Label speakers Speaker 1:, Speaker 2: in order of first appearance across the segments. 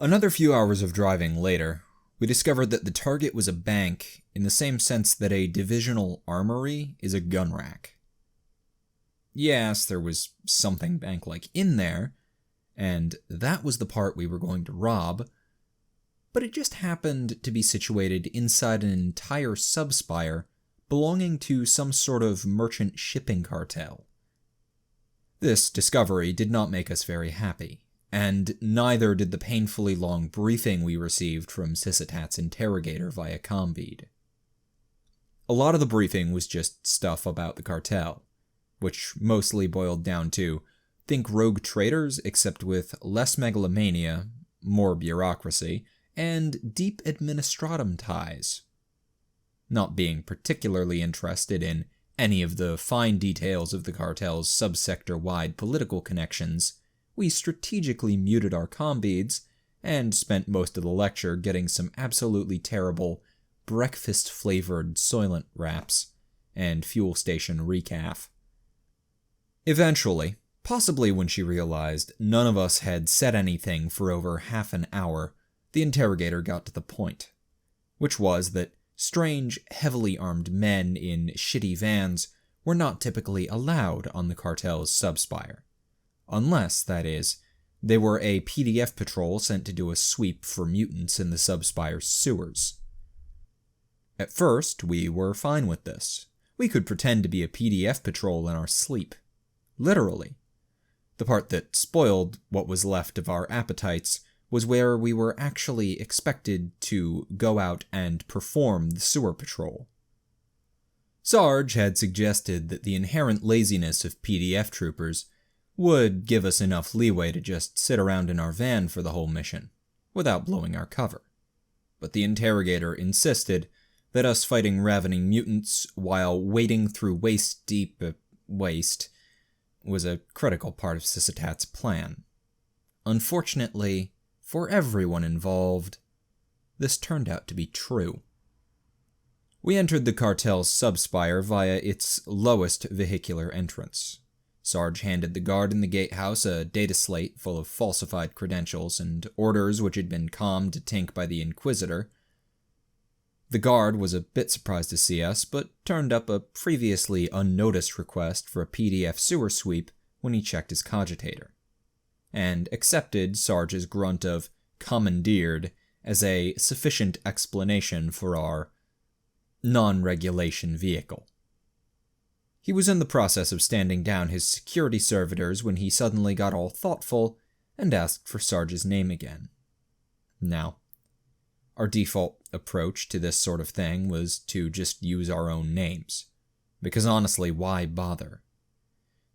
Speaker 1: Another few hours of driving later, we discovered that the target was a bank in the same sense that a divisional armory is a gun rack. Yes, there was something bank-like in there, and that was the part we were going to rob, but it just happened to be situated inside an entire subspire belonging to some sort of merchant shipping cartel. This discovery did not make us very happy, and neither did the painfully long briefing we received from Sysatat's interrogator via comm-bead. A lot of the briefing was just stuff about the cartel, which mostly boiled down to think rogue traders except with less megalomania, more bureaucracy, and deep administratum ties. Not being particularly interested in any of the fine details of the cartel's subsector-wide political connections, we strategically muted our comm-beads and spent most of the lecture getting some absolutely terrible breakfast-flavored Soylent wraps and fuel station recaf. Eventually, possibly when she realized none of us had said anything for over half an hour, the interrogator got to the point, which was that strange, heavily armed men in shitty vans were not typically allowed on the cartel's subspire. Unless, that is, they were a PDF patrol sent to do a sweep for mutants in the subspire's sewers. At first, we were fine with this. We could pretend to be a PDF patrol in our sleep. Literally. The part that spoiled what was left of our appetites was where we were actually expected to go out and perform the sewer patrol. Sarge had suggested that the inherent laziness of PDF troopers would give us enough leeway to just sit around in our van for the whole mission, without blowing our cover. But the interrogator insisted that us fighting ravening mutants while wading through waist-deep waste was a critical part of Sysatat's plan. Unfortunately, for everyone involved, this turned out to be true. We entered the cartel's subspire via its lowest vehicular entrance. Sarge handed the guard in the gatehouse a data slate full of falsified credentials and orders which had been commed to Tink by the Inquisitor. The guard was a bit surprised to see us, but turned up a previously unnoticed request for a PDF sewer sweep when he checked his cogitator, and accepted Sarge's grunt of commandeered as a sufficient explanation for our non-regulation vehicle. He was in the process of standing down his security servitors when he suddenly got all thoughtful and asked for Sarge's name again. Now, our default approach to this sort of thing was to just use our own names, because honestly, why bother?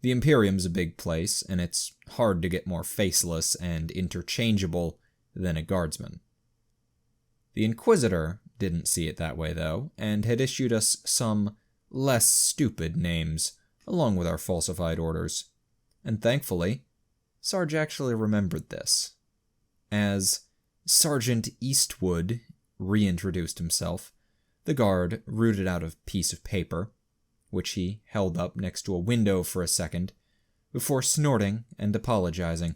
Speaker 1: The Imperium's a big place, and it's hard to get more faceless and interchangeable than a Guardsman. The Inquisitor didn't see it that way, though, and had issued us some less stupid names, along with our falsified orders. And thankfully, Sarge actually remembered this. As Sergeant Eastwood reintroduced himself, the guard rooted out a piece of paper, which he held up next to a window for a second, before snorting and apologizing.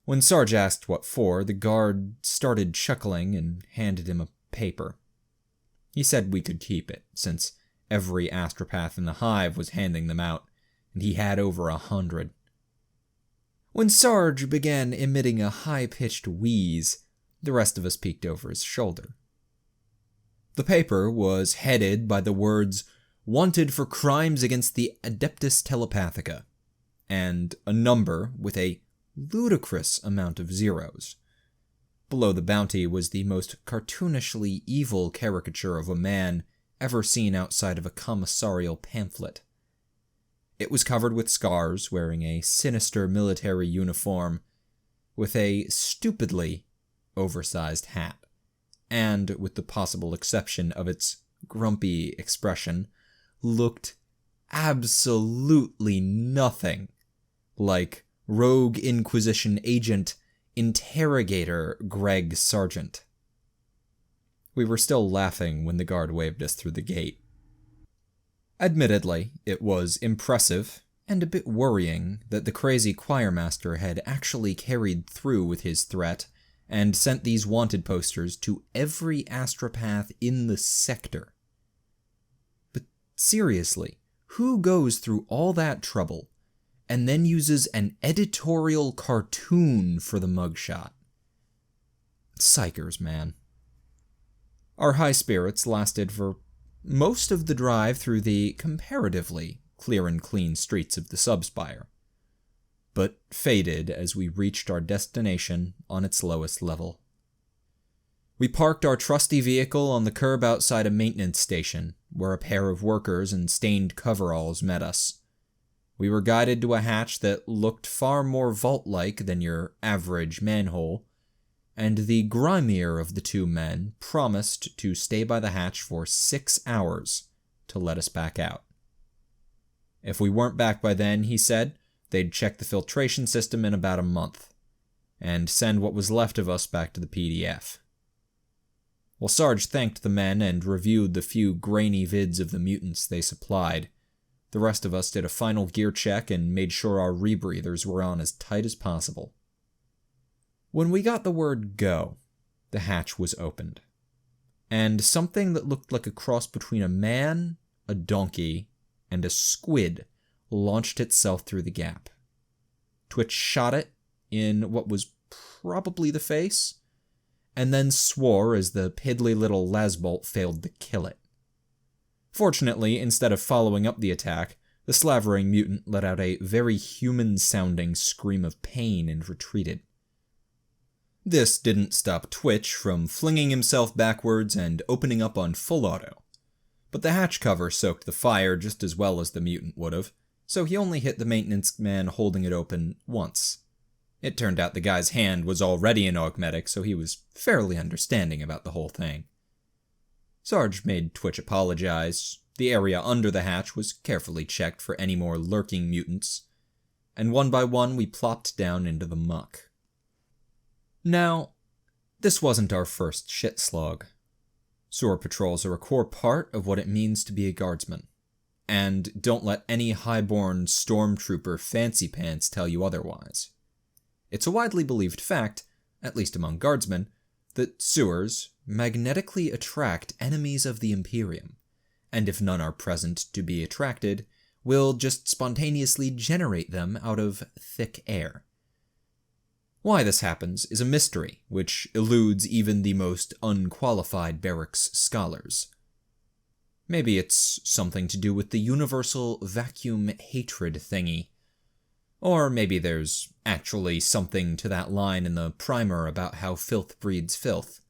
Speaker 1: When Sarge asked what for, the guard started chuckling and handed him a paper. He said we could keep it, since every astropath in the hive was handing them out, and he had over 100. When Sarge began emitting a high-pitched wheeze, the rest of us peeked over his shoulder. The paper was headed by the words, "Wanted for crimes against the Adeptus Telepathica," and a number with a ludicrous amount of zeros. Below the bounty was the most cartoonishly evil caricature of a man ever seen outside of a commissarial pamphlet. It was covered with scars, wearing a sinister military uniform, with a stupidly oversized hat, and, with the possible exception of its grumpy expression, looked absolutely nothing like Rogue Inquisition agent interrogator Greg Sargent. We were still laughing when the guard waved us through the gate. Admittedly, it was impressive and a bit worrying that the crazy choirmaster had actually carried through with his threat and sent these wanted posters to every astropath in the sector. But seriously, who goes through all that trouble and then uses an editorial cartoon for the mugshot? Psychers, man. Our high spirits lasted for most of the drive through the comparatively clear and clean streets of the Subspire, but faded as we reached our destination on its lowest level. We parked our trusty vehicle on the curb outside a maintenance station, where a pair of workers in stained coveralls met us. We were guided to a hatch that looked far more vault-like than your average manhole, and the grimier of the two men promised to stay by the hatch for 6 hours to let us back out. If we weren't back by then, he said, they'd check the filtration system in about a month, and send what was left of us back to the PDF. While Sarge thanked the men and reviewed the few grainy vids of the mutants they supplied, the rest of us did a final gear check and made sure our rebreathers were on as tight as possible. When we got the word go, the hatch was opened, and something that looked like a cross between a man, a donkey, and a squid launched itself through the gap. Twitch shot it in what was probably the face, and then swore as the piddly little lasbolt failed to kill it. Fortunately, instead of following up the attack, the slavering mutant let out a very human-sounding scream of pain and retreated. This didn't stop Twitch from flinging himself backwards and opening up on full auto, but the hatch cover soaked the fire just as well as the mutant would have, so he only hit the maintenance man holding it open once. It turned out the guy's hand was already an augmetic, so he was fairly understanding about the whole thing. Sarge made Twitch apologize. The area under the hatch was carefully checked for any more lurking mutants, and one by one we plopped down into the muck. Now, this wasn't our first shit slog. Sewer patrols are a core part of what it means to be a guardsman, and don't let any highborn stormtrooper fancy pants tell you otherwise. It's a widely believed fact, at least among guardsmen, that sewers magnetically attract enemies of the Imperium, and if none are present to be attracted, will just spontaneously generate them out of thick air. Why this happens is a mystery which eludes even the most unqualified barracks scholars. Maybe it's something to do with the universal vacuum hatred thingy. Or maybe there's actually something to that line in the primer about how filth breeds filth.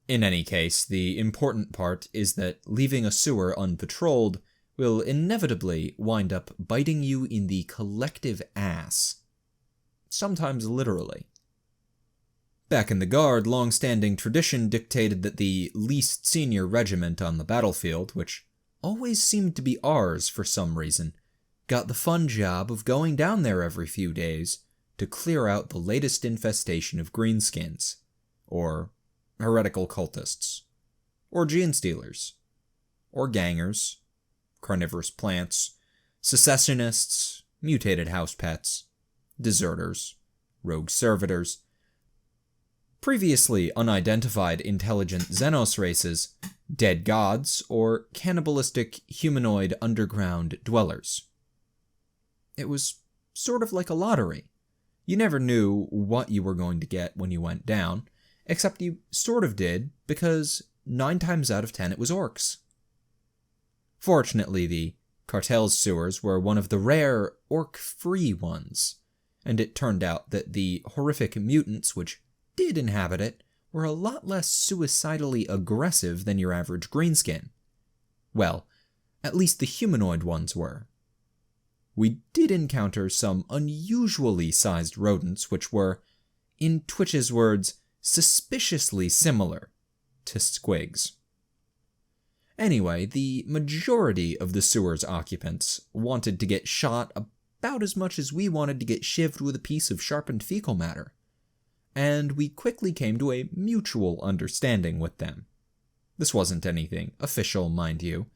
Speaker 1: In any case, the important part is that leaving a sewer unpatrolled will inevitably wind up biting you in the collective ass. Sometimes literally. Back in the Guard, long-standing tradition dictated that the least senior regiment on the battlefield, which always seemed to be ours for some reason, got the fun job of going down there every few days to clear out the latest infestation of greenskins, or heretical cultists, or gene stealers, or gangers, carnivorous plants, secessionists, mutated house pets, deserters, rogue servitors, previously unidentified intelligent Xenos races, dead gods, or cannibalistic humanoid underground dwellers. It was sort of like a lottery. You never knew what you were going to get when you went down, except you sort of did, because 9 times out of 10 it was orcs. Fortunately, the cartel's sewers were one of the rare orc-free ones, and it turned out that the horrific mutants which did inhabit it were a lot less suicidally aggressive than your average greenskin. Well, at least the humanoid ones were. We did encounter some unusually sized rodents which were, in Twitch's words, suspiciously similar to squigs. Anyway, the majority of the sewer's occupants wanted to get shot about as much as we wanted to get shivved with a piece of sharpened fecal matter, and we quickly came to a mutual understanding with them. This wasn't anything official, mind you.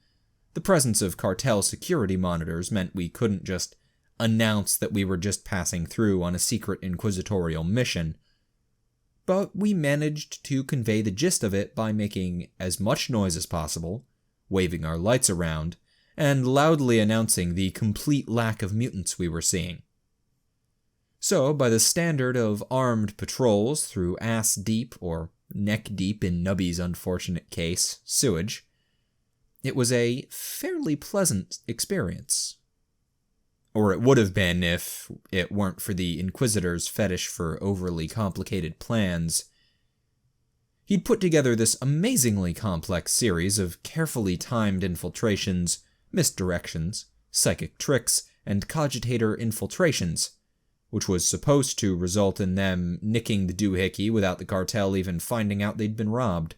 Speaker 1: The presence of cartel security monitors meant we couldn't just announce that we were just passing through on a secret inquisitorial mission. but we managed to convey the gist of it by making as much noise as possible, waving our lights around, and loudly announcing the complete lack of mutants we were seeing. So, by the standard of armed patrols through ass-deep, or neck-deep in Nubby's unfortunate case, sewage, it was a fairly pleasant experience. Or it would have been if it weren't for the Inquisitor's fetish for overly complicated plans. He'd put together this amazingly complex series of carefully timed infiltrations, misdirections, psychic tricks, and cogitator infiltrations, which was supposed to result in them nicking the doohickey without the cartel even finding out they'd been robbed.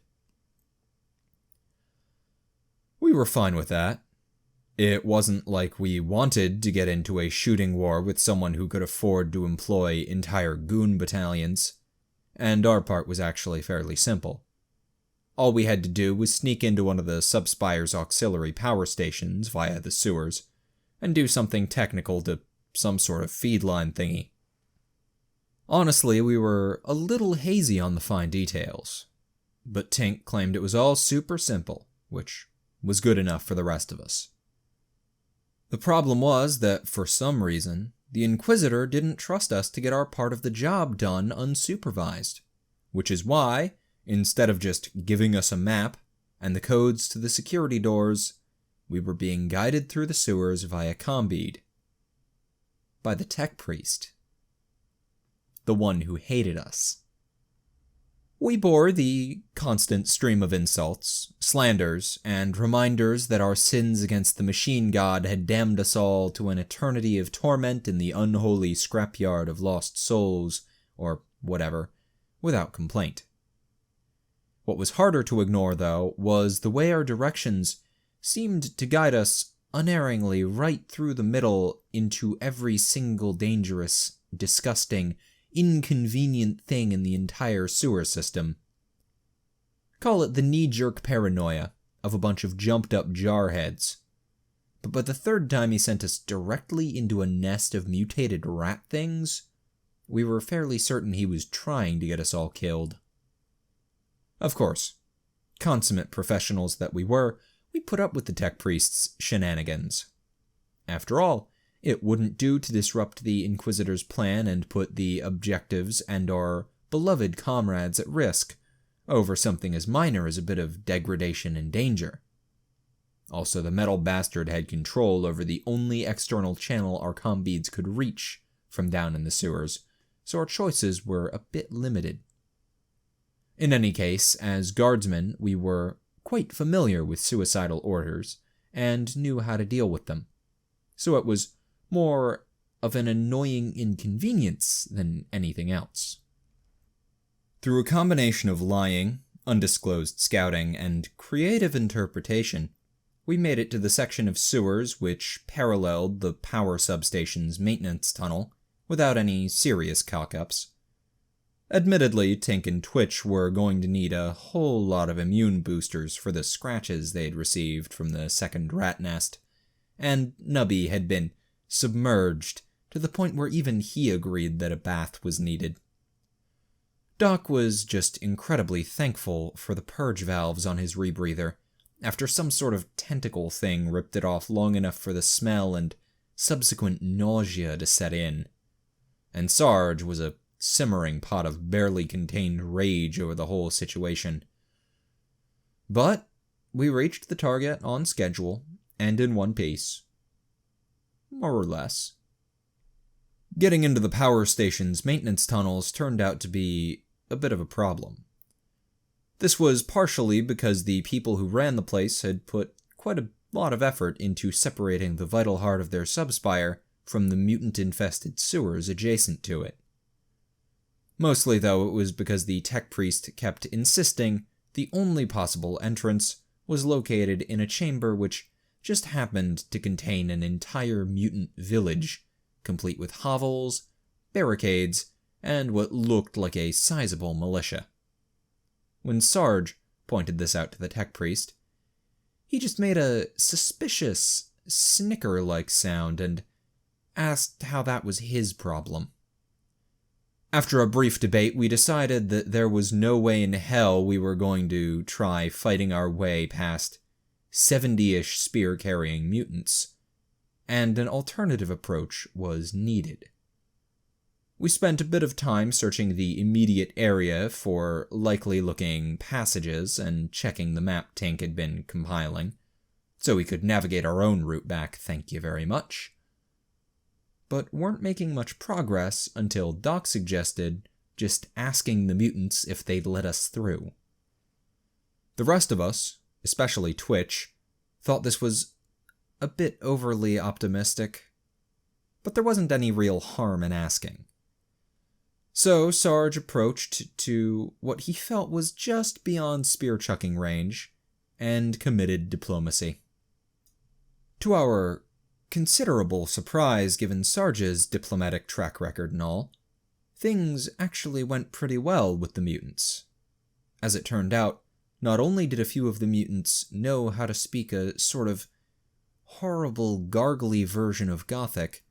Speaker 1: We were fine with that. It wasn't like we wanted to get into a shooting war with someone who could afford to employ entire goon battalions, and our part was actually fairly simple. All we had to do was sneak into one of the Subspire's auxiliary power stations via the sewers, and do something technical to some sort of feed line thingy. Honestly, we were a little hazy on the fine details, but Tink claimed it was all super simple, which was good enough for the rest of us. The problem was that, for some reason, the Inquisitor didn't trust us to get our part of the job done unsupervised, which is why, instead of just giving us a map and the codes to the security doors, we were being guided through the sewers via combead. By the tech priest. The one who hated us. We bore the constant stream of insults, slanders, and reminders that our sins against the machine god had damned us all to an eternity of torment in the unholy scrapyard of lost souls, or whatever, without complaint. What was harder to ignore, though, was the way our directions seemed to guide us unerringly right through the middle into every single dangerous, disgusting, inconvenient thing in the entire sewer system. Call it the knee-jerk paranoia of a bunch of jumped-up jarheads. But by the third time he sent us directly into a nest of mutated rat things, we were fairly certain he was trying to get us all killed. Of course, consummate professionals that we were, we put up with the tech priest's shenanigans. After all, it wouldn't do to disrupt the Inquisitor's plan and put the objectives and our beloved comrades at risk over something as minor as a bit of degradation and danger. Also, the metal bastard had control over the only external channel our combeads could reach from down in the sewers, so our choices were a bit limited. In any case, as guardsmen, we were quite familiar with suicidal orders and knew how to deal with them, so it was more of an annoying inconvenience than anything else. Through a combination of lying, undisclosed scouting, and creative interpretation, we made it to the section of sewers which paralleled the power substation's maintenance tunnel without any serious cock-ups. Admittedly, Tink and Twitch were going to need a whole lot of immune boosters for the scratches they'd received from the second rat nest, and Nubby had been submerged to the point where even he agreed that a bath was needed. Doc was just incredibly thankful for the purge valves on his rebreather, after some sort of tentacle thing ripped it off long enough for the smell and subsequent nausea to set in. And Sarge was a simmering pot of barely contained rage over the whole situation. But we reached the target on schedule and in one piece. More or less. Getting into the power station's maintenance tunnels turned out to be a bit of a problem. This was partially because the people who ran the place had put quite a lot of effort into separating the vital heart of their subspire from the mutant-infested sewers adjacent to it. Mostly, though, it was because the tech priest kept insisting the only possible entrance was located in a chamber which just happened to contain an entire mutant village, complete with hovels, barricades, and what looked like a sizable militia. When Sarge pointed this out to the tech priest, he just made a suspicious, snicker-like sound and asked how that was his problem. After a brief debate, we decided that there was no way in hell we were going to try fighting our way past 70-ish spear-carrying mutants, and an alternative approach was needed. We spent a bit of time searching the immediate area for likely-looking passages and checking the map Tink had been compiling, so we could navigate our own route back, thank you very much. But weren't making much progress until Doc suggested just asking the mutants if they'd let us through. The rest of us, especially Twitch, thought this was a bit overly optimistic, but there wasn't any real harm in asking. So Sarge approached to what he felt was just beyond spear-chucking range and committed diplomacy. To our considerable surprise, given Sarge's diplomatic track record and all, things actually went pretty well with the mutants. As it turned out, not only did a few of the mutants know how to speak a sort of horrible, gargly version of Gothic,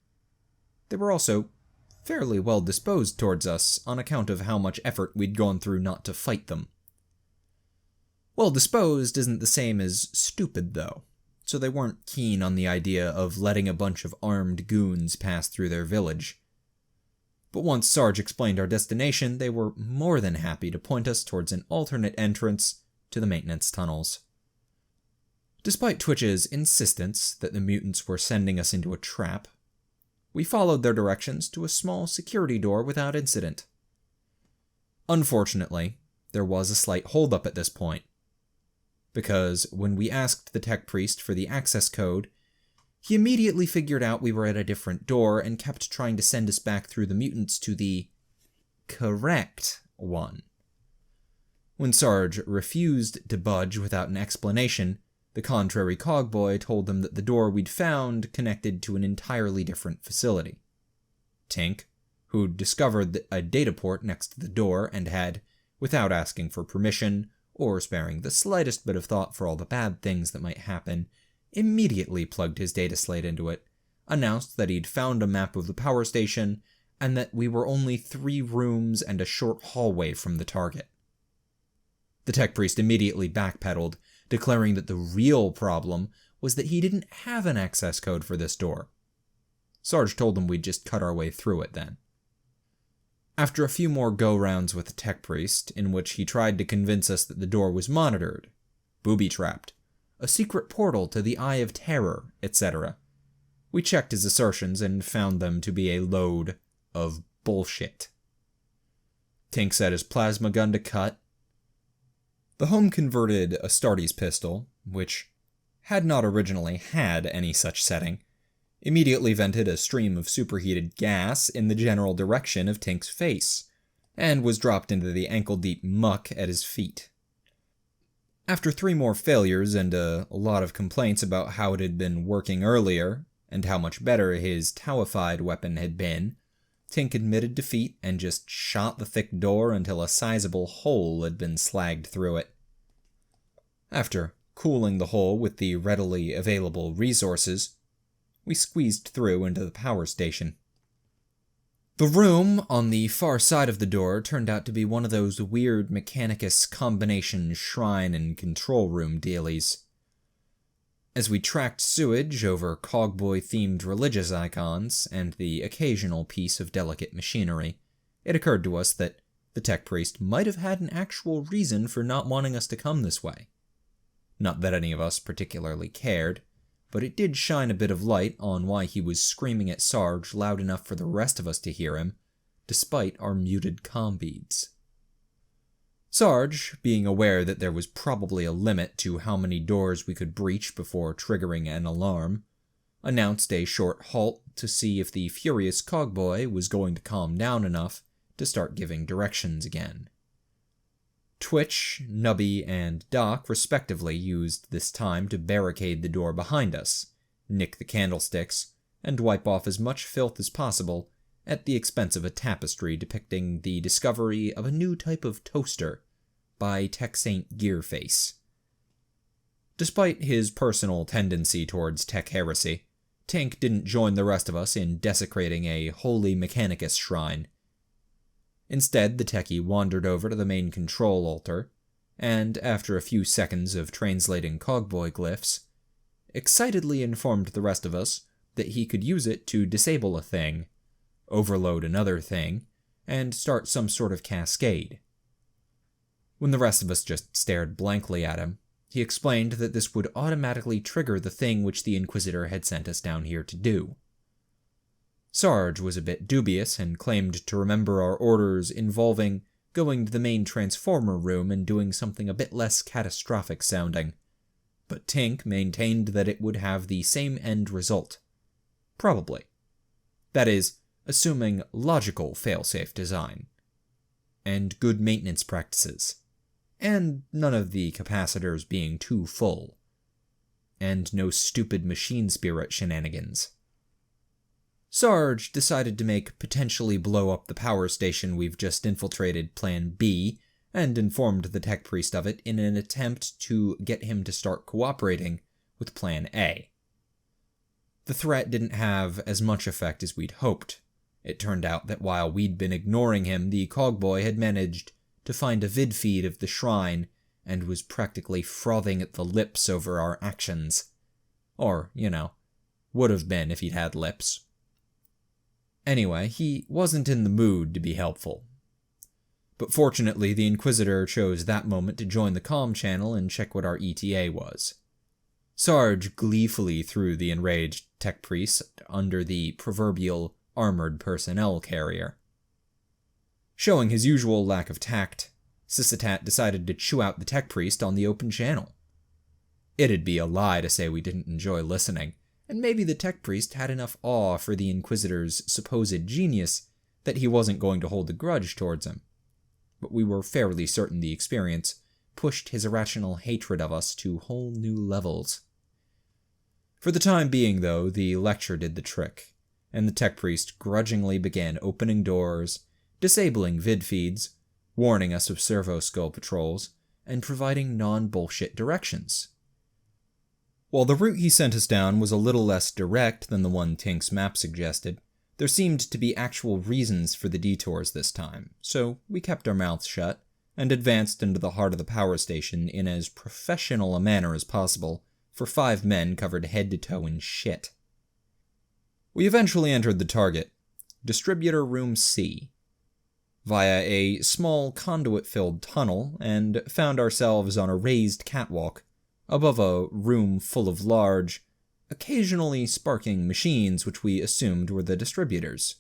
Speaker 1: they were also fairly well disposed towards us on account of how much effort we'd gone through not to fight them. Well disposed isn't the same as stupid, though, so they weren't keen on the idea of letting a bunch of armed goons pass through their village. But once Sarge explained our destination, they were more than happy to point us towards an alternate entrance to the maintenance tunnels. Despite Twitch's insistence that the mutants were sending us into a trap, we followed their directions to a small security door without incident. Unfortunately, there was a slight holdup at this point, because when we asked the tech priest for the access code, he immediately figured out we were at a different door and kept trying to send us back through the mutants to the correct one. When Sarge refused to budge without an explanation, the contrary cogboy told them that the door we'd found connected to an entirely different facility. Tink, who'd discovered a data port next to the door and had, without asking for permission or sparing the slightest bit of thought for all the bad things that might happen, immediately plugged his data slate into it, announced that he'd found a map of the power station, and that we were only 3 rooms and a short hallway from the target. The tech priest immediately backpedaled, declaring that the real problem was that he didn't have an access code for this door. Sarge told him we'd just cut our way through it then. After a few more go-rounds with the tech priest, in which he tried to convince us that the door was monitored, booby-trapped, a secret portal to the Eye of Terror, etc., we checked his assertions and found them to be a load of bullshit. Tink set his plasma gun to cut. The home-converted Astartes pistol, which had not originally had any such setting, immediately vented a stream of superheated gas in the general direction of Tink's face, and was dropped into the ankle-deep muck at his feet. After 3 more failures and a lot of complaints about how it had been working earlier, and how much better his Taoified weapon had been, Tink admitted defeat and just shot the thick door until a sizable hole had been slagged through it. After cooling the hole with the readily available resources, we squeezed through into the power station. The room on the far side of the door turned out to be one of those weird Mechanicus combination shrine and control room dealies. As we tracked sewage over cogboy-themed religious icons and the occasional piece of delicate machinery, it occurred to us that the tech priest might have had an actual reason for not wanting us to come this way. Not that any of us particularly cared, but it did shine a bit of light on why he was screaming at Sarge loud enough for the rest of us to hear him, despite our muted comm beads. Sarge, being aware that there was probably a limit to how many doors we could breach before triggering an alarm, announced a short halt to see if the furious cogboy was going to calm down enough to start giving directions again. Twitch, Nubby, and Doc respectively used this time to barricade the door behind us, nick the candlesticks, and wipe off as much filth as possible at the expense of a tapestry depicting the discovery of a new type of toaster by Tech Saint Gearface. Despite his personal tendency towards tech heresy, Tink didn't join the rest of us in desecrating a holy Mechanicus shrine. Instead, the techie wandered over to the main control altar, and after a few seconds of translating cogboy glyphs, excitedly informed the rest of us that he could use it to disable a thing, overload another thing, and start some sort of cascade. When the rest of us just stared blankly at him, he explained that this would automatically trigger the thing which the Inquisitor had sent us down here to do. Sarge was a bit dubious and claimed to remember our orders involving going to the main transformer room and doing something a bit less catastrophic sounding, but Tink maintained that it would have the same end result. Probably. That is, assuming logical failsafe design, and good maintenance practices, and none of the capacitors being too full, and no stupid machine spirit shenanigans. Sarge decided to make potentially blow up the power station we've just infiltrated Plan B, and informed the tech priest of it in an attempt to get him to start cooperating with Plan A. The threat didn't have as much effect as we'd hoped. It turned out that while we'd been ignoring him, the cogboy had managed to find a vid feed of the shrine and was practically frothing at the lips over our actions. Or, would have been if he'd had lips. Anyway, he wasn't in the mood to be helpful. But fortunately, the Inquisitor chose that moment to join the comm channel and check what our ETA was. Sarge gleefully threw the enraged tech priest under the proverbial armored personnel carrier. Showing his usual lack of tact, Sysitat decided to chew out the tech priest on the open channel. It'd be a lie to say we didn't enjoy listening, and maybe the tech priest had enough awe for the Inquisitor's supposed genius that he wasn't going to hold a grudge towards him. But we were fairly certain the experience pushed his irrational hatred of us to whole new levels. For the time being, though, the lecture did the trick, and the tech priest grudgingly began opening doors, disabling vid feeds, warning us of servo skull patrols, and providing non-bullshit directions. While the route he sent us down was a little less direct than the one Tink's map suggested, there seemed to be actual reasons for the detours this time, so we kept our mouths shut and advanced into the heart of the power station in as professional a manner as possible for 5 men covered head to toe in shit. We eventually entered the target, Distributor Room C, via a small conduit-filled tunnel, and found ourselves on a raised catwalk above a room full of large, occasionally sparking machines which we assumed were the distributors.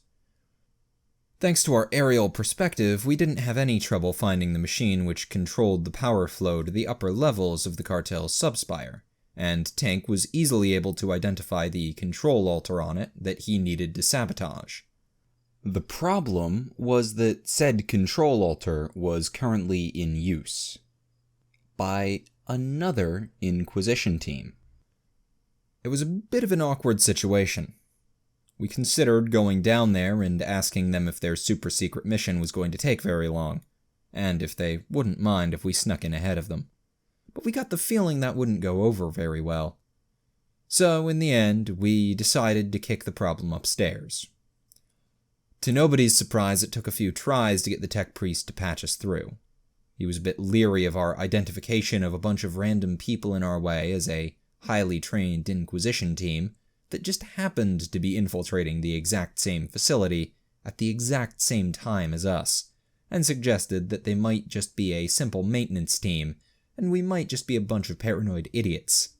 Speaker 1: Thanks to our aerial perspective, we didn't have any trouble finding the machine which controlled the power flow to the upper levels of the cartel's subspire, and Tink was easily able to identify the control altar on it that he needed to sabotage. The problem was that said control altar was currently in use by another Inquisition team. It was a bit of an awkward situation. We considered going down there and asking them if their super-secret mission was going to take very long, and if they wouldn't mind if we snuck in ahead of them. But we got the feeling that wouldn't go over very well. So, in the end, we decided to kick the problem upstairs. To nobody's surprise, it took a few tries to get the tech priest to patch us through. He was a bit leery of our identification of a bunch of random people in our way as a highly trained Inquisition team that just happened to be infiltrating the exact same facility at the exact same time as us, and suggested that they might just be a simple maintenance team, and we might just be a bunch of paranoid idiots.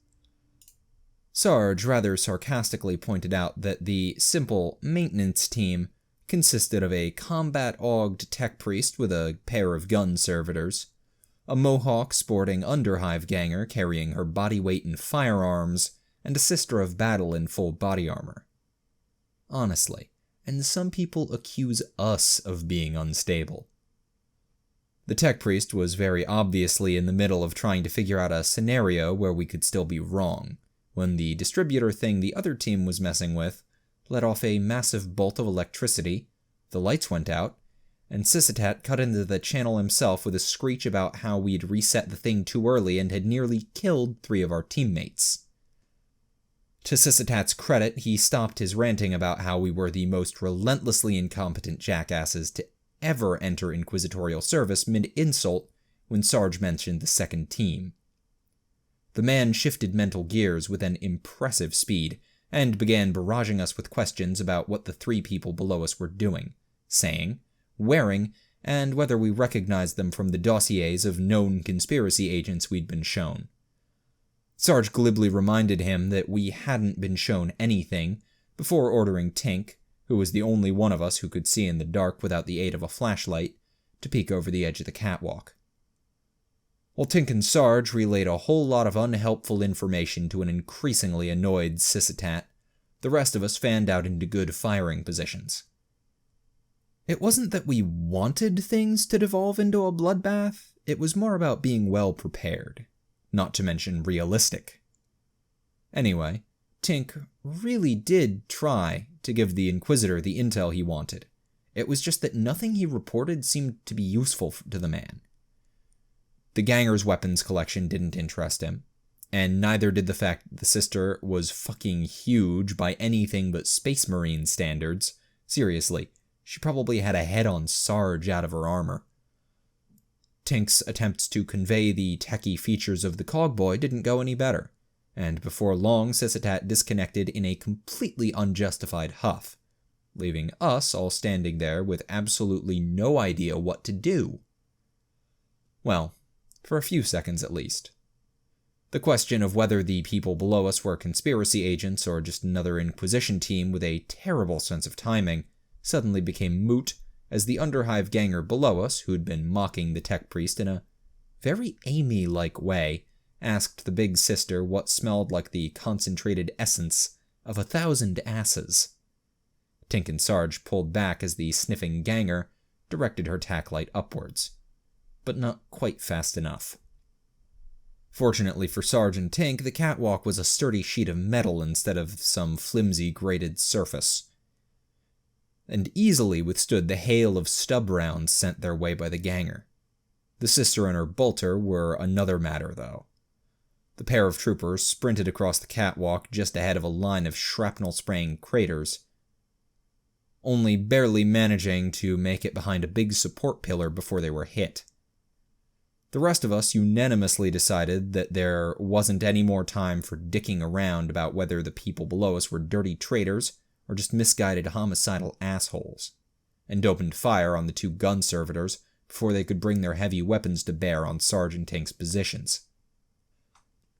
Speaker 1: Sarge rather sarcastically pointed out that the simple maintenance team consisted of a combat-auged tech priest with a pair of gun servitors, a mohawk sporting underhive ganger carrying her body weight in firearms, and a sister of battle in full body armor. Honestly, and some people accuse us of being unstable. The tech priest was very obviously in the middle of trying to figure out a scenario where we could still be wrong, when the distributor thing the other team was messing with let off a massive bolt of electricity, the lights went out, and Sysitat cut into the channel himself with a screech about how we'd reset the thing too early and had nearly killed 3 of our teammates. To Sysitat's credit, he stopped his ranting about how we were the most relentlessly incompetent jackasses to ever enter inquisitorial service mid-insult when Sarge mentioned the second team. The man shifted mental gears with an impressive speed and began barraging us with questions about what the three people below us were doing, saying, wearing, and whether we recognized them from the dossiers of known conspiracy agents we'd been shown. Sarge glibly reminded him that we hadn't been shown anything before ordering Tink, who was the only one of us who could see in the dark without the aid of a flashlight, to peek over the edge of the catwalk. While Tink and Sarge relayed a whole lot of unhelpful information to an increasingly annoyed Sysitat, the rest of us fanned out into good firing positions. It wasn't that we wanted things to devolve into a bloodbath, it was more about being well prepared, not to mention realistic. Anyway, Tink really did try to give the Inquisitor the intel he wanted. It was just that nothing he reported seemed to be useful to the man. The ganger's weapons collection didn't interest him, and neither did the fact that the sister was fucking huge by anything but Space Marine standards. Seriously, she probably had a head-on Sarge out of her armor. Tink's attempts to convey the techie features of the cogboy didn't go any better, and before long Sysitat disconnected in a completely unjustified huff, leaving us all standing there with absolutely no idea what to do. Well, for a few seconds at least. The question of whether the people below us were conspiracy agents or just another Inquisition team with a terrible sense of timing suddenly became moot as the Underhive ganger below us, who'd been mocking the tech priest in a very Amy-like way, asked the big sister what smelled like the concentrated essence of 1,000 asses. Tink and Sarge pulled back as the sniffing ganger directed her tack light upwards, but not quite fast enough. Fortunately for Sarge and Tink, the catwalk was a sturdy sheet of metal instead of some flimsy grated surface, and easily withstood the hail of stub rounds sent their way by the ganger. The sister and her bolter were another matter, though. The pair of troopers sprinted across the catwalk just ahead of a line of shrapnel-spraying craters, only barely managing to make it behind a big support pillar before they were hit. The rest of us unanimously decided that there wasn't any more time for dicking around about whether the people below us were dirty traitors or just misguided homicidal assholes, and opened fire on the two gun servitors before they could bring their heavy weapons to bear on Sarge and Tink's positions.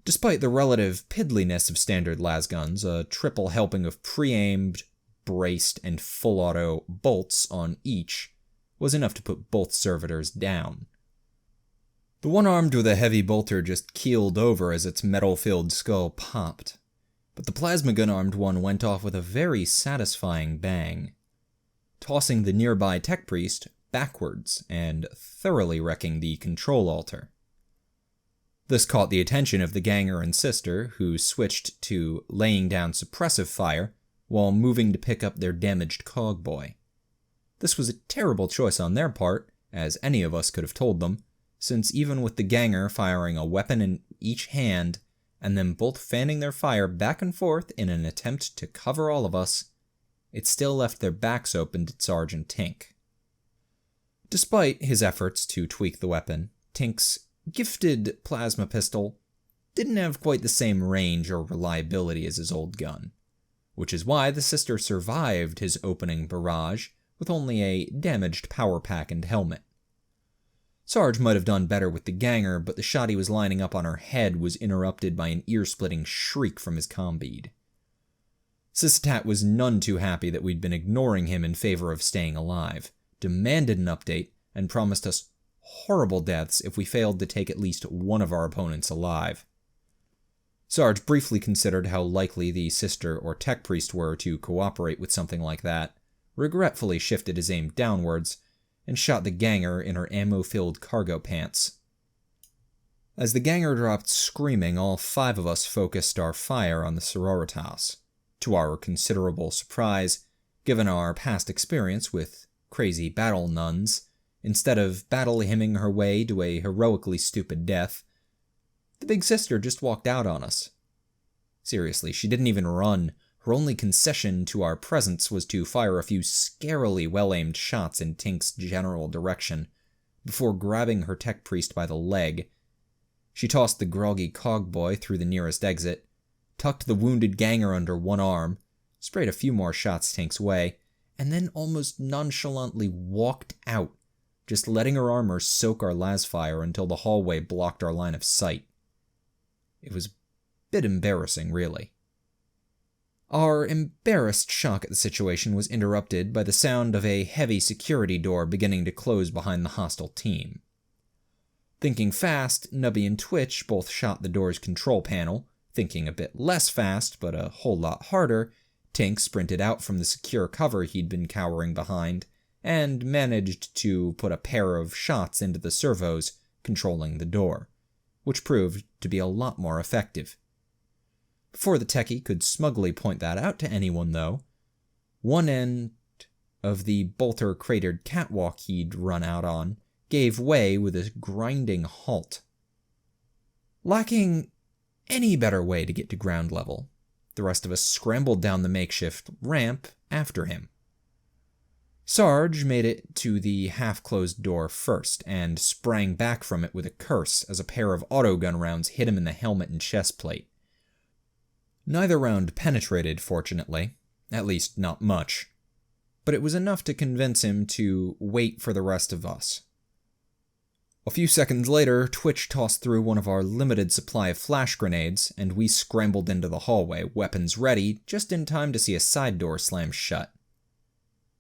Speaker 1: Despite the relative piddliness of standard lasguns, a triple helping of pre-aimed, braced, and full-auto bolts on each was enough to put both servitors down. The one armed with a heavy bolter just keeled over as its metal-filled skull popped, but the plasma gun-armed one went off with a very satisfying bang, tossing the nearby tech priest backwards and thoroughly wrecking the control altar. This caught the attention of the ganger and sister, who switched to laying down suppressive fire while moving to pick up their damaged cogboy. This was a terrible choice on their part, as any of us could have told them, since even with the ganger firing a weapon in each hand, and then both fanning their fire back and forth in an attempt to cover all of us, it still left their backs open to Sarge and Tink. Despite his efforts to tweak the weapon, Tink's gifted plasma pistol didn't have quite the same range or reliability as his old gun, which is why the sister survived his opening barrage with only a damaged power pack and helmet. Sarge might have done better with the ganger, but the shot he was lining up on her head was interrupted by an ear-splitting shriek from his combead. Sysitat was none too happy that we'd been ignoring him in favor of staying alive, demanded an update, and promised us horrible deaths if we failed to take at least one of our opponents alive. Sarge briefly considered how likely the sister or tech priest were to cooperate with something like that, regretfully shifted his aim downwards, and shot the ganger in her ammo-filled cargo pants. As the ganger dropped screaming, all 5 of us focused our fire on the sororitas, to our considerable surprise, given our past experience with crazy battle nuns. Instead of battle hymning her way to a heroically stupid death, the big sister just walked out on us. Seriously, she didn't even run. Her only concession to our presence was to fire a few scarily well-aimed shots in Tink's general direction, before grabbing her tech priest by the leg. She tossed the groggy cogboy through the nearest exit, tucked the wounded ganger under one arm, sprayed a few more shots Tink's way, and then almost nonchalantly walked out, just letting her armor soak our lasfire until the hallway blocked our line of sight. It was a bit embarrassing, really. Our embarrassed shock at the situation was interrupted by the sound of a heavy security door beginning to close behind the hostile team. Thinking fast, Nubby and Twitch both shot the door's control panel. Thinking a bit less fast, but a whole lot harder, Tink sprinted out from the secure cover he'd been cowering behind, and managed to put a pair of shots into the servos controlling the door, which proved to be a lot more effective. Before the techie could smugly point that out to anyone, though, one end of the bolter-cratered catwalk he'd run out on gave way with a grinding halt. Lacking any better way to get to ground level, the rest of us scrambled down the makeshift ramp after him. Sarge made it to the half-closed door first, and sprang back from it with a curse as a pair of autogun rounds hit him in the helmet and chest plate. Neither round penetrated, fortunately, at least not much, but it was enough to convince him to wait for the rest of us. A few seconds later, Twitch tossed through one of our limited supply of flash grenades, and we scrambled into the hallway, weapons ready, just in time to see a side door slam shut.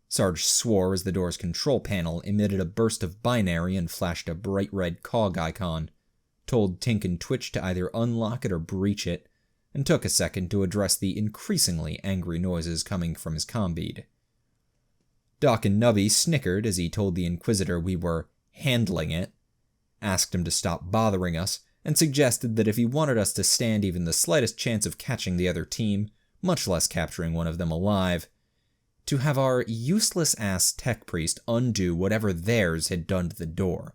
Speaker 1: Sarge swore as the door's control panel emitted a burst of binary and flashed a bright red cog icon, told Tink and Twitch to either unlock it or breach it, and took a second to address the increasingly angry noises coming from his comm-bead. Doc and Nubby snickered as he told the Inquisitor we were handling it, asked him to stop bothering us, and suggested that if he wanted us to stand even the slightest chance of catching the other team, much less capturing one of them alive, to have our useless-ass tech priest undo whatever theirs had done to the door.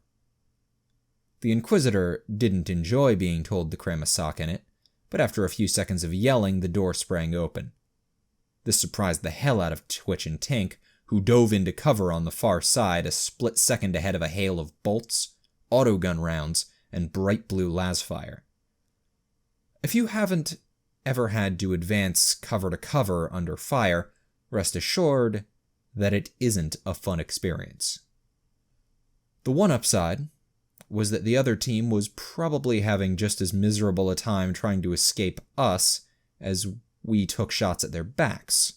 Speaker 1: The Inquisitor didn't enjoy being told to cram a sock in it, but after a few seconds of yelling, the door sprang open. This surprised the hell out of Twitch and Tink, who dove into cover on the far side a split second ahead of a hail of bolts, autogun rounds, and bright blue lasfire. If you haven't ever had to advance cover to cover under fire, rest assured that it isn't a fun experience. The one upside was that the other team was probably having just as miserable a time trying to escape us as we took shots at their backs.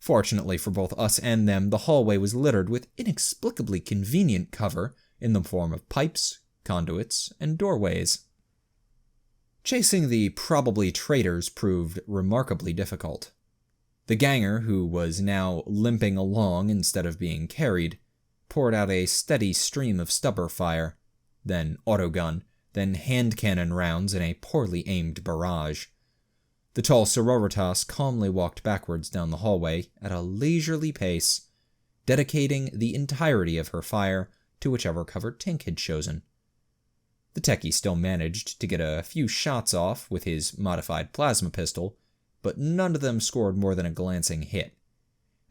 Speaker 1: Fortunately for both us and them, the hallway was littered with inexplicably convenient cover in the form of pipes, conduits, and doorways. Chasing the probably traitors proved remarkably difficult. The ganger, who was now limping along instead of being carried, poured out a steady stream of stubber fire, then autogun, then hand cannon rounds in a poorly aimed barrage. The tall sororitas calmly walked backwards down the hallway at a leisurely pace, dedicating the entirety of her fire to whichever cover Tink had chosen. The techie still managed to get a few shots off with his modified plasma pistol, but none of them scored more than a glancing hit,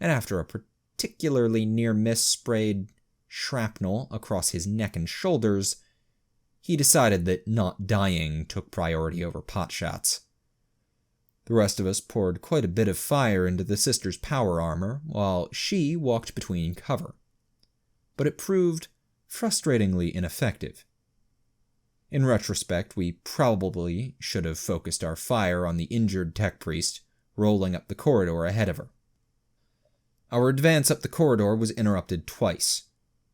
Speaker 1: and after a particularly near-miss sprayed shrapnel across his neck and shoulders, he decided that not dying took priority over potshots. The rest of us poured quite a bit of fire into the sister's power armor, while she walked between cover. But it proved frustratingly ineffective. In retrospect, we probably should have focused our fire on the injured tech priest, rolling up the corridor ahead of her. Our advance up the corridor was interrupted twice.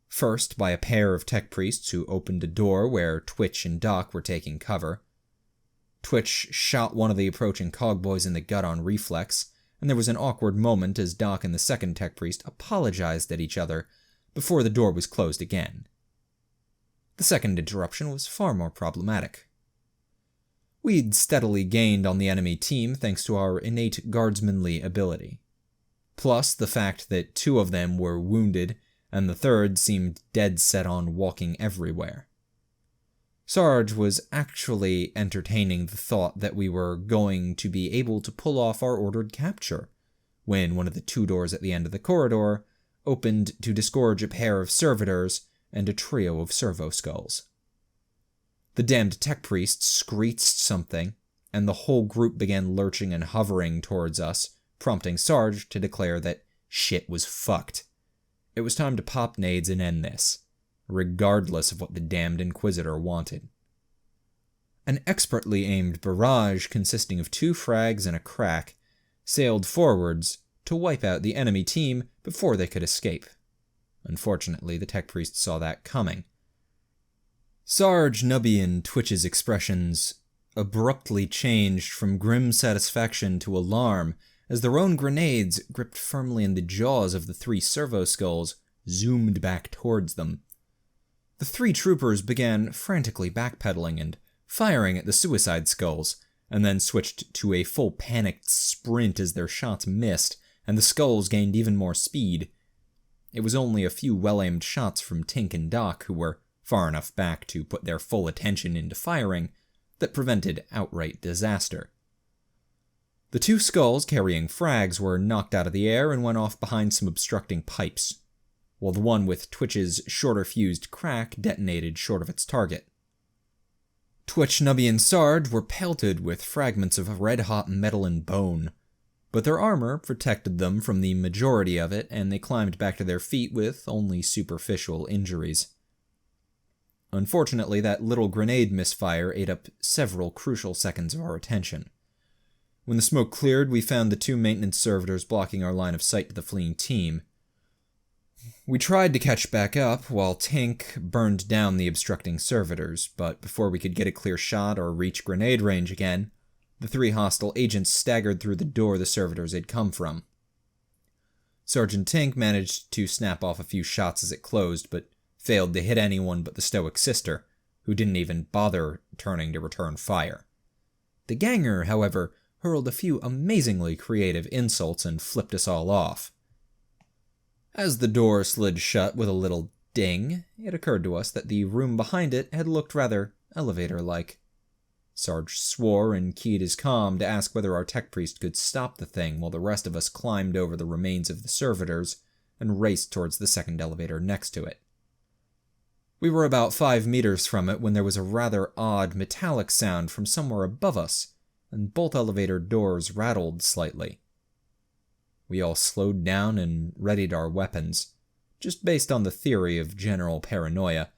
Speaker 1: First, by a pair of tech priests who opened a door where Twitch and Doc were taking cover. Twitch shot one of the approaching cogboys in the gut on reflex, and there was an awkward moment as Doc and the second tech priest apologized at each other before the door was closed again. The second interruption was far more problematic. We'd steadily gained on the enemy team thanks to our innate guardsmanly ability. Plus the fact that two of them were wounded and the third seemed dead set on walking everywhere. Sarge was actually entertaining the thought that we were going to be able to pull off our ordered capture, when one of the 2 doors at the end of the corridor opened to disgorge a pair of servitors and a trio of servo skulls. The damned tech priest screeched something, and the whole group began lurching and hovering towards us, prompting Sarge to declare that shit was fucked. It was time to pop nades and end this, regardless of what the damned Inquisitor wanted. An expertly aimed barrage consisting of 2 frags and a crack sailed forwards to wipe out the enemy team before they could escape. Unfortunately, the tech priest saw that coming. Sarge, Nubby, and Twitch's expressions abruptly changed from grim satisfaction to alarm as their own grenades, gripped firmly in the jaws of the 3 servo skulls, zoomed back towards them. The 3 troopers began frantically backpedaling and firing at the suicide skulls, and then switched to a full panicked sprint as their shots missed, and the skulls gained even more speed. It was only a few well-aimed shots from Tink and Doc, who were far enough back to put their full attention into firing, that prevented outright disaster. The 2 skulls carrying frags were knocked out of the air and went off behind some obstructing pipes, while the one with Twitch's shorter fused crack detonated short of its target. Twitch, Nubby, and Sarge were pelted with fragments of red-hot metal and bone, but their armor protected them from the majority of it, and they climbed back to their feet with only superficial injuries. Unfortunately, that little grenade misfire ate up several crucial seconds of our attention. When the smoke cleared, we found the 2 maintenance servitors blocking our line of sight to the fleeing team. We tried to catch back up while Tink burned down the obstructing servitors, but before we could get a clear shot or reach grenade range again, the 3 hostile agents staggered through the door the servitors had come from. Sergeant Tink managed to snap off a few shots as it closed, but failed to hit anyone but the stoic sister, who didn't even bother turning to return fire. The ganger, however, hurled a few amazingly creative insults and flipped us all off. As the door slid shut with a little ding, it occurred to us that the room behind it had looked rather elevator-like. Sarge swore and keyed his comm to ask whether our tech priest could stop the thing while the rest of us climbed over the remains of the servitors and raced towards the second elevator next to it. We were about 5 meters from it when there was a rather odd metallic sound from somewhere above us, and both elevator doors rattled slightly. We all slowed down and readied our weapons, just based on the theory of general paranoia,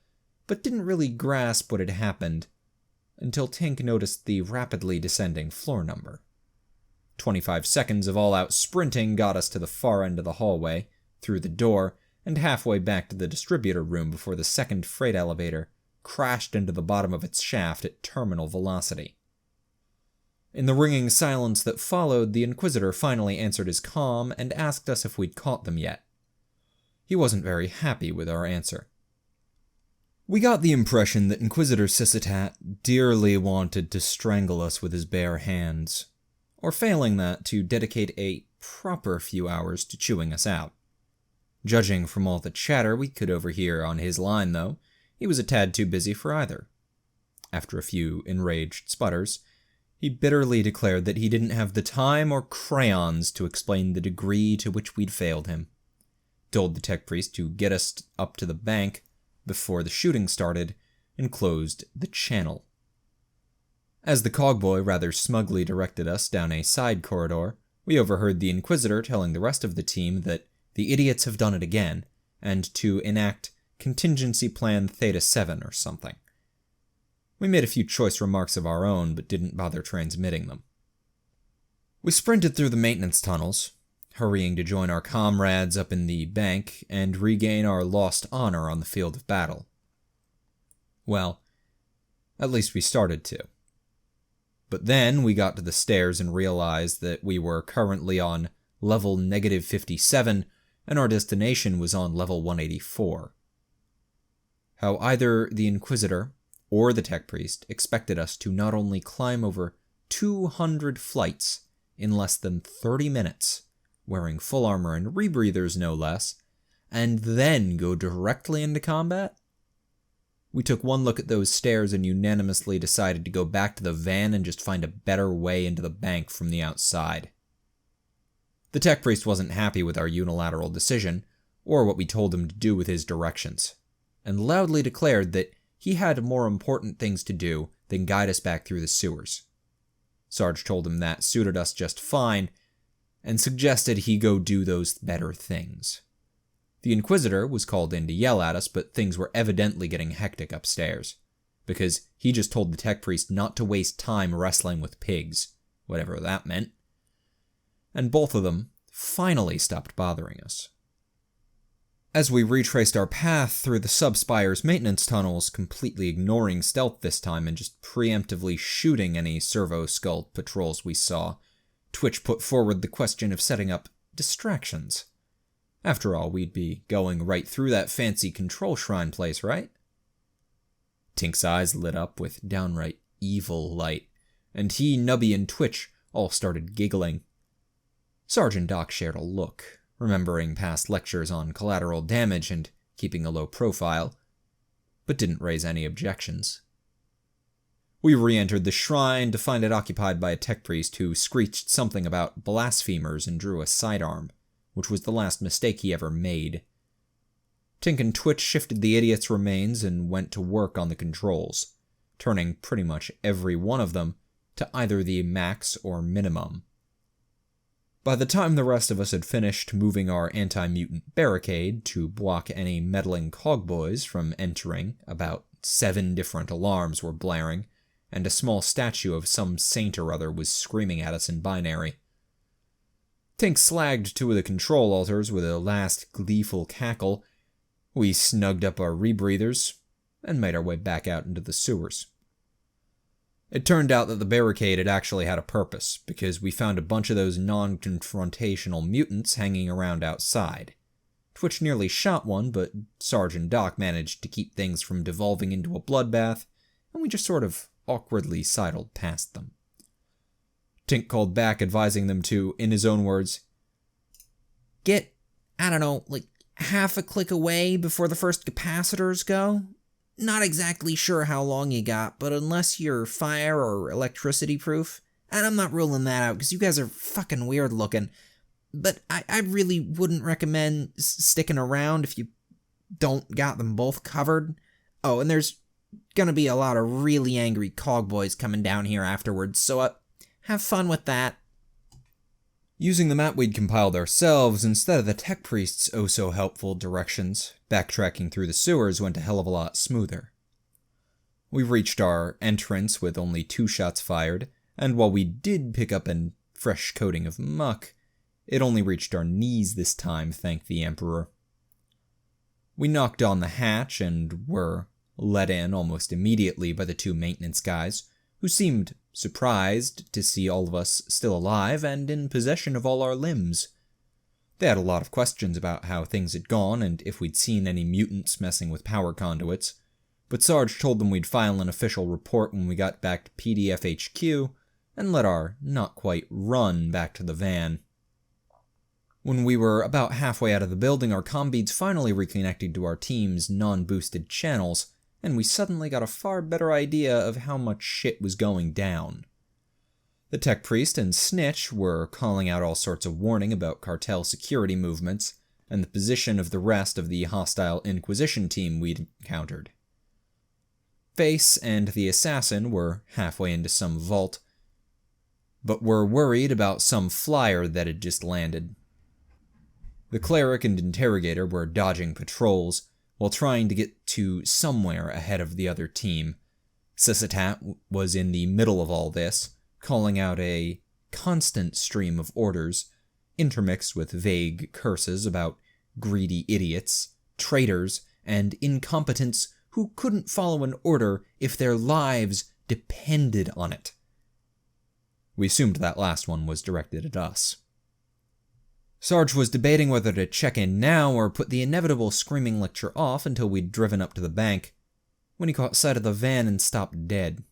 Speaker 1: but didn't really grasp what had happened until Tink noticed the rapidly descending floor number. 25 seconds of all-out sprinting got us to the far end of the hallway, through the door, and halfway back to the distributor room before the second freight elevator crashed into the bottom of its shaft at terminal velocity. In the ringing silence that followed, the Inquisitor finally answered his comm and asked us if we'd caught them yet. He wasn't very happy with our answer. We got the impression that Inquisitor Sysitat dearly wanted to strangle us with his bare hands, or failing that, to dedicate a proper few hours to chewing us out. Judging from all the chatter we could overhear on his line, though, he was a tad too busy for either. After a few enraged sputters, he bitterly declared that he didn't have the time or crayons to explain the degree to which we'd failed him. Told the tech priest to get us up to the bank before the shooting started, and closed the channel. As the cogboy rather smugly directed us down a side corridor, we overheard the Inquisitor telling the rest of the team that the idiots have done it again, and to enact Contingency Plan Theta 7 or something. We made a few choice remarks of our own, but didn't bother transmitting them. We sprinted through the maintenance tunnels, hurrying to join our comrades up in the bank and regain our lost honor on the field of battle. Well, at least we started to. But then we got to the stairs and realized that we were currently on level -57, and our destination was on level 184. How either the Inquisitor or the tech priest expected us to not only climb over 200 flights in less than 30 minutes, wearing full armor and rebreathers no less, and then go directly into combat? we took one look at those stairs and unanimously decided to go back to the van and just find a better way into the bank from the outside. The tech priest wasn't happy with our unilateral decision, or what we told him to do with his directions, and loudly declared that he had more important things to do than guide us back through the sewers. Sarge told him that suited us just fine, and suggested he go do those better things. The Inquisitor was called in to yell at us, but things were evidently getting hectic upstairs, because he just told the tech priest not to waste time wrestling with pigs, whatever that meant. And both of them finally stopped bothering us. As we retraced our path through the Subspire's maintenance tunnels, completely ignoring stealth this time and just preemptively shooting any servo-skull patrols we saw, Twitch put forward the question of setting up distractions. After all, we'd be going right through that fancy control shrine place, right? Tink's eyes lit up with downright evil light, and he, Nubby, and Twitch all started giggling. Sergeant Doc shared a look, remembering past lectures on collateral damage and keeping a low profile, but didn't raise any objections. We re-entered the shrine to find it occupied by a tech priest who screeched something about blasphemers and drew a sidearm, which was the last mistake he ever made. Tink and Twitch shifted the idiot's remains and went to work on the controls, turning pretty much every one of them to either the max or minimum. By the time the rest of us had finished moving our anti-mutant barricade to block any meddling cogboys from entering, about 7 different alarms were blaring, and a small statue of some saint or other was screaming at us in binary. Tink slagged 2 of the control altars with a last gleeful cackle. We snugged up our rebreathers and made our way back out into the sewers. It turned out that the barricade had actually had a purpose, because we found a bunch of those non-confrontational mutants hanging around outside. Twitch nearly shot one, but Sergeant Doc managed to keep things from devolving into a bloodbath, and we just sort of awkwardly sidled past them. Tink called back, advising them to, in his own words, get, like half a click away before the first capacitors go. Not exactly sure how long you got, but unless you're fire or electricity proof, and I'm not ruling that out because you guys are fucking weird looking, but I really wouldn't recommend sticking around if you don't got them both covered. Oh, and there's gonna be a lot of really angry cogboys coming down here afterwards, so have fun with that. Using the map we'd compiled ourselves instead of the tech priest's oh-so-helpful directions, backtracking through the sewers went a hell of a lot smoother. We reached our entrance with only 2 shots fired, and while we did pick up a fresh coating of muck, it only reached our knees this time, thank the Emperor. We knocked on the hatch and were let in almost immediately by the 2 maintenance guys, who seemed surprised to see all of us still alive and in possession of all our limbs. They had a lot of questions about how things had gone and if we'd seen any mutants messing with power conduits, but Sarge told them we'd file an official report when we got back to PDF HQ and let our not-quite run back to the van. When we were about halfway out of the building, our combeads finally reconnected to our team's non-boosted channels, and we suddenly got a far better idea of how much shit was going down. The tech priest and Snitch were calling out all sorts of warning about cartel security movements, and the position of the rest of the hostile Inquisition team we'd encountered. Face and the assassin were halfway into some vault, but were worried about some flyer that had just landed. The cleric and interrogator were dodging patrols, while trying to get to somewhere ahead of the other team. Sisitat was in the middle of all this, calling out a constant stream of orders, intermixed with vague curses about greedy idiots, traitors, and incompetents who couldn't follow an order if their lives depended on it. We assumed that last one was directed at us. Sarge was debating whether to check in now or put the inevitable screaming lecture off until we'd driven up to the bank, when he caught sight of the van and stopped dead.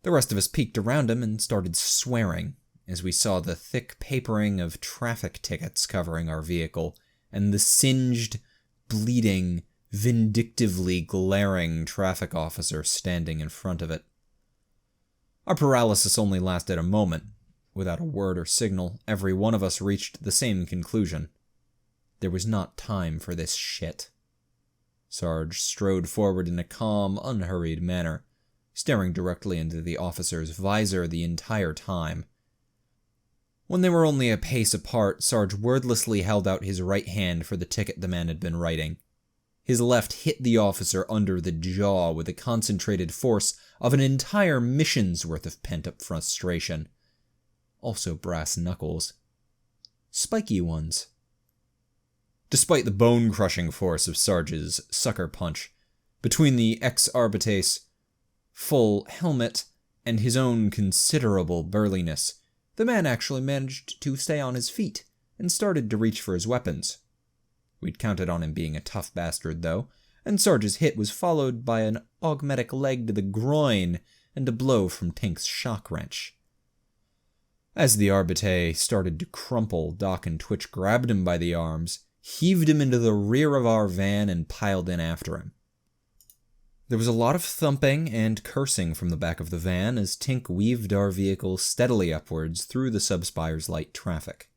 Speaker 1: The rest of us peeked around him and started swearing as we saw the thick papering of traffic tickets covering our vehicle and the singed, bleeding, vindictively glaring traffic officer standing in front of it. Our paralysis only lasted a moment. Without a word or signal, every one of us reached the same conclusion. There was not time for this shit. Sarge strode forward in a calm, unhurried manner, staring directly into the officer's visor the entire time. When they were only a pace apart, Sarge wordlessly held out his right hand for the ticket the man had been writing. His left hit the officer under the jaw with the concentrated force of an entire mission's worth of pent-up frustration. Also brass knuckles. Spiky ones. Despite the bone-crushing force of Sarge's sucker punch, between the ex-Arbitrate's full helmet and his own considerable burliness, the man actually managed to stay on his feet and started to reach for his weapons. We'd counted on him being a tough bastard, though, and Sarge's hit was followed by an augmetic leg to the groin and a blow from Tink's shock wrench. As the Arbitrate started to crumple, Doc and Twitch grabbed him by the arms, heaved him into the rear of our van, and piled in after him. There was a lot of thumping and cursing from the back of the van as Tink weaved our vehicle steadily upwards through the Subspire's light traffic.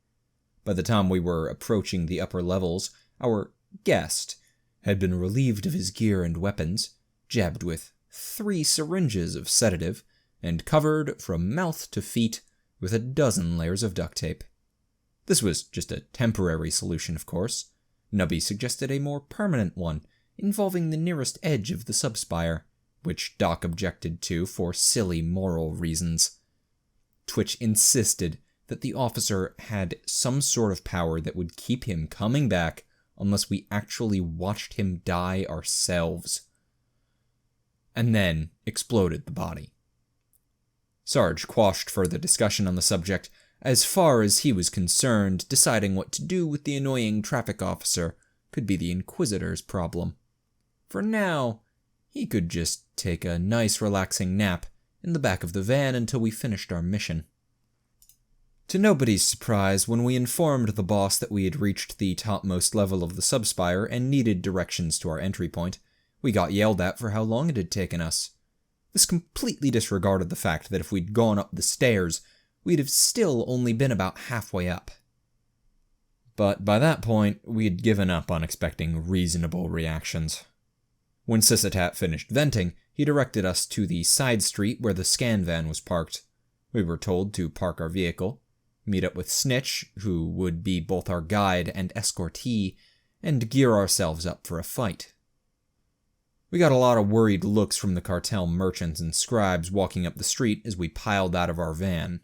Speaker 1: By the time we were approaching the upper levels, our guest had been relieved of his gear and weapons, jabbed with 3 syringes of sedative, and covered from mouth to feet with a dozen layers of duct tape. This was just a temporary solution, of course. Nubby suggested a more permanent one, involving the nearest edge of the Subspire, which Doc objected to for silly moral reasons. Twitch insisted that the officer had some sort of power that would keep him coming back unless we actually watched him die ourselves. And then exploded the body. Sarge quashed further discussion on the subject, as far as he was concerned, deciding what to do with the annoying traffic officer could be the Inquisitor's problem. For now, he could just take a nice relaxing nap in the back of the van until we finished our mission. To nobody's surprise, when we informed the boss that we had reached the topmost level of the Subspire and needed directions to our entry point, we got yelled at for how long it had taken us. This completely disregarded the fact that if we'd gone up the stairs, we'd have still only been about halfway up. But by that point, we had given up on expecting reasonable reactions. When Sysitat finished venting, he directed us to the side street where the scan van was parked. We were told to park our vehicle, meet up with Snitch, who would be both our guide and escortee, and gear ourselves up for a fight. We got a lot of worried looks from the cartel merchants and scribes walking up the street as we piled out of our van.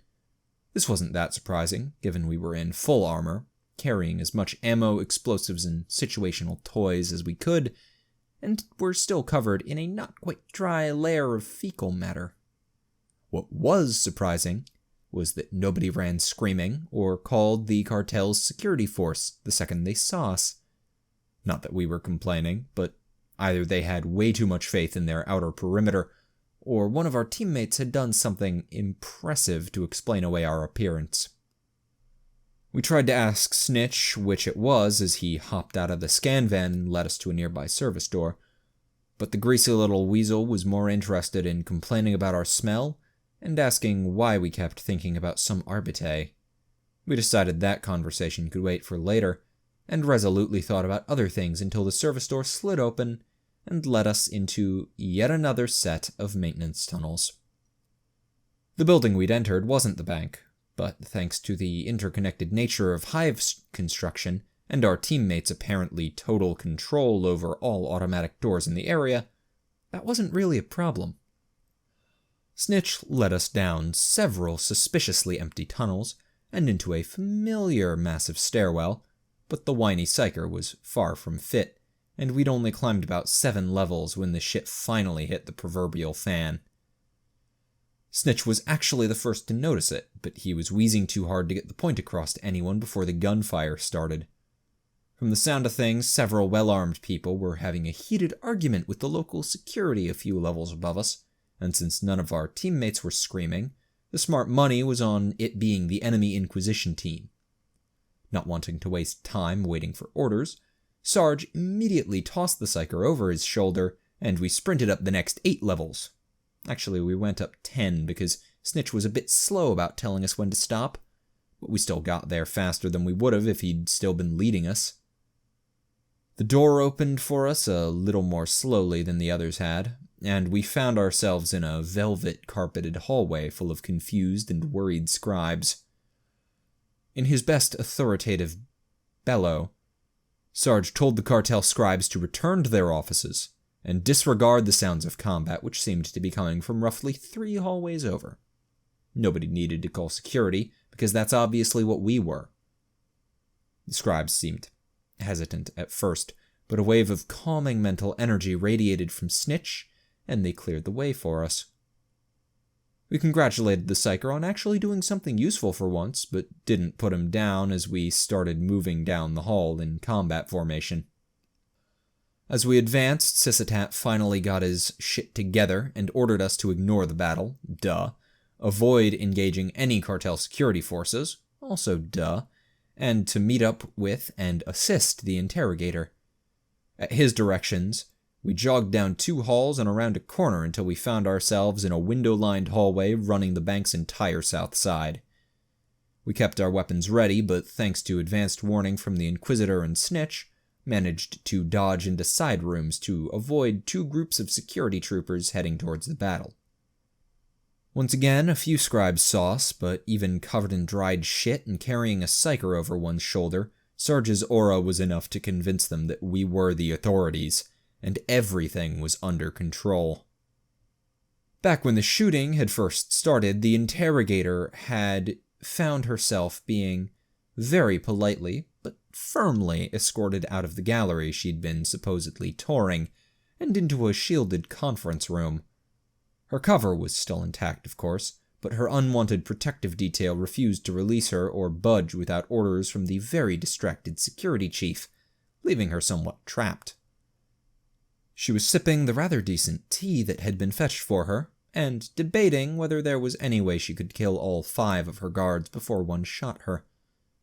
Speaker 1: This wasn't that surprising, given we were in full armor, carrying as much ammo, explosives, and situational toys as we could, and were still covered in a not quite dry layer of fecal matter. What was surprising was that nobody ran screaming or called the cartel's security force the second they saw us. Not that we were complaining, but either they had way too much faith in their outer perimeter, or one of our teammates had done something impressive to explain away our appearance. We tried to ask Snitch which it was as he hopped out of the scan van and led us to a nearby service door, but the greasy little weasel was more interested in complaining about our smell and asking why we kept thinking about some Arbitrate. We decided that conversation could wait for later, and resolutely thought about other things until the service door slid open and led us into yet another set of maintenance tunnels. The building we'd entered wasn't the bank, but thanks to the interconnected nature of Hive's construction and our teammates' apparently total control over all automatic doors in the area, that wasn't really a problem. Snitch led us down several suspiciously empty tunnels and into a familiar massive stairwell, but the whiny psyker was far from fit, and we'd only climbed about 7 levels when the shit finally hit the proverbial fan. Snitch was actually the first to notice it, but he was wheezing too hard to get the point across to anyone before the gunfire started. From the sound of things, several well-armed people were having a heated argument with the local security a few levels above us, and since none of our teammates were screaming, the smart money was on it being the enemy Inquisition team. Not wanting to waste time waiting for orders, Sarge immediately tossed the psyker over his shoulder, and we sprinted up the next 8 levels. Actually, we went up 10 because Snitch was a bit slow about telling us when to stop, but we still got there faster than we would have if he'd still been leading us. The door opened for us a little more slowly than the others had, and we found ourselves in a velvet-carpeted hallway full of confused and worried scribes. In his best authoritative bellow, Sarge told the cartel scribes to return to their offices and disregard the sounds of combat which seemed to be coming from roughly 3 hallways over. Nobody needed to call security, because that's obviously what we were. The scribes seemed hesitant at first, but a wave of calming mental energy radiated from Snitch, and they cleared the way for us. We congratulated the psyker on actually doing something useful for once, but didn't put him down as we started moving down the hall in combat formation. As we advanced, Sysitat finally got his shit together and ordered us to ignore the battle, duh, avoid engaging any cartel security forces, also duh, and to meet up with and assist the interrogator. At his directions, we jogged down 2 halls and around a corner until we found ourselves in a window-lined hallway running the bank's entire south side. We kept our weapons ready, but thanks to advanced warning from the Inquisitor and Snitch, managed to dodge into side rooms to avoid 2 groups of security troopers heading towards the battle. Once again, a few scribes saw us, but even covered in dried shit and carrying a psyker over one's shoulder, Sarge's aura was enough to convince them that we were the authorities, and everything was under control. Back when the shooting had first started, the interrogator had found herself being very politely, but firmly escorted out of the gallery she'd been supposedly touring, and into a shielded conference room. Her cover was still intact, of course, but her unwanted protective detail refused to release her or budge without orders from the very distracted security chief, leaving her somewhat trapped. She was sipping the rather decent tea that had been fetched for her, and debating whether there was any way she could kill all 5 of her guards before one shot her,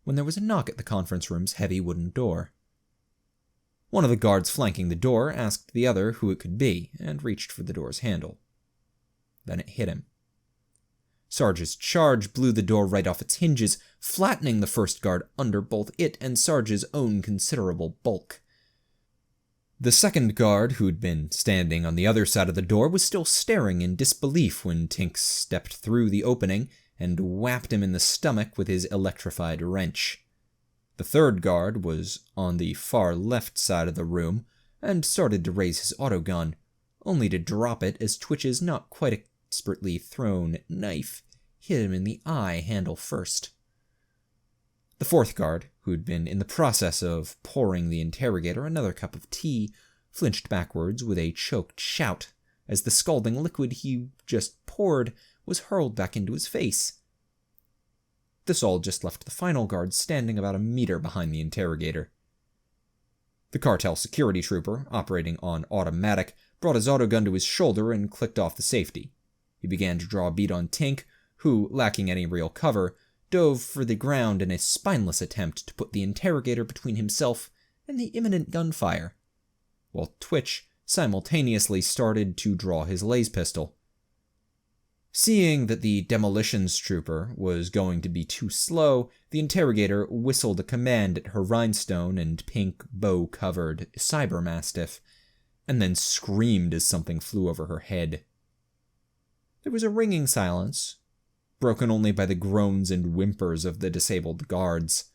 Speaker 1: when there was a knock at the conference room's heavy wooden door. One of the guards flanking the door asked the other who it could be, and reached for the door's handle. Then it hit him. Sarge's charge blew the door right off its hinges, flattening the first guard under both it and Sarge's own considerable bulk. The second guard, who'd been standing on the other side of the door, was still staring in disbelief when Tink stepped through the opening and whapped him in the stomach with his electrified wrench. The third guard was on the far left side of the room and started to raise his autogun, only to drop it as Twitch's not quite expertly thrown knife hit him in the eye handle first. The fourth guard, who'd been in the process of pouring the interrogator another cup of tea, flinched backwards with a choked shout as the scalding liquid he just poured was hurled back into his face. This all just left the final guard standing about a meter behind the interrogator. The cartel security trooper, operating on automatic, brought his autogun to his shoulder and clicked off the safety. He began to draw a bead on Tink, who, lacking any real cover, dove for the ground in a spineless attempt to put the interrogator between himself and the imminent gunfire, while Twitch simultaneously started to draw his laser pistol. Seeing that the demolitions trooper was going to be too slow, the interrogator whistled a command at her rhinestone and pink bow-covered cybermastiff, and then screamed as something flew over her head. There was a ringing silence, broken only by the groans and whimpers of the disabled guards.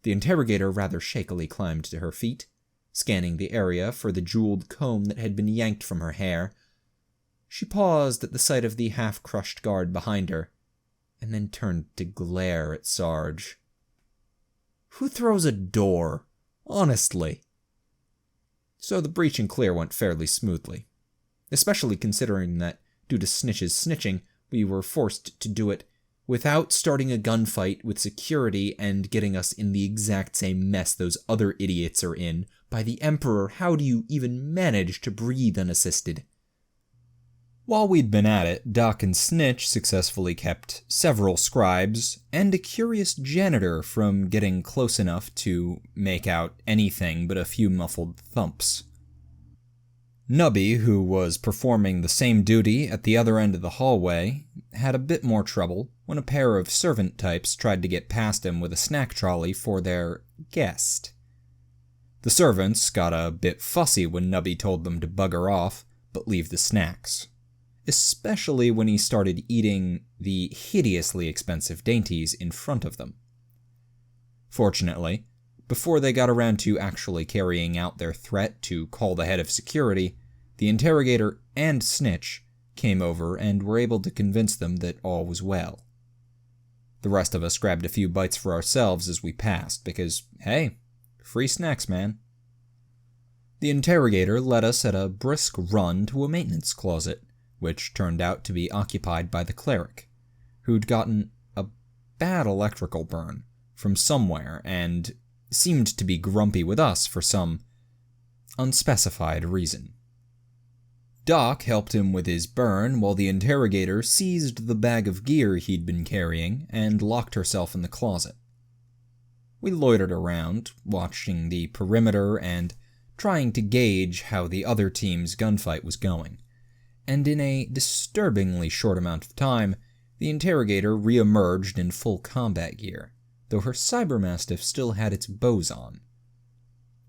Speaker 1: The interrogator rather shakily climbed to her feet, scanning the area for the jeweled comb that had been yanked from her hair. She paused at the sight of the half-crushed guard behind her, and then turned to glare at Sarge. Who throws a door? Honestly. So the breach and clear went fairly smoothly, especially considering that, due to Snitch's snitching, we were forced to do it without starting a gunfight with security and getting us in the exact same mess those other idiots are in. By the Emperor, how do you even manage to breathe unassisted? While we'd been at it, Doc and Snitch successfully kept several scribes and a curious janitor from getting close enough to make out anything but a few muffled thumps. Nubby, who was performing the same duty at the other end of the hallway, had a bit more trouble when a pair of servant types tried to get past him with a snack trolley for their guest. The servants got a bit fussy when Nubby told them to bugger off, but leave the snacks, especially when he started eating the hideously expensive dainties in front of them. Fortunately, before they got around to actually carrying out their threat to call the head of security, the interrogator and Snitch came over and were able to convince them that all was well. The rest of us grabbed a few bites for ourselves as we passed, because, hey, free snacks, man. The interrogator led us at a brisk run to a maintenance closet, which turned out to be occupied by the cleric, who'd gotten a bad electrical burn from somewhere and seemed to be grumpy with us for some unspecified reason. Doc helped him with his burn while the interrogator seized the bag of gear he'd been carrying and locked herself in the closet. We loitered around, watching the perimeter and trying to gauge how the other team's gunfight was going, and in a disturbingly short amount of time, the interrogator re-emerged in full combat gear, though her cybermastiff still had its bows on.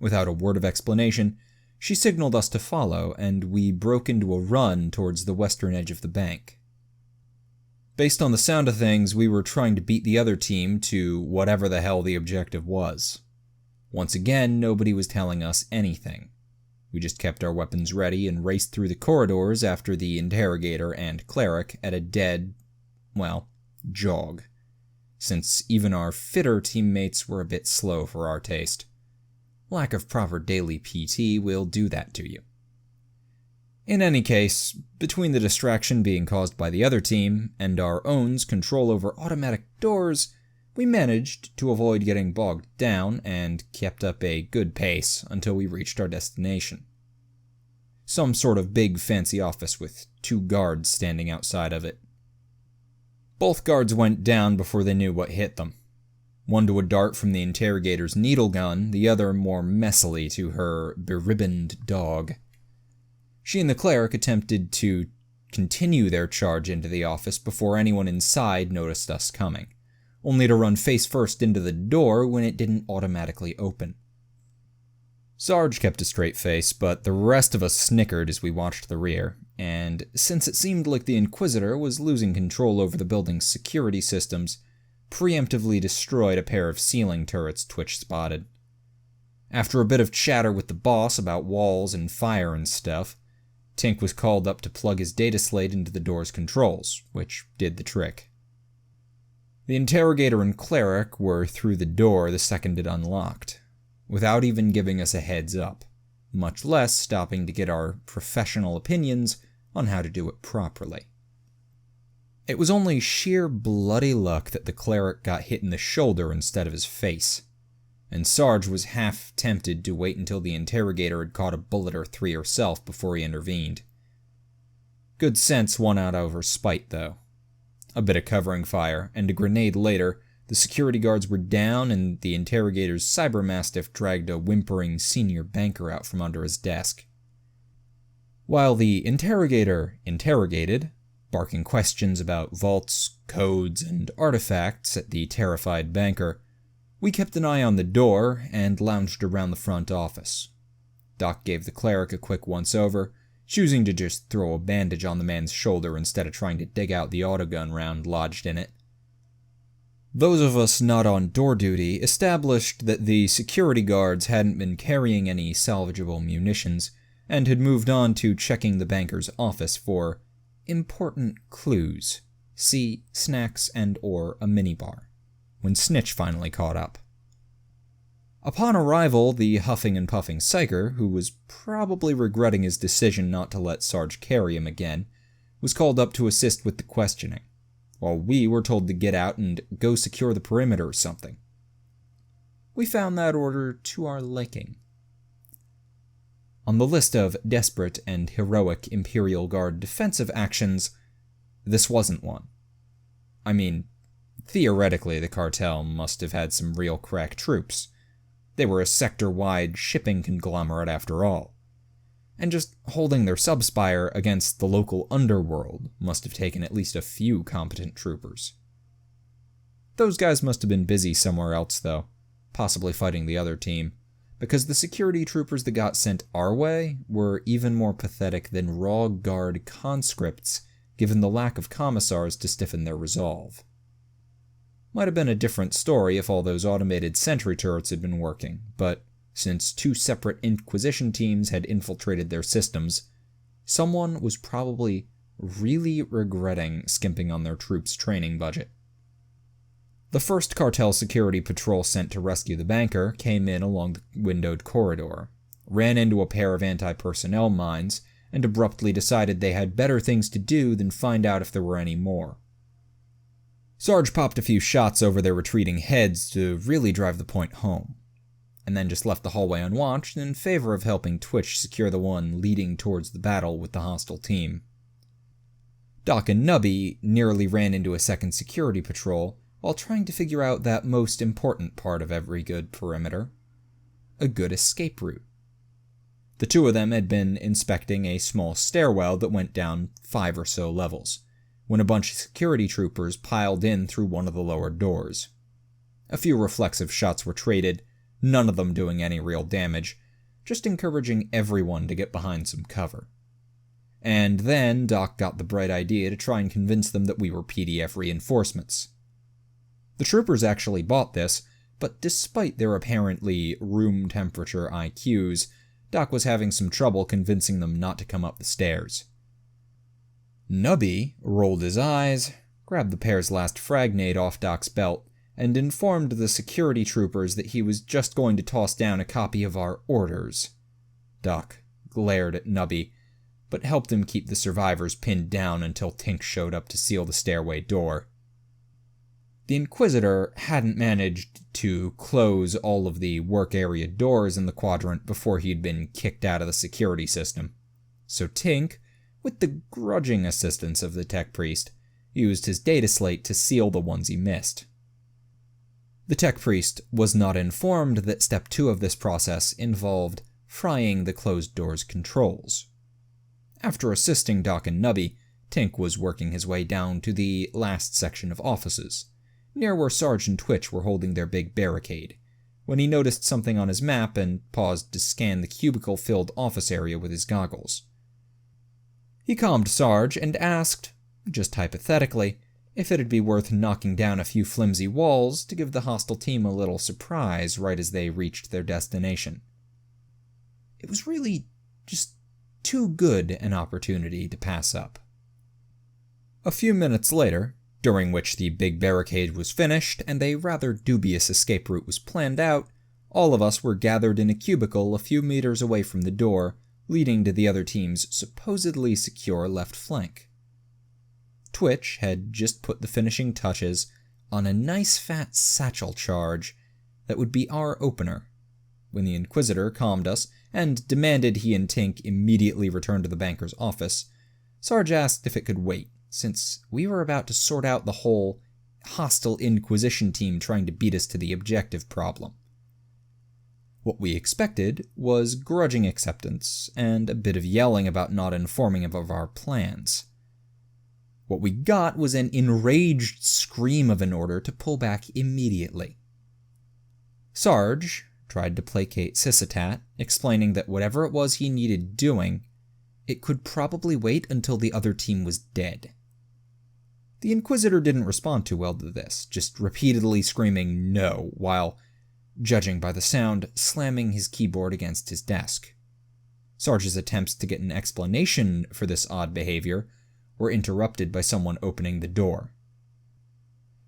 Speaker 1: Without a word of explanation, she signaled us to follow, and we broke into a run towards the western edge of the bank. Based on the sound of things, we were trying to beat the other team to whatever the hell the objective was. Once again, nobody was telling us anything. We just kept our weapons ready and raced through the corridors after the interrogator and cleric at a dead, jog, since even our fitter teammates were a bit slow for our taste. Lack of proper daily PT will do that to you. In any case, between the distraction being caused by the other team and our own's control over automatic doors, we managed to avoid getting bogged down and kept up a good pace until we reached our destination. Some sort of big fancy office with 2 guards standing outside of it. Both guards went down before they knew what hit them. One to a dart from the interrogator's needle gun, the other more messily to her beribboned dog. She and the cleric attempted to continue their charge into the office before anyone inside noticed us coming, only to run face first into the door when it didn't automatically open. Sarge kept a straight face, but the rest of us snickered as we watched the rear, and since it seemed like the Inquisitor was losing control over the building's security systems, preemptively destroyed a pair of ceiling turrets Twitch spotted. After a bit of chatter with the boss about walls and fire and stuff, Tink was called up to plug his data slate into the door's controls, which did the trick. The interrogator and cleric were through the door the second it unlocked, without even giving us a heads up, much less stopping to get our professional opinions on how to do it properly. It was only sheer bloody luck that the cleric got hit in the shoulder instead of his face, and Sarge was half tempted to wait until the interrogator had caught a bullet or 3 herself before he intervened. Good sense won out over spite, though. A bit of covering fire, and a grenade later, the security guards were down and the interrogator's cybermastiff dragged a whimpering senior banker out from under his desk. While the interrogator interrogated, barking questions about vaults, codes, and artifacts at the terrified banker, we kept an eye on the door and lounged around the front office. Doc gave the cleric a quick once-over, choosing to just throw a bandage on the man's shoulder instead of trying to dig out the autogun round lodged in it. Those of us not on door duty established that the security guards hadn't been carrying any salvageable munitions and had moved on to checking the banker's office for important clues, see snacks and or a minibar, when Snitch finally caught up. Upon arrival, the huffing and puffing psyker, who was probably regretting his decision not to let Sarge carry him again, was called up to assist with the questioning, while we were told to get out and go secure the perimeter or something. We found that order to our liking. On the list of desperate and heroic Imperial Guard defensive actions, this wasn't one. I mean, theoretically, the cartel must have had some real crack troops. They were a sector-wide shipping conglomerate after all. And just holding their subspire against the local underworld must have taken at least a few competent troopers. Those guys must have been busy somewhere else, though, possibly fighting the other team, because the security troopers that got sent our way were even more pathetic than raw guard conscripts, given the lack of commissars to stiffen their resolve. Might have been a different story if all those automated sentry turrets had been working, but since 2 separate Inquisition teams had infiltrated their systems, someone was probably really regretting skimping on their troops' training budget. The first cartel security patrol sent to rescue the banker came in along the windowed corridor, ran into a pair of anti-personnel mines, and abruptly decided they had better things to do than find out if there were any more. Sarge popped a few shots over their retreating heads to really drive the point home, and then just left the hallway unwatched in favor of helping Twitch secure the one leading towards the battle with the hostile team. Doc and Nubby nearly ran into a second security patrol while trying to figure out that most important part of every good perimeter: a good escape route. The 2 of them had been inspecting a small stairwell that went down 5 or so levels, when a bunch of security troopers piled in through one of the lower doors. A few reflexive shots were traded, none of them doing any real damage, just encouraging everyone to get behind some cover. And then Doc got the bright idea to try and convince them that we were PDF reinforcements. The troopers actually bought this, but despite their apparently room temperature IQs, Doc was having some trouble convincing them not to come up the stairs. Nubby rolled his eyes, grabbed the pair's last fragnade off Doc's belt, and informed the security troopers that he was just going to toss down a copy of our orders. Doc glared at Nubby, but helped him keep the survivors pinned down until Tink showed up to seal the stairway door. The Inquisitor hadn't managed to close all of the work area doors in the quadrant before he'd been kicked out of the security system, so Tink, with the grudging assistance of the tech priest, used his data slate to seal the ones he missed. The tech priest was not informed that step 2 of this process involved frying the closed doors controls. After assisting Doc and Nubby, Tink was working his way down to the last section of offices, near where Sarge and Twitch were holding their big barricade, when he noticed something on his map and paused to scan the cubicle-filled office area with his goggles. He calmed Sarge and asked, just hypothetically, if it'd be worth knocking down a few flimsy walls to give the hostile team a little surprise right as they reached their destination. It was really just too good an opportunity to pass up. A few minutes later, during which the big barricade was finished and a rather dubious escape route was planned out, all of us were gathered in a cubicle a few meters away from the door, leading to the other team's supposedly secure left flank. Twitch had just put the finishing touches on a nice fat satchel charge that would be our opener. When the Inquisitor calmed us and demanded he and Tink immediately return to the banker's office, Sarge asked if it could wait, since we were about to sort out the whole hostile Inquisition team trying to beat us to the objective problem. What we expected was grudging acceptance and a bit of yelling about not informing of our plans. What we got was an enraged scream of an order to pull back immediately. Sarge tried to placate Sysitat, explaining that whatever it was he needed doing, it could probably wait until the other team was dead. The Inquisitor didn't respond too well to this, just repeatedly screaming no, while, judging by the sound, slamming his keyboard against his desk. Sarge's attempts to get an explanation for this odd behavior were interrupted by someone opening the door.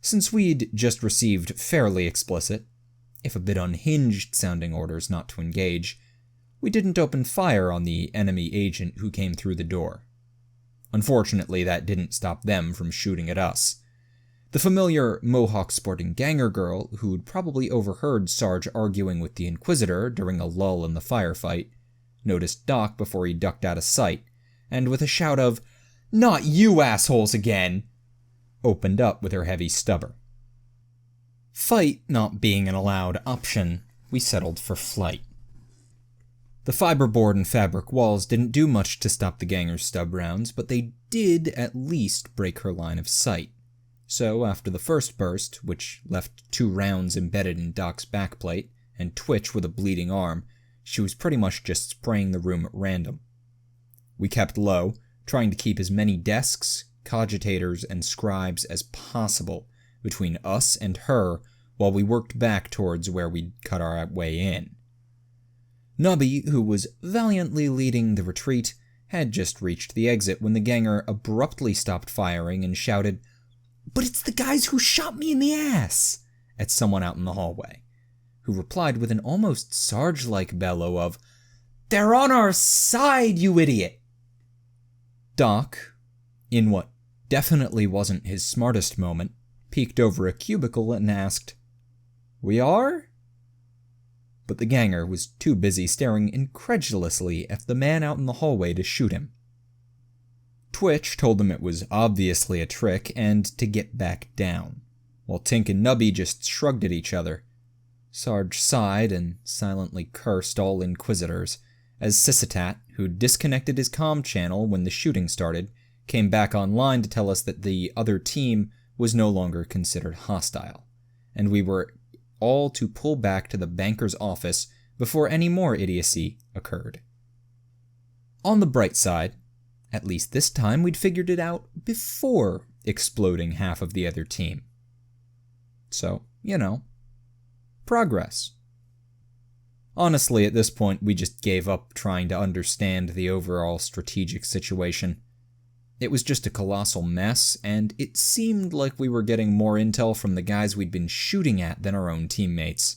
Speaker 1: Since we'd just received fairly explicit, if a bit unhinged sounding orders not to engage, we didn't open fire on the enemy agent who came through the door. Unfortunately, that didn't stop them from shooting at us. The familiar Mohawk-sporting ganger girl, who'd probably overheard Sarge arguing with the Inquisitor during a lull in the firefight, noticed Doc before he ducked out of sight, and with a shout of, "Not you assholes again!" opened up with her heavy stubber. Fight not being an allowed option, we settled for flight. The fiberboard and fabric walls didn't do much to stop the ganger's stub rounds, but they did at least break her line of sight. So after the first burst, which left 2 rounds embedded in Doc's backplate, and Twitch with a bleeding arm, she was pretty much just spraying the room at random. We kept low, trying to keep as many desks, cogitators, and scribes as possible between us and her while we worked back towards where we'd cut our way in. Nubby, who was valiantly leading the retreat, had just reached the exit when the ganger abruptly stopped firing and shouted, "But it's the guys who shot me in the ass!" at someone out in the hallway, who replied with an almost Sarge-like bellow of, "They're on our side, you idiot!" Doc, in what definitely wasn't his smartest moment, peeked over a cubicle and asked, "We are?" But the ganger was too busy staring incredulously at the man out in the hallway to shoot him. Twitch told him it was obviously a trick and to get back down, while Tink and Nubby just shrugged at each other. Sarge sighed and silently cursed all Inquisitors, as Sysitat, who disconnected his comm channel when the shooting started, came back online to tell us that the other team was no longer considered hostile, and we were all to pull back to the banker's office before any more idiocy occurred. On the bright side, at least this time we'd figured it out before exploding half of the other team. So, progress. Honestly, at this point, we just gave up trying to understand the overall strategic situation. It was just a colossal mess, and it seemed like we were getting more intel from the guys we'd been shooting at than our own teammates.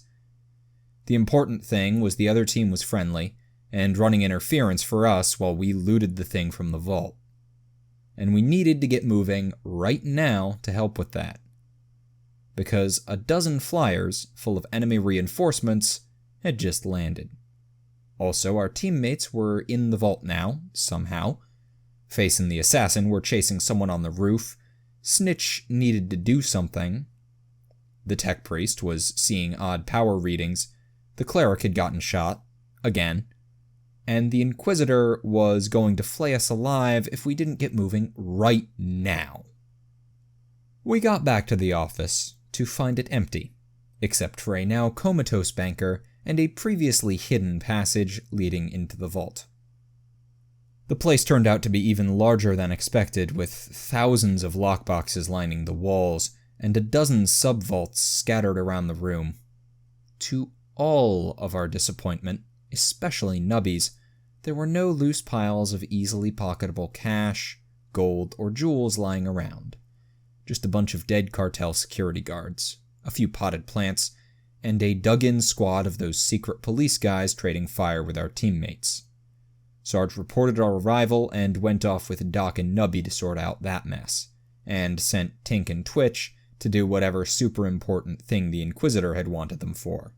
Speaker 1: The important thing was the other team was friendly, and running interference for us while we looted the thing from the vault. And we needed to get moving right now to help with that. Because a dozen flyers, full of enemy reinforcements, had just landed. Also, our teammates were in the vault now, somehow. Face and the assassin were chasing someone on the roof. Snitch needed to do something. The tech priest was seeing odd power readings. The cleric had gotten shot, again. And the Inquisitor was going to flay us alive if we didn't get moving right now. We got back to the office to find it empty, except for a now comatose banker and a previously hidden passage leading into the vault. The place turned out to be even larger than expected, with thousands of lockboxes lining the walls and a dozen sub-vaults scattered around the room. To all of our disappointment, especially Nubby's, there were no loose piles of easily pocketable cash, gold, or jewels lying around. Just a bunch of dead cartel security guards, a few potted plants, and a dug-in squad of those secret police guys trading fire with our teammates. Sarge reported our arrival and went off with Doc and Nubby to sort out that mess, and sent Tink and Twitch to do whatever super important thing the Inquisitor had wanted them for.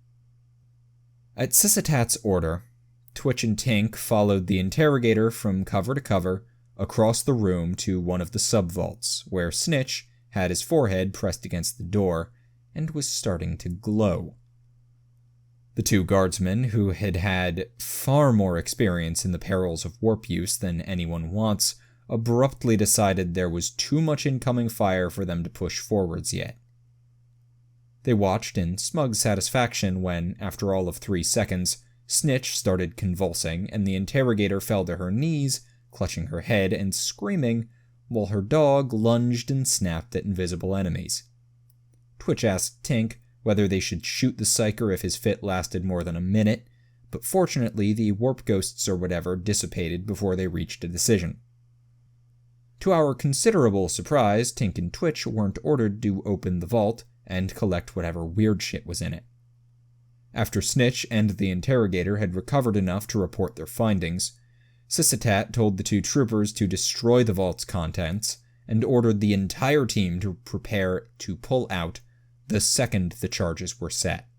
Speaker 1: At Sysitat's order, Twitch and Tink followed the interrogator from cover to cover across the room to one of the sub-vaults, where Snitch had his forehead pressed against the door and was starting to glow. The 2 guardsmen, who had had far more experience in the perils of warp use than anyone wants, abruptly decided there was too much incoming fire for them to push forwards yet. They watched in smug satisfaction when, after all of 3 seconds, Snitch started convulsing and the interrogator fell to her knees, clutching her head and screaming, while her dog lunged and snapped at invisible enemies. Twitch asked Tink whether they should shoot the psyker if his fit lasted more than a minute, but fortunately the warp ghosts or whatever dissipated before they reached a decision. To our considerable surprise, Tink and Twitch weren't ordered to open the vault and collect whatever weird shit was in it. After Snitch and the interrogator had recovered enough to report their findings, Sysitat told the 2 troopers to destroy the vault's contents and ordered the entire team to prepare to pull out the second the charges were set.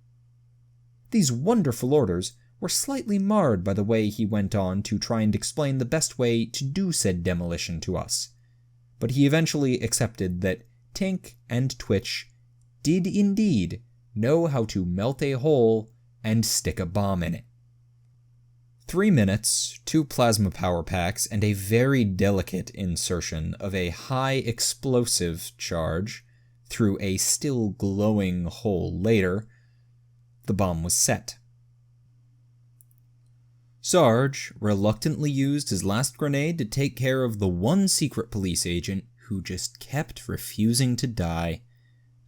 Speaker 1: These wonderful orders were slightly marred by the way he went on to try and explain the best way to do said demolition to us, but he eventually accepted that Tink and Twitch did indeed know how to melt a hole and stick a bomb in it. 3 minutes, 2 plasma power packs, and a very delicate insertion of a high explosive charge through a still glowing hole later, the bomb was set. Sarge reluctantly used his last grenade to take care of the one secret police agent who just kept refusing to die,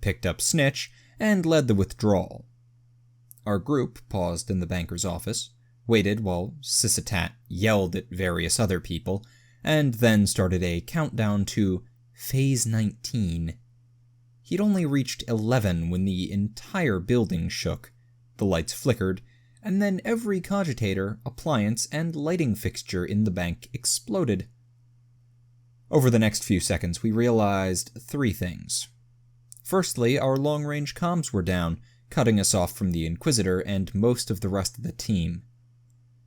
Speaker 1: picked up Snitch, and led the withdrawal. Our group paused in the banker's office, waited while Sissatat yelled at various other people, and then started a countdown to Phase 19. He'd only reached 11 when the entire building shook, the lights flickered, and then every cogitator, appliance, and lighting fixture in the bank exploded. Over the next few seconds, we realized 3 things. Firstly, our long-range comms were down, cutting us off from the Inquisitor and most of the rest of the team.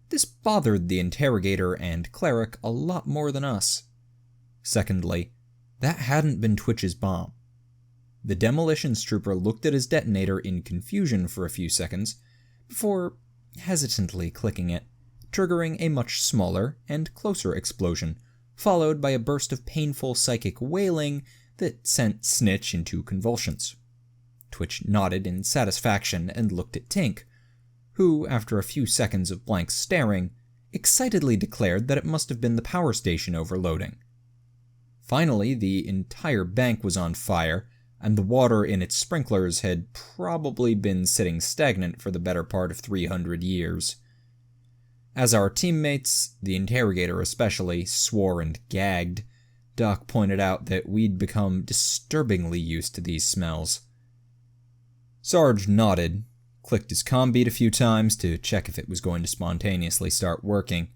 Speaker 1: This bothered the Interrogator and Cleric a lot more than us. Secondly, that hadn't been Twitch's bomb. The Demolitions Trooper looked at his detonator in confusion for a few seconds, before hesitantly clicking it, triggering a much smaller and closer explosion, followed by a burst of painful psychic wailing that sent Snitch into convulsions. Twitch nodded in satisfaction and looked at Tink, who, after a few seconds of blank staring, excitedly declared that it must have been the power station overloading. Finally, the entire bank was on fire, and the water in its sprinklers had probably been sitting stagnant for the better part of 300 years. As our teammates, the Interrogator especially, swore and gagged, Doc pointed out that we'd become disturbingly used to these smells. Sarge nodded, clicked his comm beat a few times to check if it was going to spontaneously start working,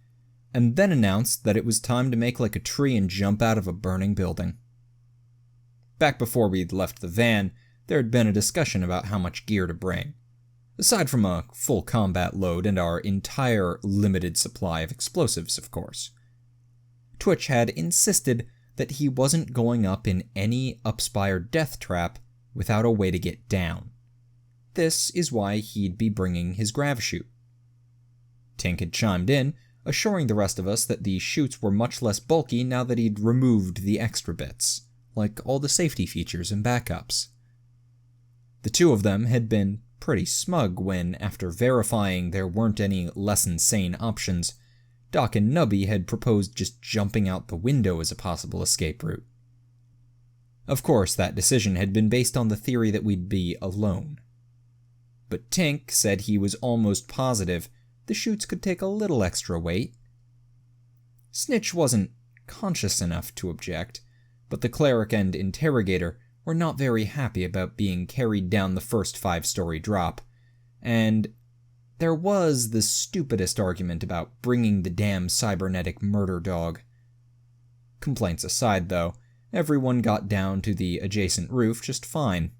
Speaker 1: and then announced that it was time to make like a tree and jump out of a burning building. Back before we'd left the van, there had been a discussion about how much gear to bring, aside from a full combat load and our entire limited supply of explosives, of course. Twitch had insisted that he wasn't going up in any Upspire death trap without a way to get down. This is why he'd be bringing his grav chute. Tink had chimed in, assuring the rest of us that the chutes were much less bulky now that he'd removed the extra bits, like all the safety features and backups. The two of them had been pretty smug when, after verifying there weren't any less insane options, Doc and Nubby had proposed just jumping out the window as a possible escape route. Of course, that decision had been based on the theory that we'd be alone. But Tink said he was almost positive the chutes could take a little extra weight. Snitch wasn't conscious enough to object, but the Cleric and Interrogator were not very happy about being carried down the first 5-story drop, and there was the stupidest argument about bringing the damn cybernetic murder dog. Complaints aside, though, everyone got down to the adjacent roof just fine.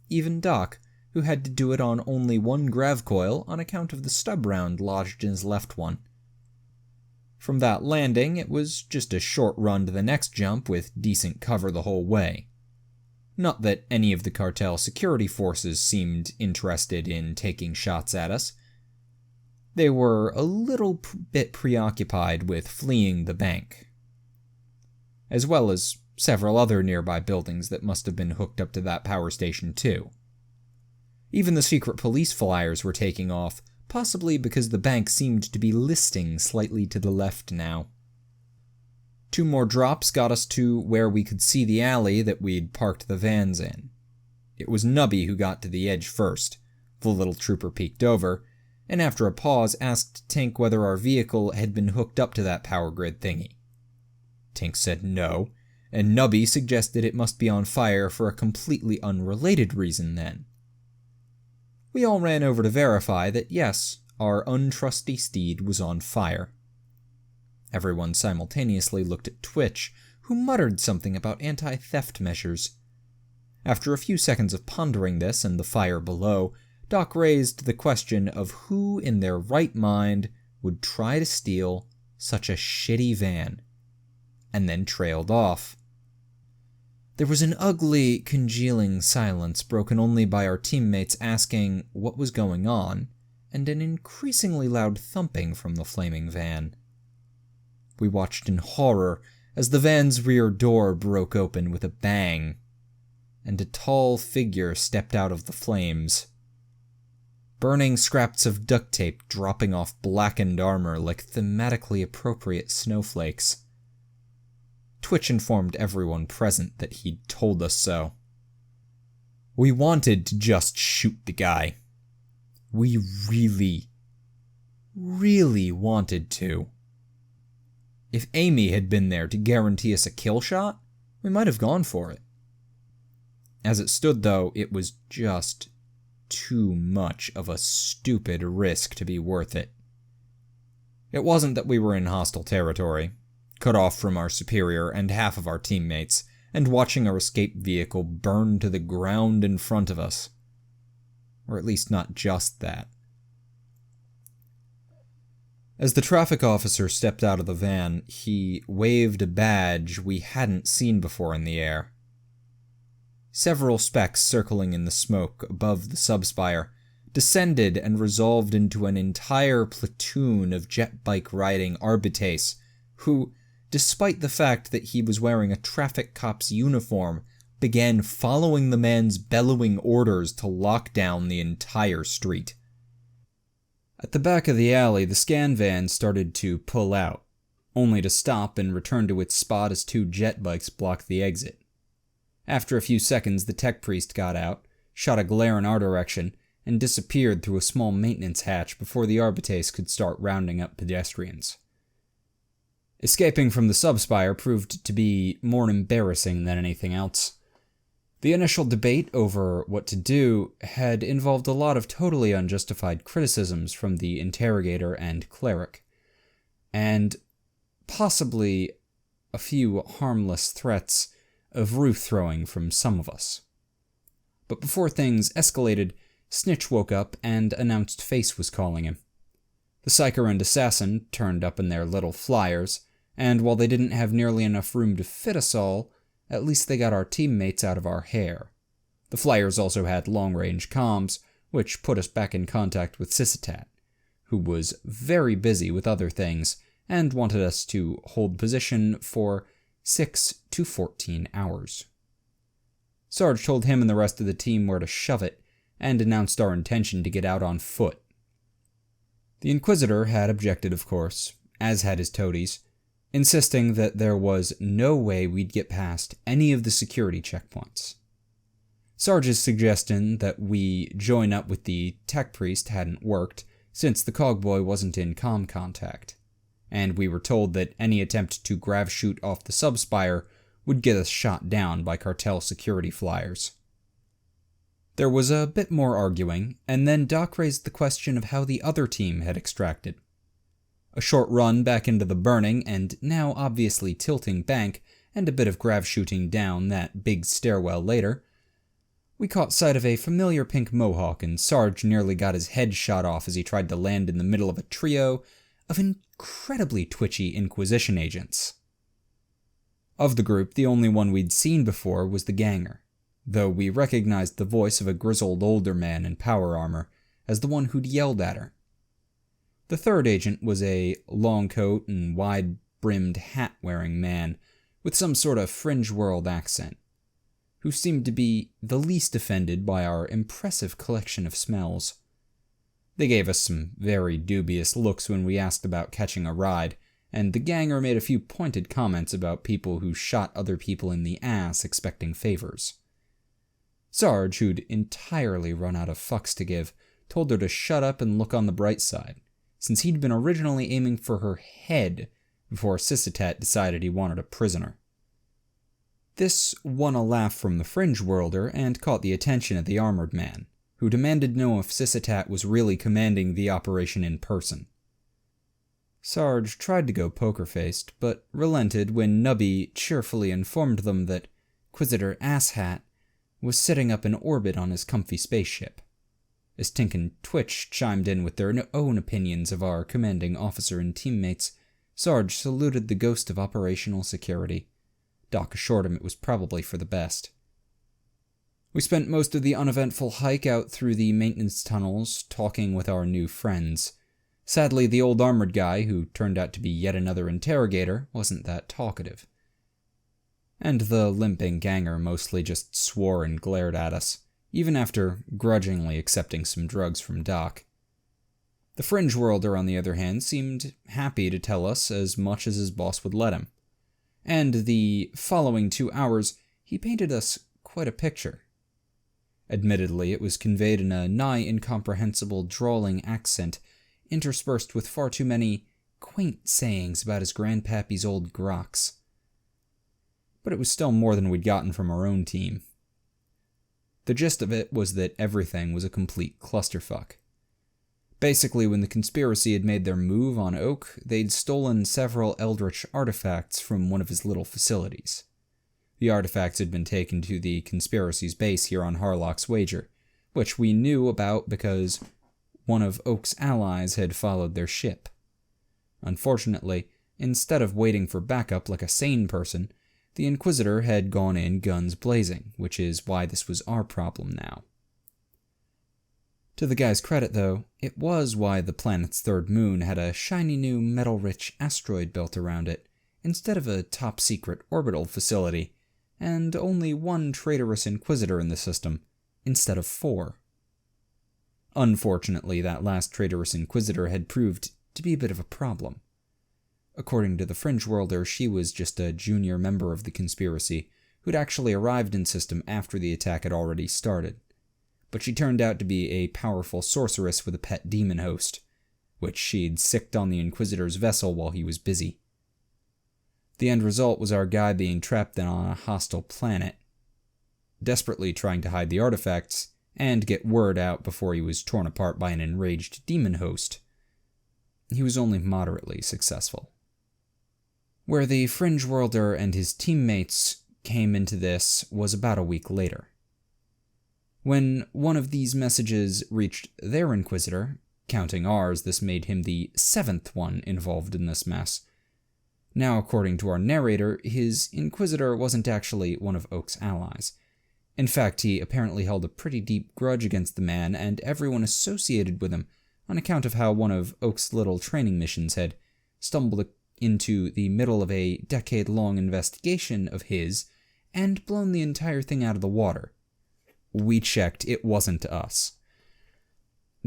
Speaker 1: Even Doc, who had to do it on only one grav coil on account of the stub round lodged in his left one. From that landing, it was just a short run to the next jump with decent cover the whole way. Not that any of the cartel security forces seemed interested in taking shots at us. They were a little bit preoccupied with fleeing the bank, as well as several other nearby buildings that must have been hooked up to that power station too. Even the secret police flyers were taking off, possibly because the bank seemed to be listing slightly to the left now. 2 more drops got us to where we could see the alley that we'd parked the vans in. It was Nubby who got to the edge first. The little trooper peeked over, and after a pause asked Tink whether our vehicle had been hooked up to that power grid thingy. Tink said no, and Nubby suggested it must be on fire for a completely unrelated reason then. We all ran over to verify that yes, our untrusty steed was on fire. Everyone simultaneously looked at Twitch, who muttered something about anti-theft measures. After a few seconds of pondering this and the fire below, Doc raised the question of who in their right mind would try to steal such a shitty van, and then trailed off. There was an ugly, congealing silence broken only by our teammates asking what was going on, and an increasingly loud thumping from the flaming van. We watched in horror as the van's rear door broke open with a bang, and a tall figure stepped out of the flames. Burning scraps of duct tape dropping off blackened armor like thematically appropriate snowflakes. Twitch informed everyone present that he'd told us so. We wanted to just shoot the guy. We really, really wanted to. If Amy had been there to guarantee us a kill shot, we might have gone for it. As it stood, though, it was just too much of a stupid risk to be worth it. It wasn't that we were in hostile territory, cut off from our superior and half of our teammates, and watching our escape vehicle burn to the ground in front of us. Or at least not just that. As the traffic officer stepped out of the van, he waved a badge we hadn't seen before in the air. Several specks circling in the smoke above the subspire descended and resolved into an entire platoon of jet bike riding Arbites, who, despite the fact that he was wearing a traffic cop's uniform, began following the man's bellowing orders to lock down the entire street. At the back of the alley, the scan van started to pull out, only to stop and return to its spot as two jet bikes blocked the exit. After a few seconds, the tech priest got out, shot a glare in our direction, and disappeared through a small maintenance hatch before the Arbites could start rounding up pedestrians. Escaping from the subspire proved to be more embarrassing than anything else. The initial debate over what to do had involved a lot of totally unjustified criticisms from the interrogator and cleric, and possibly a few harmless threats of roof throwing from some of us. But before things escalated, Snitch woke up and announced Face was calling him. The Psyker and Assassin turned up in their little flyers, and while they didn't have nearly enough room to fit us all, at least they got our teammates out of our hair. The flyers also had long-range comms, which put us back in contact with Sysitat, who was very busy with other things and wanted us to hold position for 6 to 14 hours. Sarge told him and the rest of the team where to shove it, and announced our intention to get out on foot. The Inquisitor had objected, of course, as had his toadies, insisting that there was no way we'd get past any of the security checkpoints. Sarge's suggestion that we join up with the tech priest hadn't worked, since the cogboy wasn't in comm contact, and we were told that any attempt to grav shoot off the subspire would get us shot down by cartel security flyers. There was a bit more arguing, and then Doc raised the question of how the other team had extracted. A short run back into the burning and now obviously tilting bank, and a bit of grav shooting down that big stairwell later, we caught sight of a familiar pink mohawk, and Sarge nearly got his head shot off as he tried to land in the middle of a trio of incredibly twitchy Inquisition agents. Of the group, the only one we'd seen before was the ganger, though we recognized the voice of a grizzled older man in power armor as the one who'd yelled at her. The third agent was a long coat and wide-brimmed hat-wearing man with some sort of fringe-world accent, who seemed to be the least offended by our impressive collection of smells. They gave us some very dubious looks when we asked about catching a ride, and the ganger made a few pointed comments about people who shot other people in the ass expecting favors. Sarge, who'd entirely run out of fucks to give, told her to shut up and look on the bright side, since he'd been originally aiming for her head before Sysitat decided he wanted a prisoner. This won a laugh from the fringe worlder and caught the attention of the armored man, who demanded to know if Sysitat was really commanding the operation in person. Sarge tried to go poker-faced, but relented when Nubby cheerfully informed them that Inquisitor Asshat was setting up an orbit on his comfy spaceship,
Speaker 2: As Tink and Twitch chimed in with their own opinions of our commanding officer and teammates, Sarge saluted the ghost of operational security. Doc assured him it was probably for the best. We spent most of the uneventful hike out through the maintenance tunnels, talking with our new friends. Sadly, the old armored guy, who turned out to be yet another interrogator, wasn't that talkative. And the limping ganger mostly just swore and glared at us, even after grudgingly accepting some drugs from Doc. The fringe worlder, on the other hand, seemed happy to tell us as much as his boss would let him. And the following 2 hours, he painted us quite a picture. Admittedly, it was conveyed in a nigh incomprehensible drawling accent, interspersed with far too many quaint sayings about his grandpappy's old groks. But it was still more than we'd gotten from our own team. The gist of it was that everything was a complete clusterfuck. Basically, when the conspiracy had made their move on Oak, they'd stolen several eldritch artifacts from one of his little facilities. The artifacts had been taken to the conspiracy's base here on Harlock's Wager, which we knew about because one of Oak's allies had followed their ship. Unfortunately, instead of waiting for backup like a sane person, the Inquisitor had gone in guns blazing, which is why this was our problem now. To the guy's credit, though, it was why the planet's third moon had a shiny new metal-rich asteroid built around it, instead of a top-secret orbital facility, and only one traitorous Inquisitor in the system, instead of 4. Unfortunately, that last traitorous Inquisitor had proved to be a bit of a problem. According to the Fringe Worlder, she was just a junior member of the conspiracy, who'd actually arrived in system after the attack had already started. But she turned out to be a powerful sorceress with a pet demon host, which she'd sicked on the Inquisitor's vessel while he was busy. The end result was our guy being trapped on a hostile planet, desperately trying to hide the artifacts and get word out before he was torn apart by an enraged demon host. He was only moderately successful. Where the Fringe Worlder and his teammates came into this was about a week later. When one of these messages reached their Inquisitor, counting ours, this made him the 7th one involved in this mess. Now, according to our narrator, his Inquisitor wasn't actually one of Oak's allies. In fact, he apparently held a pretty deep grudge against the man and everyone associated with him on account of how one of Oak's little training missions had stumbled into the middle of a decade-long investigation of his and blown the entire thing out of the water. We checked, it wasn't us.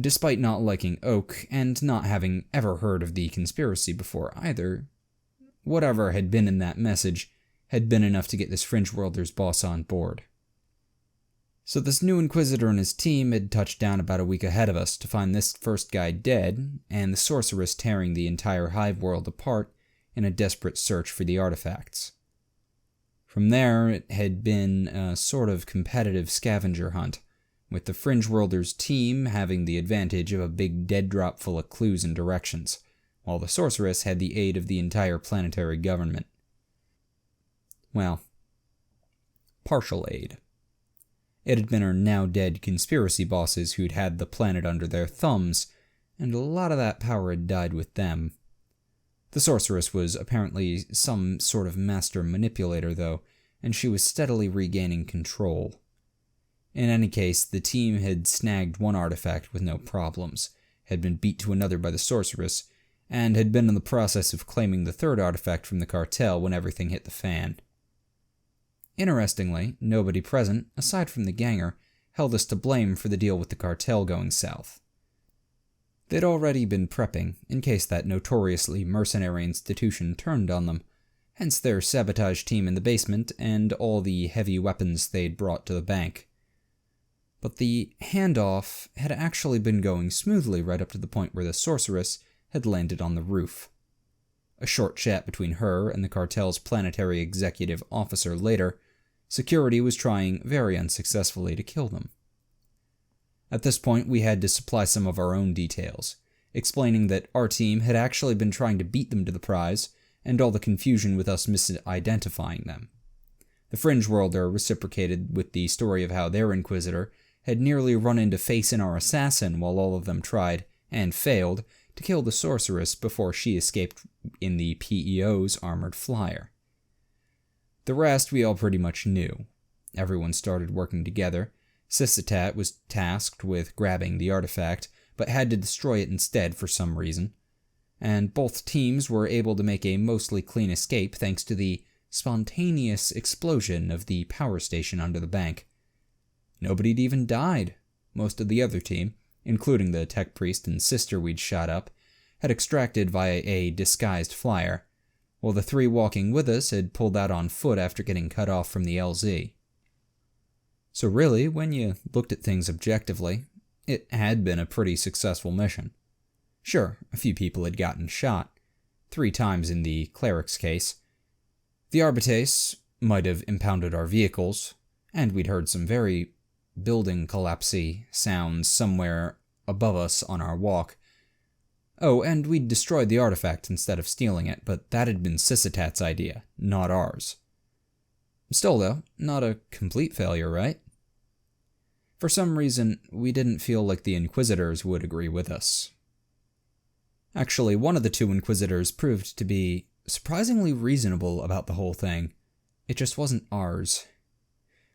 Speaker 2: Despite not liking Oak and not having ever heard of the conspiracy before either, whatever had been in that message had been enough to get this Fringe Worlder's boss on board. So this new Inquisitor and his team had touched down about a week ahead of us to find this first guy dead, and the sorceress tearing the entire hive world apart in a desperate search for the artifacts. From there, it had been a sort of competitive scavenger hunt, with the Fringe Worlder's team having the advantage of a big dead drop full of clues and directions, while the sorceress had the aid of the entire planetary government. Well, partial aid. It had been our now-dead conspiracy bosses who'd had the planet under their thumbs, and a lot of that power had died with them. The sorceress was apparently some sort of master manipulator, though, and she was steadily regaining control. In any case, the team had snagged one artifact with no problems, had been beat to another by the sorceress, and had been in the process of claiming the third artifact from the cartel when everything hit the fan. Interestingly, nobody present, aside from the ganger, held us to blame for the deal with the cartel going south. They'd already been prepping, in case that notoriously mercenary institution turned on them, hence their sabotage team in the basement and all the heavy weapons they'd brought to the bank. But the handoff had actually been going smoothly right up to the point where the sorceress had landed on the roof. A short chat between her and the cartel's planetary executive officer later, security was trying very unsuccessfully to kill them. At this point, we had to supply some of our own details, explaining that our team had actually been trying to beat them to the prize, and all the confusion with us misidentifying them. The Fringe Worlder reciprocated with the story of how their Inquisitor had nearly run into facing our assassin while all of them tried, and failed, to kill the sorceress before she escaped in the PEO's armored flyer. The rest we all pretty much knew. Everyone started working together. Sisitat was tasked with grabbing the artifact, but had to destroy it instead for some reason. And both teams were able to make a mostly clean escape thanks to the spontaneous explosion of the power station under the bank. Nobody'd even died. Most of the other team, including the tech priest and sister we'd shot up, had extracted via a disguised flyer, while the 3 walking with us had pulled out on foot after getting cut off from the LZ. So really, when you looked at things objectively, it had been a pretty successful mission. Sure, a few people had gotten shot, 3 times in the cleric's case. The Arbites might have impounded our vehicles, and we'd heard some very building collapse-y sounds somewhere above us on our walk. Oh, and we'd destroyed the artifact instead of stealing it, but that had been Sisitat's idea, not ours. Still though, not a complete failure, right? For some reason, we didn't feel like the Inquisitors would agree with us. Actually, one of the 2 Inquisitors proved to be surprisingly reasonable about the whole thing. It just wasn't ours.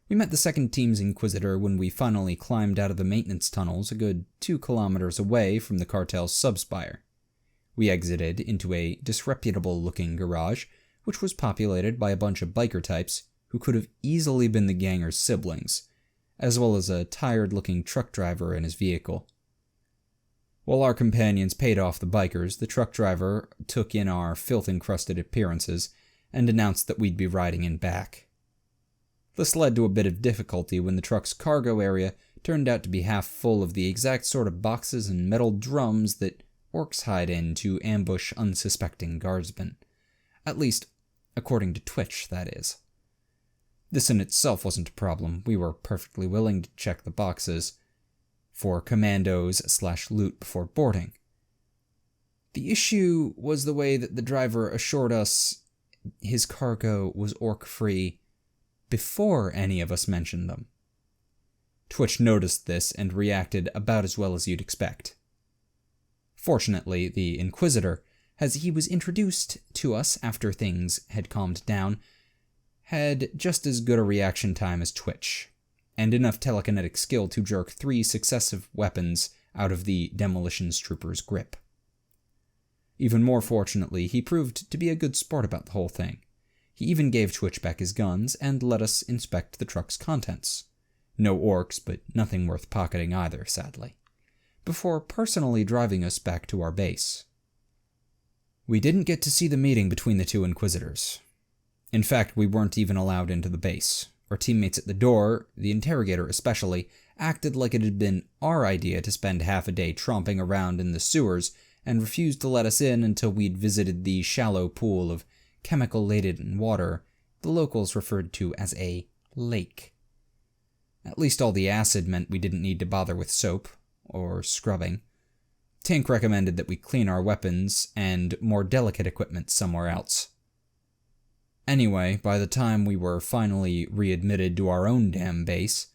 Speaker 2: We met the second team's Inquisitor when we finally climbed out of the maintenance tunnels a good 2 kilometers away from the cartel's subspire. We exited into a disreputable-looking garage, which was populated by a bunch of biker types who could have easily been the ganger's siblings, as well as a tired-looking truck driver in his vehicle. While our companions paid off the bikers, the truck driver took in our filth-encrusted appearances and announced that we'd be riding in back. This led to a bit of difficulty when the truck's cargo area turned out to be half full of the exact sort of boxes and metal drums that orcs hide in to ambush unsuspecting guardsmen. At least, according to Twitch, that is. This in itself wasn't a problem. We were perfectly willing to check the boxes for commandos/loot before boarding. The issue was the way that the driver assured us his cargo was orc-free before any of us mentioned them. Twitch noticed this and reacted about as well as you'd expect. Fortunately, the Inquisitor, as he was introduced to us after things had calmed down, had just as good a reaction time as Twitch, and enough telekinetic skill to jerk 3 successive weapons out of the demolitions trooper's grip. Even more fortunately, he proved to be a good sport about the whole thing. He even gave Twitch back his guns and let us inspect the truck's contents. No orcs, but nothing worth pocketing either, sadly, before personally driving us back to our base. We didn't get to see the meeting between the 2 Inquisitors. In fact, we weren't even allowed into the base. Our teammates at the door, the interrogator especially, acted like it had been our idea to spend half a day tromping around in the sewers and refused to let us in until we'd visited the shallow pool of chemical-laden water the locals referred to as a lake. At least all the acid meant we didn't need to bother with soap or scrubbing. Tank recommended that we clean our weapons and more delicate equipment somewhere else. Anyway, by the time we were finally readmitted to our own damn base,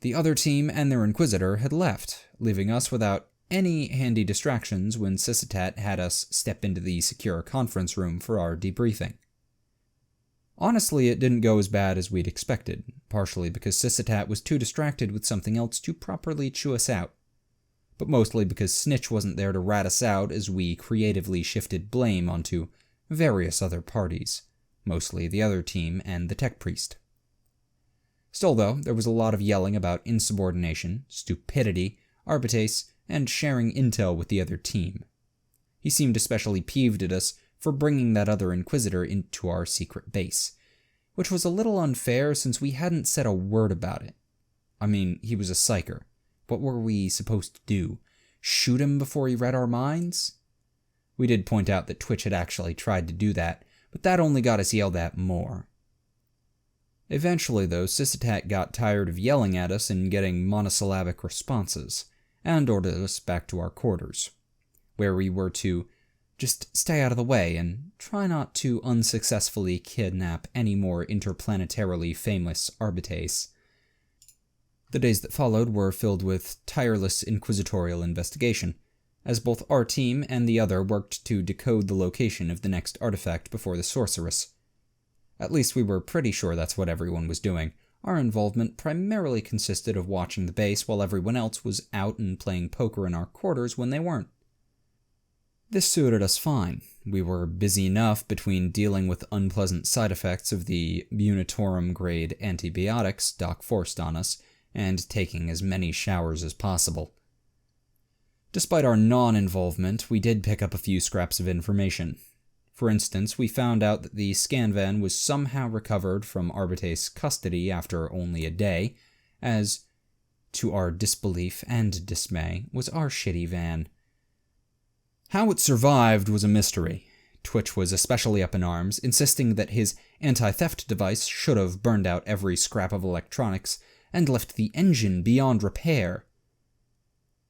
Speaker 2: the other team and their Inquisitor had left, leaving us without any handy distractions when Sisitat had us step into the secure conference room for our debriefing. Honestly, it didn't go as bad as we'd expected, partially because Sisitat was too distracted with something else to properly chew us out, but mostly because Snitch wasn't there to rat us out as we creatively shifted blame onto various other parties, mostly the other team and the tech priest. Still though, there was a lot of yelling about insubordination, stupidity, arbitrace, and sharing intel with the other team. He seemed especially peeved at us for bringing that other Inquisitor into our secret base, which was a little unfair since we hadn't said a word about it. I mean, he was a psyker. What were we supposed to do? Shoot him before he read our minds? We did point out that Twitch had actually tried to do that, but that only got us yelled at more. Eventually, though, Sisitat got tired of yelling at us and getting monosyllabic responses, and ordered us back to our quarters, where we were to just stay out of the way and try not to unsuccessfully kidnap any more interplanetarily famous arbitrates. The days that followed were filled with tireless inquisitorial investigation, as both our team and the other worked to decode the location of the next artifact before the sorceress. At least we were pretty sure that's what everyone was doing. Our involvement primarily consisted of watching the base while everyone else was out and playing poker in our quarters when they weren't. This suited us fine. We were busy enough between dealing with unpleasant side effects of the Unitorum-grade antibiotics Doc forced on us, and taking as many showers as possible. Despite our non-involvement, we did pick up a few scraps of information. For instance, we found out that the scan van was somehow recovered from Arbitrate's custody after only a day, as, to our disbelief and dismay, was our shitty van. How it survived was a mystery. Twitch was especially up in arms, insisting that his anti-theft device should have burned out every scrap of electronics and left the engine beyond repair.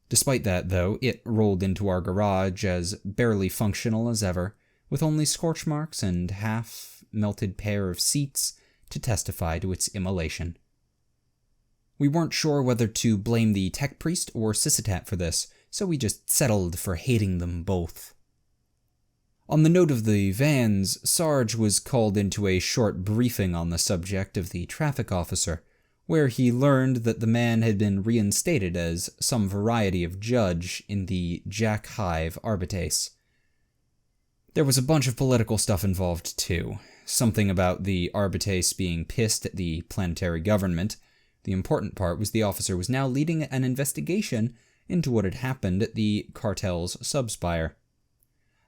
Speaker 2: Despite that, though, it rolled into our garage as barely functional as ever, with only scorch marks and half-melted pair of seats to testify to its immolation. We weren't sure whether to blame the tech priest or Sysitat for this, so we just settled for hating them both. On the note of the vans, Sarge was called into a short briefing on the subject of the traffic officer, where he learned that the man had been reinstated as some variety of judge in the Jack Hive Arbitrace. There was a bunch of political stuff involved too, something about the Arbitrace being pissed at the planetary government. The important part was the officer was now leading an investigation into what had happened at the cartel's subspire.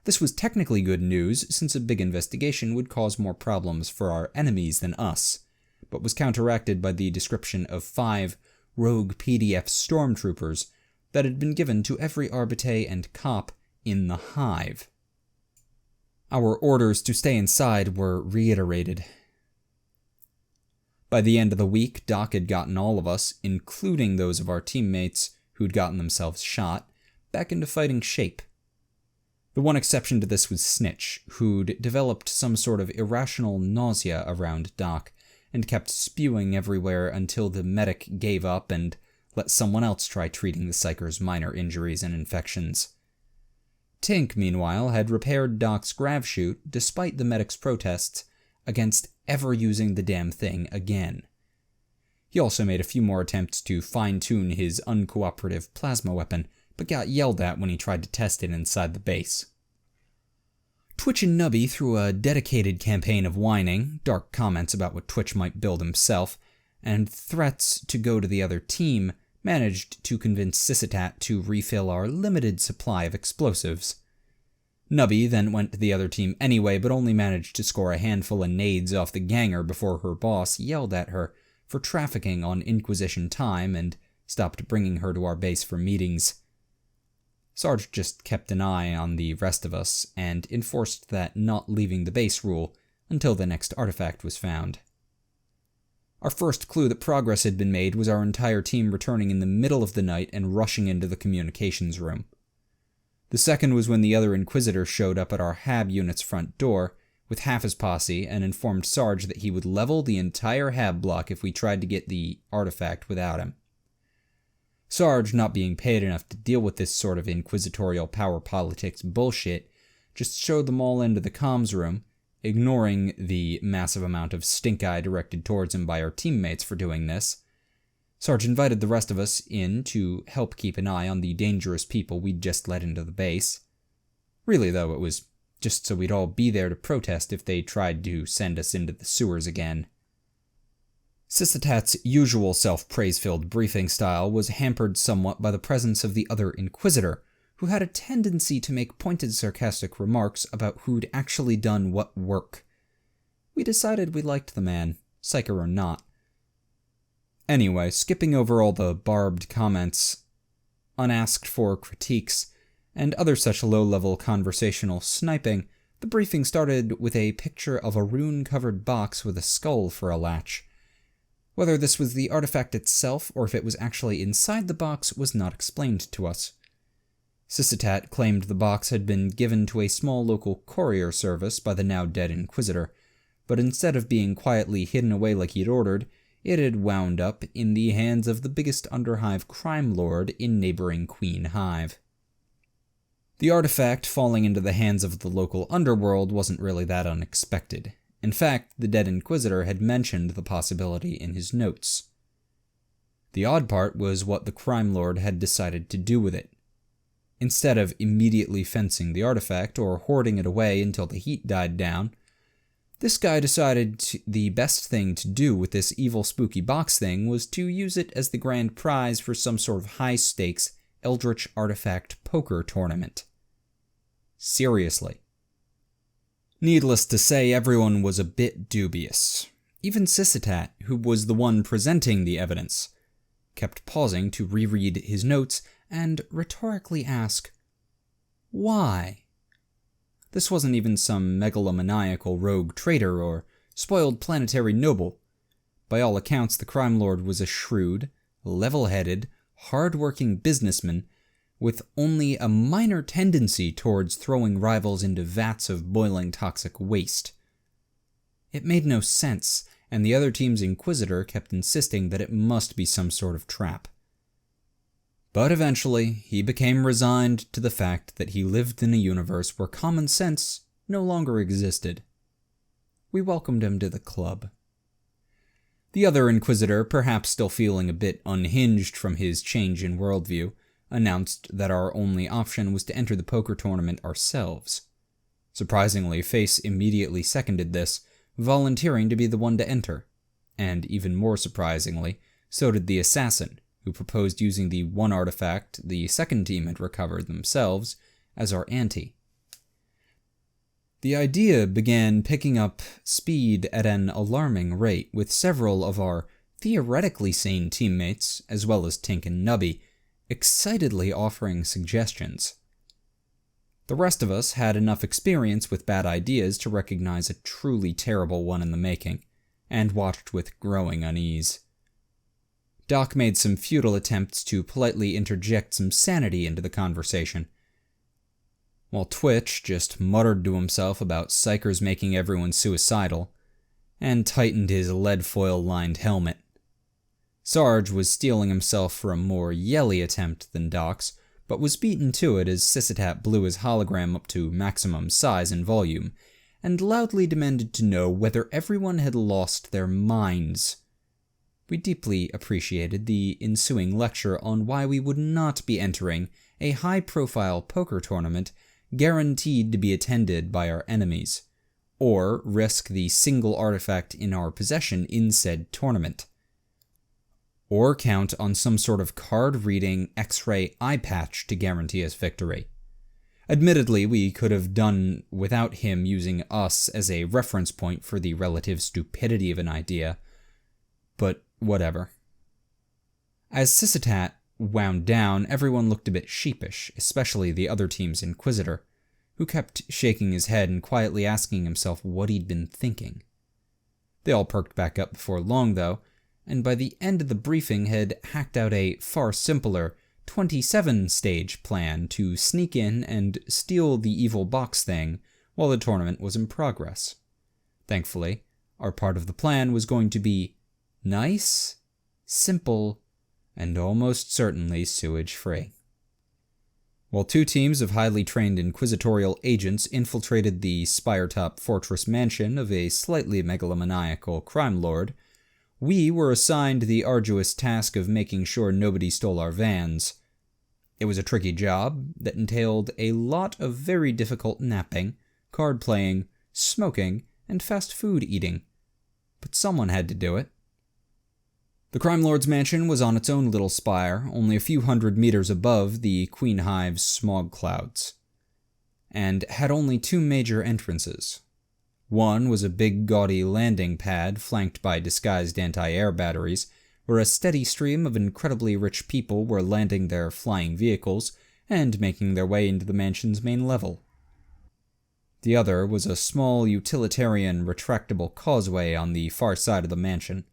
Speaker 2: This was technically good news, since a big investigation would cause more problems for our enemies than us, but was counteracted by the description of 5 rogue PDF stormtroopers that had been given to every Arbite and cop in the Hive. Our orders to stay inside were reiterated. By the end of the week, Doc had gotten all of us, including those of our teammates who'd gotten themselves shot, back into fighting shape. The one exception to this was Snitch, who'd developed some sort of irrational nausea around Doc, and kept spewing everywhere until the medic gave up and let someone else try treating the psyker's minor injuries and infections. Tink, meanwhile, had repaired Doc's grav chute despite the medic's protests against ever using the damn thing again. He also made a few more attempts to fine-tune his uncooperative plasma weapon, but got yelled at when he tried to test it inside the base. Twitch and Nubby, through a dedicated campaign of whining, dark comments about what Twitch might build himself, and threats to go to the other team, managed to convince Sysitat to refill our limited supply of explosives. Nubby then went to the other team anyway, but only managed to score a handful of nades off the ganger before her boss yelled at her for trafficking on Inquisition time and stopped bringing her to our base for meetings. Sarge just kept an eye on the rest of us and enforced that not leaving the base rule until the next artifact was found. Our first clue that progress had been made was our entire team returning in the middle of the night and rushing into the communications room. The second was when the other Inquisitor showed up at our HAB unit's front door with half his posse and informed Sarge that he would level the entire HAB block if we tried to get the artifact without him. Sarge, not being paid enough to deal with this sort of inquisitorial power politics bullshit, just showed them all into the comms room, ignoring the massive amount of stink-eye directed towards him by our teammates for doing this. Sarge invited the rest of us in to help keep an eye on the dangerous people we'd just let into the base. Really, though, it was just so we'd all be there to protest if they tried to send us into the sewers again. Sysitat's usual self-praise-filled briefing style was hampered somewhat by the presence of the other Inquisitor, who had a tendency to make pointed sarcastic remarks about who'd actually done what work. We decided we liked the man, psyker or not. Anyway, skipping over all the barbed comments, unasked for critiques, and other such low-level conversational sniping, the briefing started with a picture of a rune-covered box with a skull for a latch. Whether this was the artifact itself or if it was actually inside the box was not explained to us. Sysitat claimed the box had been given to a small local courier service by the now-dead Inquisitor, but instead of being quietly hidden away like he'd ordered, it had wound up in the hands of the biggest Underhive crime lord in neighboring Queen Hive. The artifact falling into the hands of the local underworld wasn't really that unexpected. In fact, the dead Inquisitor had mentioned the possibility in his notes. The odd part was what the crime lord had decided to do with it. Instead of immediately fencing the artifact or hoarding it away until the heat died down, this guy decided the best thing to do with this evil spooky box thing was to use it as the grand prize for some sort of high-stakes Eldritch artifact poker tournament. Seriously. Needless to say, everyone was a bit dubious. Even Sysitat, who was the one presenting the evidence, kept pausing to reread his notes and rhetorically ask, why? This wasn't even some megalomaniacal rogue traitor or spoiled planetary noble. By all accounts, the crime lord was a shrewd, level-headed, hard-working businessman with only a minor tendency towards throwing rivals into vats of boiling toxic waste. It made no sense, and the other team's Inquisitor kept insisting that it must be some sort of trap. But eventually, he became resigned to the fact that he lived in a universe where common sense no longer existed. We welcomed him to the club. The other Inquisitor, perhaps still feeling a bit unhinged from his change in worldview, announced that our only option was to enter the poker tournament ourselves. Surprisingly, Face immediately seconded this, volunteering to be the one to enter. And even more surprisingly, so did the assassin, who proposed using the one artifact the second team had recovered themselves as our ante. The idea began picking up speed at an alarming rate, with several of our theoretically sane teammates, as well as Tink and Nubby, excitedly offering suggestions. The rest of us had enough experience with bad ideas to recognize a truly terrible one in the making, and watched with growing unease. Doc made some futile attempts to politely interject some sanity into the conversation, while Twitch just muttered to himself about psychers making everyone suicidal, and tightened his lead foil-lined helmet. Sarge was steeling himself for a more yelly attempt than Doc's, but was beaten to it as Sysitat blew his hologram up to maximum size and volume, and loudly demanded to know whether everyone had lost their minds. We deeply appreciated the ensuing lecture on why we would not be entering a high-profile poker tournament guaranteed to be attended by our enemies, or risk the single artifact in our possession in said tournament, or count on some sort of card-reading X-ray eye patch to guarantee us victory. Admittedly, we could have done without him using us as a reference point for the relative stupidity of an idea, but whatever. As Sysitat wound down, everyone looked a bit sheepish, especially the other team's Inquisitor, who kept shaking his head and quietly asking himself what he'd been thinking. They all perked back up before long, though, and by the end of the briefing had hacked out a far simpler 27-stage plan to sneak in and steal the evil box thing while the tournament was in progress. Thankfully, our part of the plan was going to be nice, simple, and almost certainly sewage-free. While two teams of highly trained inquisitorial agents infiltrated the spire-top fortress mansion of a slightly megalomaniacal crime lord, we were assigned the arduous task of making sure nobody stole our vans. It was a tricky job that entailed a lot of very difficult napping, card playing, smoking, and fast food eating. But someone had to do it. The crime lord's mansion was on its own little spire, only a few hundred meters above the Queen Hive's smog clouds, and had only two major entrances. One was a big gaudy landing pad flanked by disguised anti-air batteries, where a steady stream of incredibly rich people were landing their flying vehicles and making their way into the mansion's main level. The other was a small utilitarian retractable causeway on the far side of the mansion,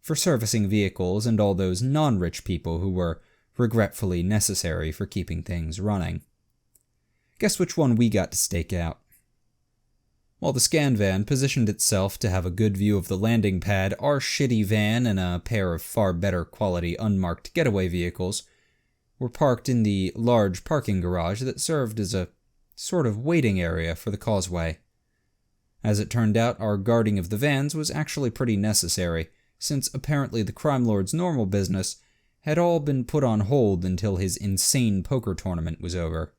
Speaker 2: for servicing vehicles and all those non-rich people who were regretfully necessary for keeping things running. Guess which one we got to stake out? While the scan van positioned itself to have a good view of the landing pad, our shitty van and a pair of far better quality unmarked getaway vehicles were parked in the large parking garage that served as a sort of waiting area for the causeway. As it turned out, our guarding of the vans was actually pretty necessary, since apparently the crime lord's normal business had all been put on hold until his insane poker tournament was over.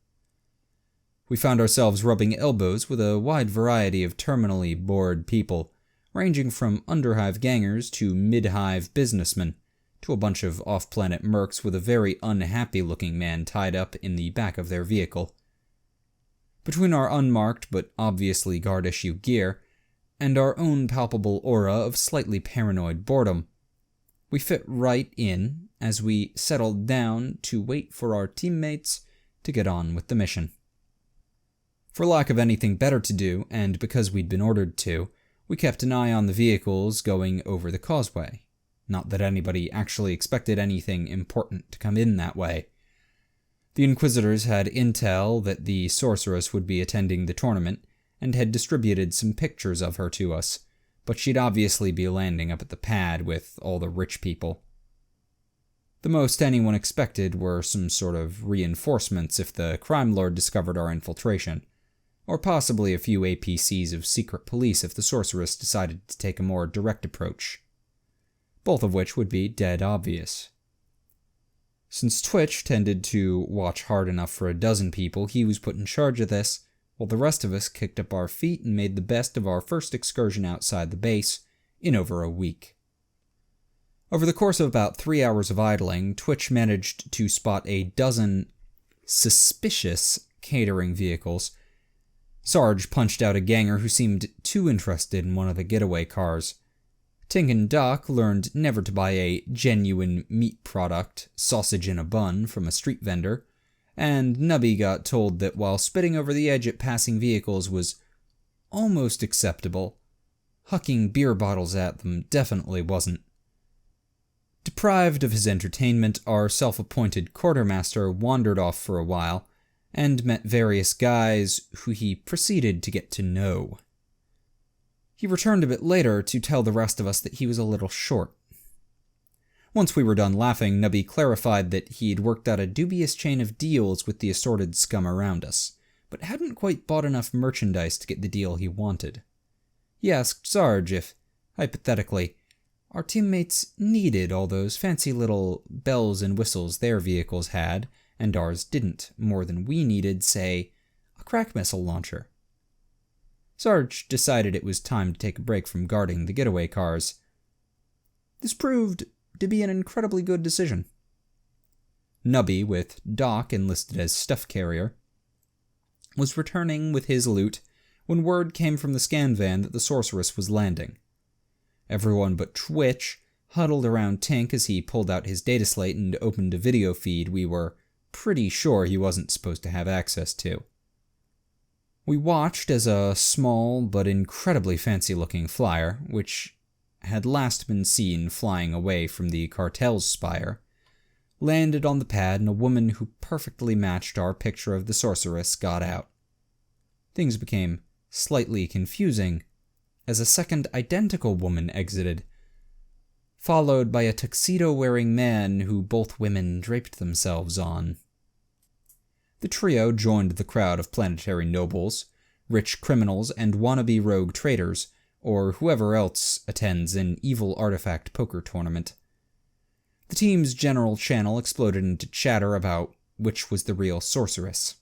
Speaker 2: We found ourselves rubbing elbows with a wide variety of terminally bored people, ranging from underhive gangers to mid-hive businessmen, to a bunch of off-planet mercs with a very unhappy-looking man tied up in the back of their vehicle. Between our unmarked but obviously guard-issue gear, and our own palpable aura of slightly paranoid boredom, we fit right in as we settled down to wait for our teammates to get on with the mission. For lack of anything better to do, and because we'd been ordered to, we kept an eye on the vehicles going over the causeway. Not that anybody actually expected anything important to come in that way. The Inquisitors had intel that the sorceress would be attending the tournament, and had distributed some pictures of her to us, but she'd obviously be landing up at the pad with all the rich people. The most anyone expected were some sort of reinforcements if the crime lord discovered our infiltration, or possibly a few APCs of secret police if the sorceress decided to take a more direct approach, both of which would be dead obvious. Since Twitch tended to watch hard enough for a dozen people, he was put in charge of this, while the rest of us kicked up our feet and made the best of our first excursion outside the base in over a week. Over the course of about 3 hours of idling, Twitch managed to spot a dozen suspicious catering vehicles. Sarge punched out a ganger who seemed too interested in one of the getaway cars. Tink and Doc learned never to buy a genuine meat product, sausage in a bun, from a street vendor, and Nubby got told that while spitting over the edge at passing vehicles was almost acceptable, hucking beer bottles at them definitely wasn't. Deprived of his entertainment, our self-appointed quartermaster wandered off for a while, and met various guys who he proceeded to get to know. He returned a bit later to tell the rest of us that he was a little short. Once we were done laughing, Nubby clarified that he'd worked out a dubious chain of deals with the assorted scum around us, but hadn't quite bought enough merchandise to get the deal he wanted. He asked Sarge if, hypothetically, our teammates needed all those fancy little bells and whistles their vehicles had, and ours didn't, more than we needed, say, a crack missile launcher. Sarge decided it was time to take a break from guarding the getaway cars. This proved to be an incredibly good decision. Nubby, with Doc enlisted as stuff carrier, was returning with his loot when word came from the scan van that the sorceress was landing. Everyone but Twitch huddled around Tink as he pulled out his data slate and opened a video feed we were pretty sure he wasn't supposed to have access to. We watched as a small but incredibly fancy-looking flyer, which had last been seen flying away from the cartel's spire, landed on the pad and a woman who perfectly matched our picture of the sorceress got out. Things became slightly confusing as a second identical woman exited, followed by a tuxedo-wearing man who both women draped themselves on. The trio joined the crowd of planetary nobles, rich criminals, and wannabe rogue traders, or whoever else attends an evil artifact poker tournament. The team's general channel exploded into chatter about which was the real sorceress.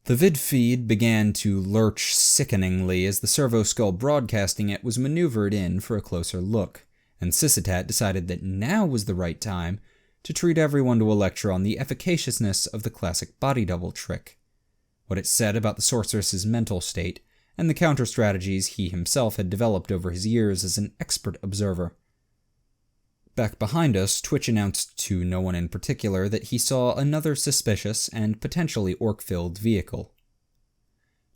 Speaker 2: The vid feed began to lurch sickeningly as the servo skull broadcasting it was maneuvered in for a closer look, and Sysitat decided that now was the right time to treat everyone to a lecture on the efficaciousness of the classic body double trick, what it said about the sorceress's mental state, and the counter-strategies he himself had developed over his years as an expert observer. Back behind us, Twitch announced to no one in particular that he saw another suspicious and potentially orc-filled vehicle.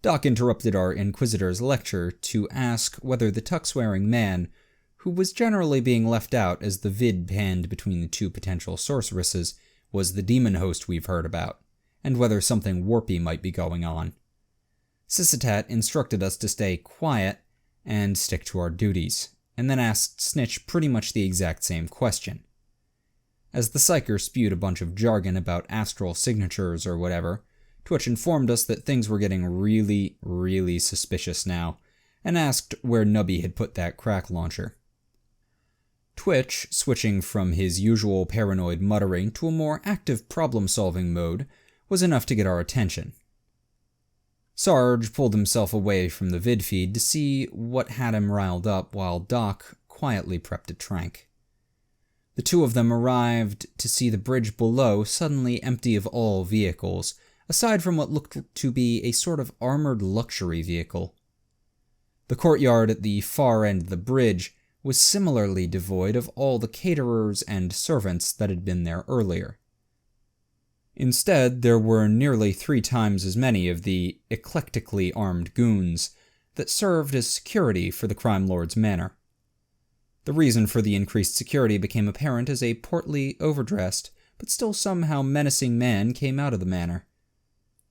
Speaker 2: Doc interrupted our Inquisitor's lecture to ask whether the tux-wearing man, who was generally being left out as the vid panned between the two potential sorceresses, was the demon host we've heard about, and whether something warpy might be going on. Sisitat instructed us to stay quiet and stick to our duties, and then asked Snitch pretty much the exact same question. As the psyker spewed a bunch of jargon about astral signatures or whatever, Twitch informed us that things were getting really, really suspicious now, and asked where Nubby had put that crack launcher. Twitch, switching from his usual paranoid muttering to a more active problem-solving mode, was enough to get our attention. Sarge pulled himself away from the vid feed to see what had him riled up while Doc quietly prepped a trank. The two of them arrived to see the bridge below suddenly empty of all vehicles, aside from what looked to be a sort of armored luxury vehicle. The courtyard at the far end of the bridge was similarly devoid of all the caterers and servants that had been there earlier. Instead, there were nearly 3 times as many of the eclectically armed goons that served as security for the crime lord's manor. The reason for the increased security became apparent as a portly, overdressed, but still somehow menacing man came out of the manor.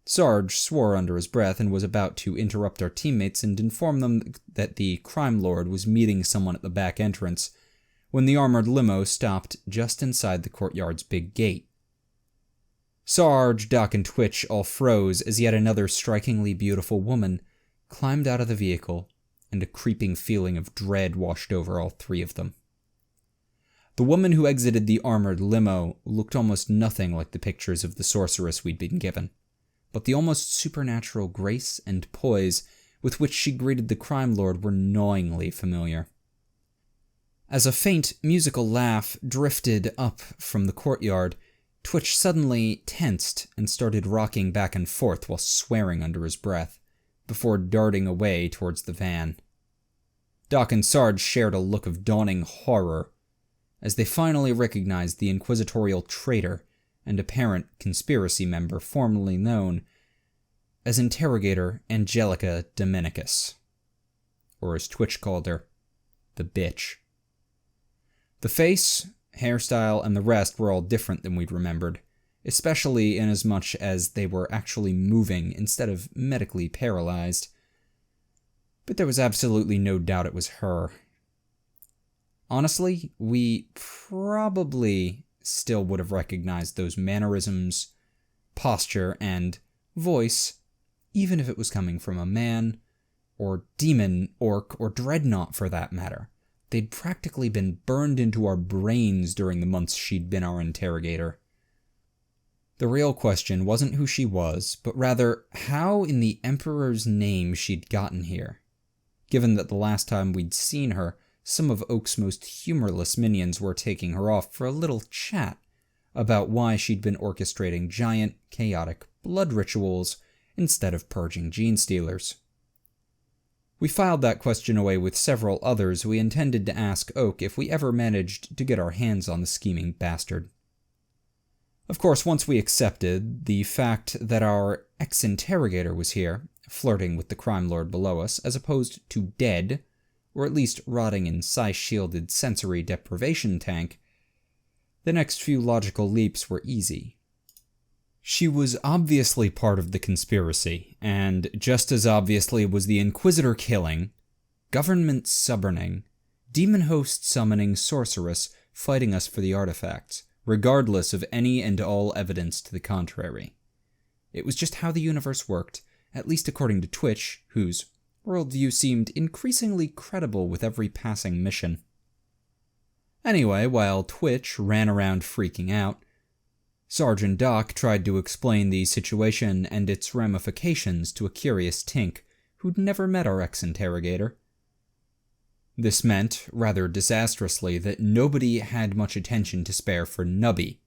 Speaker 2: Sarge swore under his breath and was about to interrupt our teammates and inform them that the crime lord was meeting someone at the back entrance, when the armored limo stopped just inside the courtyard's big gate. Sarge, Doc, and Twitch all froze as yet another strikingly beautiful woman climbed out of the vehicle, and a creeping feeling of dread washed over all 3 of them. The woman who exited the armored limo looked almost nothing like the pictures of the sorceress we'd been given, but the almost supernatural grace and poise with which she greeted the crime lord were gnawingly familiar. As a faint musical laugh drifted up from the courtyard, Twitch suddenly tensed and started rocking back and forth while swearing under his breath, before darting away towards the van. Doc and Sarge shared a look of dawning horror as they finally recognized the inquisitorial traitor and apparent conspiracy member formerly known as Interrogator Angelica Dominicus, or as Twitch called her, the bitch. The face, hairstyle, and the rest were all different than we'd remembered, especially inasmuch as they were actually moving instead of medically paralyzed. But there was absolutely no doubt it was her. Honestly, we probably still would have recognized those mannerisms, posture, and voice, even if it was coming from a man, or demon, orc, or dreadnought for that matter. They'd practically been burned into our brains during the months she'd been our interrogator. The real question wasn't who she was, but rather how in the Emperor's name she'd gotten here, given that the last time we'd seen her, some of Oak's most humorless minions were taking her off for a little chat about why she'd been orchestrating giant, chaotic blood rituals instead of purging gene stealers. We filed that question away with several others we intended to ask Oak if we ever managed to get our hands on the scheming bastard. Of course, once we accepted the fact that our ex-interrogator was here, flirting with the crime lord below us, as opposed to dead, or at least rotting in psi-shielded sensory deprivation tank, the next few logical leaps were easy. She was obviously part of the conspiracy, and just as obviously was the Inquisitor killing, government suborning, demon host summoning sorceress fighting us for the artifacts, regardless of any and all evidence to the contrary. It was just how the universe worked, at least according to Twitch, whose worldview seemed increasingly credible with every passing mission. Anyway, while Twitch ran around freaking out, Sergeant Doc tried to explain the situation and its ramifications to a curious tink who'd never met our ex-interrogator. This meant, rather disastrously, that nobody had much attention to spare for Nubby.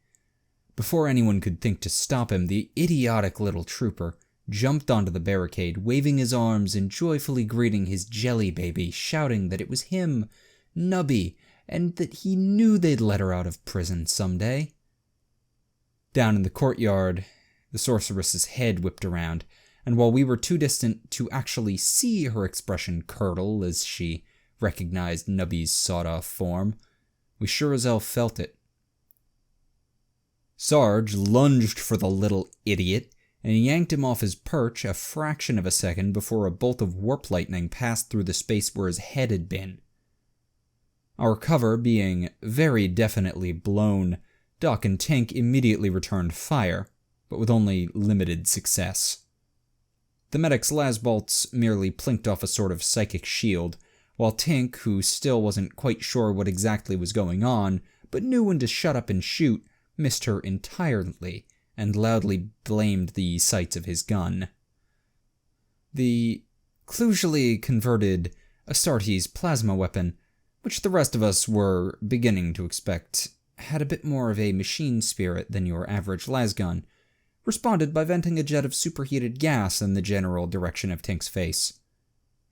Speaker 2: Before anyone could think to stop him, the idiotic little trooper jumped onto the barricade, waving his arms and joyfully greeting his jelly baby, shouting that it was him, Nubby, and that he knew they'd let her out of prison someday. Down in the courtyard, the sorceress's head whipped around, and while we were too distant to actually see her expression curdle as she recognized Nubby's sawed-off form, we sure as hell felt it. Sarge lunged for the little idiot, and he yanked him off his perch a fraction of a second before a bolt of warp lightning passed through the space where his head had been. Our cover being very definitely blown, Doc and Tink immediately returned fire, but with only limited success. The medic's lasbolts merely plinked off a sort of psychic shield, while Tink, who still wasn't quite sure what exactly was going on, but knew when to shut up and shoot, missed her entirely, and loudly blamed the sights of his gun. The clusially converted Astartes plasma weapon, which the rest of us were beginning to expect, had a bit more of a machine spirit than your average lasgun, responded by venting a jet of superheated gas in the general direction of Tink's face.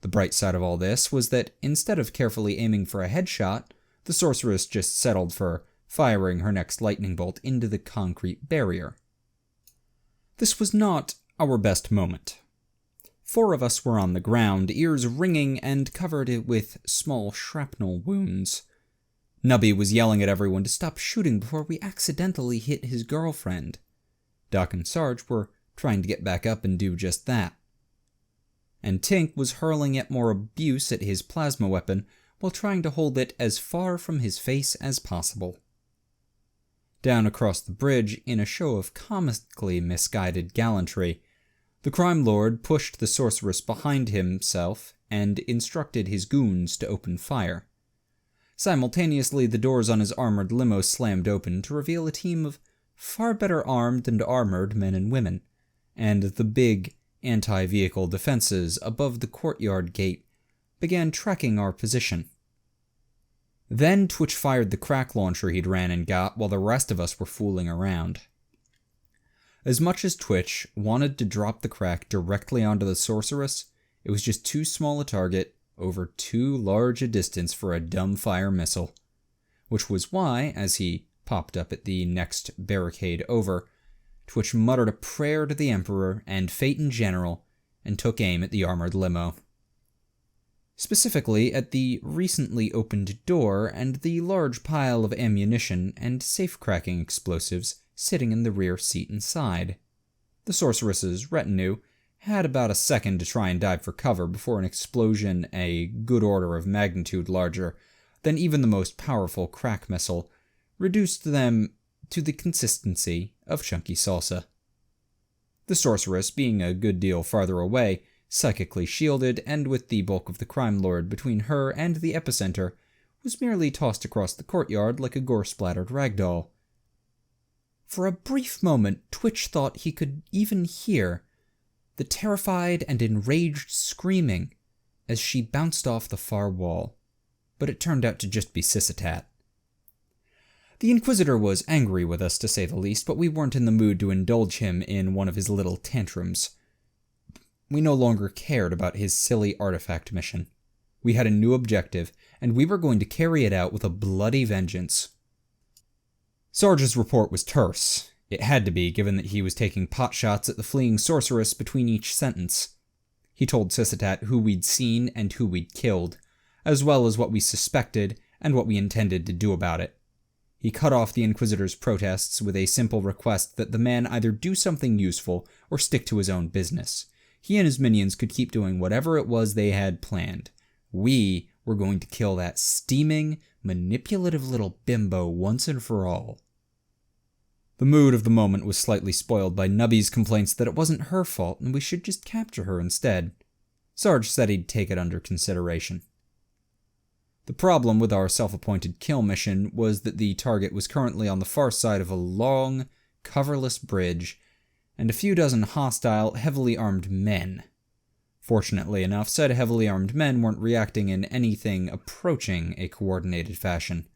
Speaker 2: The bright side of all this was that instead of carefully aiming for a headshot, the sorceress just settled for firing her next lightning bolt into the concrete barrier. This was not our best moment. 4 of us were on the ground, ears ringing and covered with small shrapnel wounds. Nubby was yelling at everyone to stop shooting before we accidentally hit his girlfriend. Doc and Sarge were trying to get back up and do just that. And Tink was hurling yet more abuse at his plasma weapon while trying to hold it as far from his face as possible. Down across the bridge, in a show of comically misguided gallantry, the crime lord pushed the sorceress behind himself and instructed his goons to open fire. Simultaneously, the doors on his armored limo slammed open to reveal a team of far better armed and armored men and women, and the big anti-vehicle defenses above the courtyard gate began tracking our position. Then Twitch fired the crack launcher he'd ran and got while the rest of us were fooling around. As much as Twitch wanted to drop the crack directly onto the sorceress, it was just too small a target over too large a distance for a dumbfire missile, which was why, as he popped up at the next barricade over, Twitch muttered a prayer to the Emperor and fate in general and took aim at the armored limo. Specifically at the recently opened door and the large pile of ammunition and safe-cracking explosives sitting in the rear seat inside. The sorceress's retinue had about a second to try and dive for cover before an explosion a good order of magnitude larger than even the most powerful crack missile reduced them to the consistency of chunky salsa. The sorceress, being a good deal farther away, psychically shielded and with the bulk of the crime lord between her and the epicenter, was merely tossed across the courtyard like a gore-splattered ragdoll. For a brief moment, Twitch thought he could even hear the terrified and enraged screaming as she bounced off the far wall, but it turned out to just be Sysitat. The Inquisitor was angry with us, to say the least, but we weren't in the mood to indulge him in one of his little tantrums. We no longer cared about his silly artifact mission. We had a new objective, and we were going to carry it out with a bloody vengeance. Sarge's report was terse. It had to be, given that he was taking potshots at the fleeing sorceress between each sentence. He told Sysitat who we'd seen and who we'd killed, as well as what we suspected and what we intended to do about it. He cut off the Inquisitor's protests with a simple request that the man either do something useful or stick to his own business. He and his minions could keep doing whatever it was they had planned. We were going to kill that steaming, manipulative little bimbo once and for all. The mood of the moment was slightly spoiled by Nubby's complaints that it wasn't her fault and we should just capture her instead. Sarge said he'd take it under consideration. The problem with our self-appointed kill mission was that the target was currently on the far side of a long, coverless bridge, and a few dozen hostile, heavily armed men. Fortunately enough, said heavily armed men weren't reacting in anything approaching a coordinated fashion.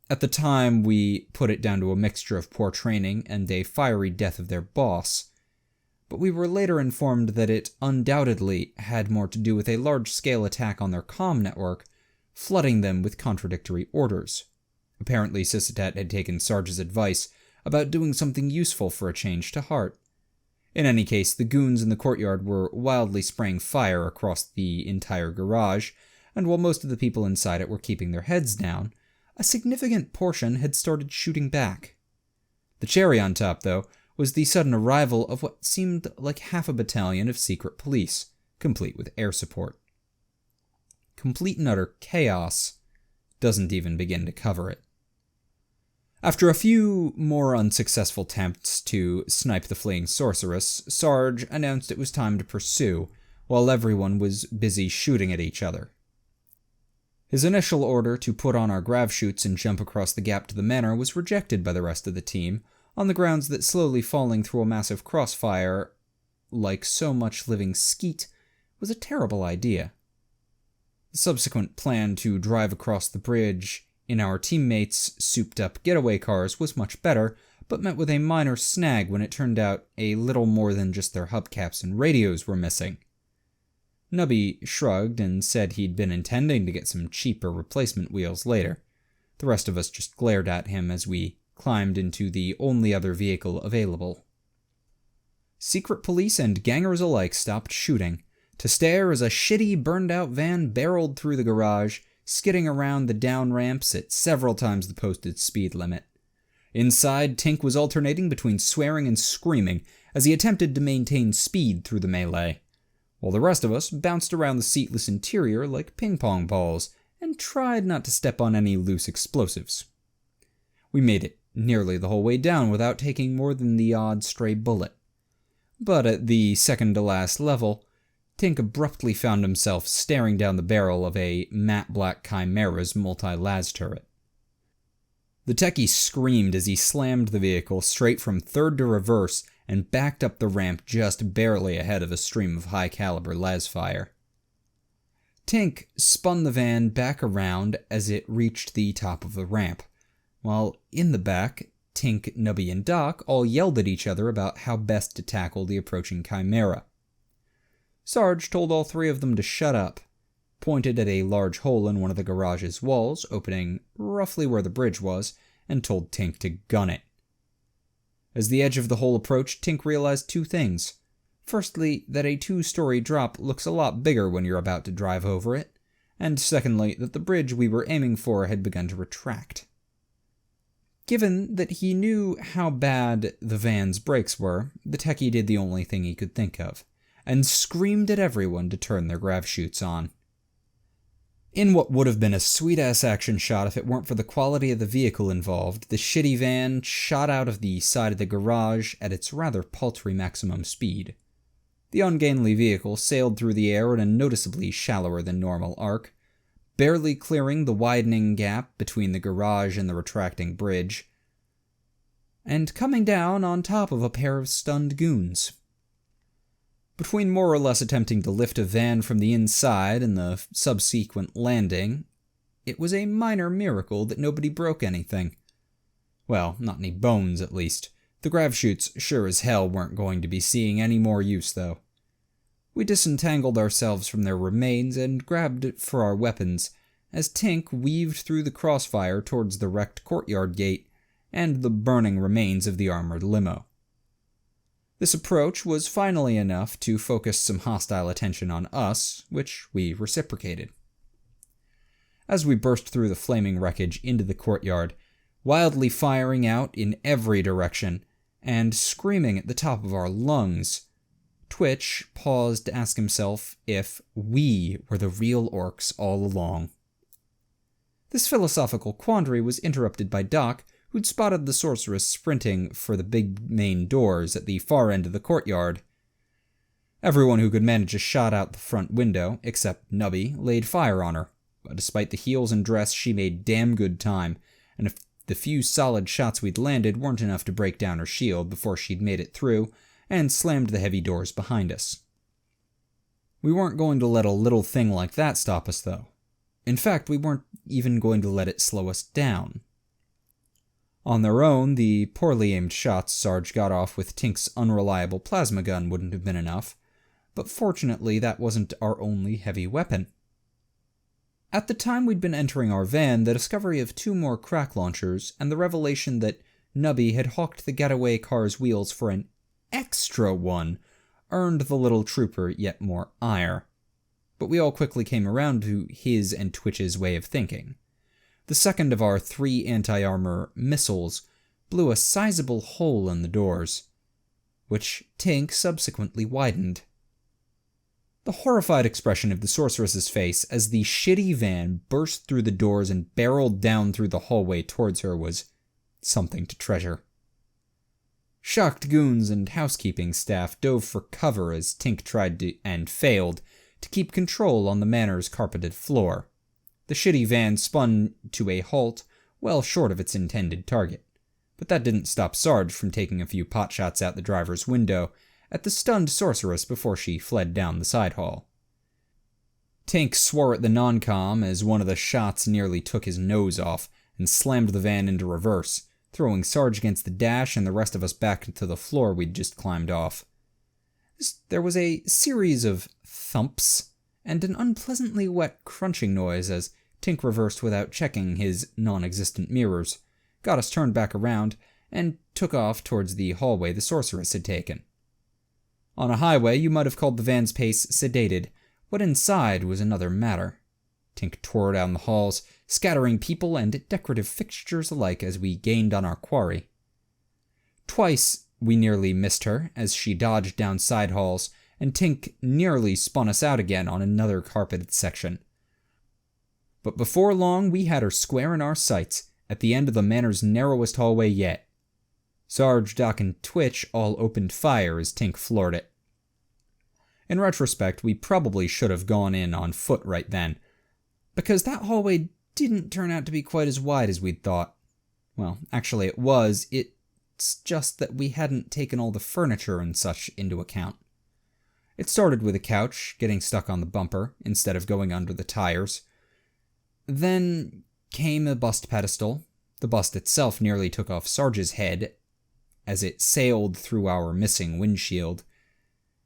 Speaker 2: At the time, we put it down to a mixture of poor training and a fiery death of their boss, but we were later informed that it undoubtedly had more to do with a large-scale attack on their comm network, flooding them with contradictory orders. Apparently, Sysitat had taken Sarge's advice about doing something useful for a change to heart. In any case, the goons in the courtyard were wildly spraying fire across the entire garage, and while most of the people inside it were keeping their heads down, a significant portion had started shooting back. The cherry on top, though, was the sudden arrival of what seemed like half a battalion of secret police, complete with air support. Complete and utter chaos doesn't even begin to cover it. After a few more unsuccessful attempts to snipe the fleeing sorceress, Sarge announced it was time to pursue, while everyone was busy shooting at each other. His initial order to put on our grav chutes and jump across the gap to the manor was rejected by the rest of the team, on the grounds that slowly falling through a massive crossfire, like so much living skeet, was a terrible idea. The subsequent plan to drive across the bridge in our teammates' souped-up getaway cars was much better, but met with a minor snag when it turned out a little more than just their hubcaps and radios were missing. Nubby shrugged and said he'd been intending to get some cheaper replacement wheels later. The rest of us just glared at him as we climbed into the only other vehicle available. Secret police and gangers alike stopped shooting to stare as a shitty, burned-out van barreled through the garage, skidding around the down ramps at several times the posted speed limit. Inside, Tink was alternating between swearing and screaming as he attempted to maintain speed through the melee, while the rest of us bounced around the seatless interior like ping-pong balls and tried not to step on any loose explosives. We made it nearly the whole way down without taking more than the odd stray bullet. But at the second-to-last level, Tink abruptly found himself staring down the barrel of a matte black Chimera's multi-las turret. The techie screamed as he slammed the vehicle straight from third to reverse and backed up the ramp just barely ahead of a stream of high-caliber las fire. Tink spun the van back around as it reached the top of the ramp, while in the back, Tink, Nubby, and Doc all yelled at each other about how best to tackle the approaching Chimera. Sarge told all three of them to shut up, pointed at a large hole in one of the garage's walls, opening roughly where the bridge was, and told Tink to gun it. As the edge of the hole approached, Tink realized two things. Firstly, that a 2-story drop looks a lot bigger when you're about to drive over it, and secondly, that the bridge we were aiming for had begun to retract. Given that he knew how bad the van's brakes were, the techie did the only thing he could think of, and screamed at everyone to turn their grav chutes on. In what would have been a sweet-ass action shot if it weren't for the quality of the vehicle involved, the shitty van shot out of the side of the garage at its rather paltry maximum speed. The ungainly vehicle sailed through the air in a noticeably shallower than normal arc, barely clearing the widening gap between the garage and the retracting bridge, and coming down on top of a pair of stunned goons. Between more or less attempting to lift a van from the inside and the subsequent landing, it was a minor miracle that nobody broke anything. Well, not any bones, at least. The grav chutes sure as hell weren't going to be seeing any more use, though. We disentangled ourselves from their remains and grabbed for our weapons, as Tink weaved through the crossfire towards the wrecked courtyard gate and the burning remains of the armored limo. This approach was finally enough to focus some hostile attention on us, which we reciprocated. As we burst through the flaming wreckage into the courtyard, wildly firing out in every direction and screaming at the top of our lungs, Twitch paused to ask himself if we were the real orcs all along. This philosophical quandary was interrupted by Doc, who'd spotted the sorceress sprinting for the big main doors at the far end of the courtyard. Everyone who could manage a shot out the front window, except Nubby, laid fire on her, but despite the heels and dress, she made damn good time, and if the few solid shots we'd landed weren't enough to break down her shield before she'd made it through, and slammed the heavy doors behind us. We weren't going to let a little thing like that stop us, though. In fact, we weren't even going to let it slow us down. On their own, the poorly aimed shots Sarge got off with Tink's unreliable plasma gun wouldn't have been enough, but fortunately that wasn't our only heavy weapon. At the time we'd been entering our van, the discovery of 2 more crack launchers and the revelation that Nubby had hawked the getaway car's wheels for an extra one earned the little trooper yet more ire. But we all quickly came around to his and Twitch's way of thinking. The second of our 3 anti-armor missiles blew a sizable hole in the doors, which Tink subsequently widened. The horrified expression of the sorceress's face as the shitty van burst through the doors and barreled down through the hallway towards her was something to treasure. Shocked goons and housekeeping staff dove for cover as Tink tried to, and failed, to keep control on the manor's carpeted floor. The shitty van spun to a halt well short of its intended target, but that didn't stop Sarge from taking a few potshots out the driver's window at the stunned sorceress before she fled down the side hall. Tink swore at the non-com as one of the shots nearly took his nose off and slammed the van into reverse, throwing Sarge against the dash and the rest of us back to the floor we'd just climbed off. There was a series of thumps and an unpleasantly wet crunching noise as Tink reversed without checking his non-existent mirrors, got us turned back around, and took off towards the hallway the sorceress had taken. On a highway, you might have called the van's pace sedated. What inside was another matter. Tink tore down the halls, scattering people and decorative fixtures alike as we gained on our quarry. Twice we nearly missed her as she dodged down side halls, and Tink nearly spun us out again on another carpeted section. But before long, we had her square in our sights, at the end of the manor's narrowest hallway yet. Sarge, Doc, and Twitch all opened fire as Tink floored it. In retrospect, we probably should have gone in on foot right then, because that hallway didn't turn out to be quite as wide as we'd thought. Well, actually it was, it's just that we hadn't taken all the furniture and such into account. It started with a couch getting stuck on the bumper instead of going under the tires. Then came a bust pedestal. The bust itself nearly took off Sarge's head as it sailed through our missing windshield,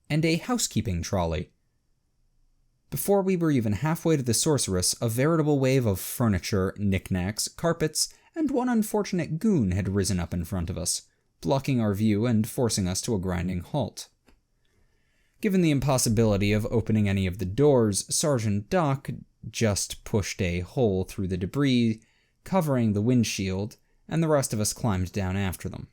Speaker 2: and a housekeeping trolley. Before we were even halfway to the sorceress, a veritable wave of furniture, knickknacks, carpets, and one unfortunate goon had risen up in front of us, blocking our view and forcing us to a grinding halt. Given the impossibility of opening any of the doors, Sergeant Doc just pushed a hole through the debris, covering the windshield, and the rest of us climbed down after them.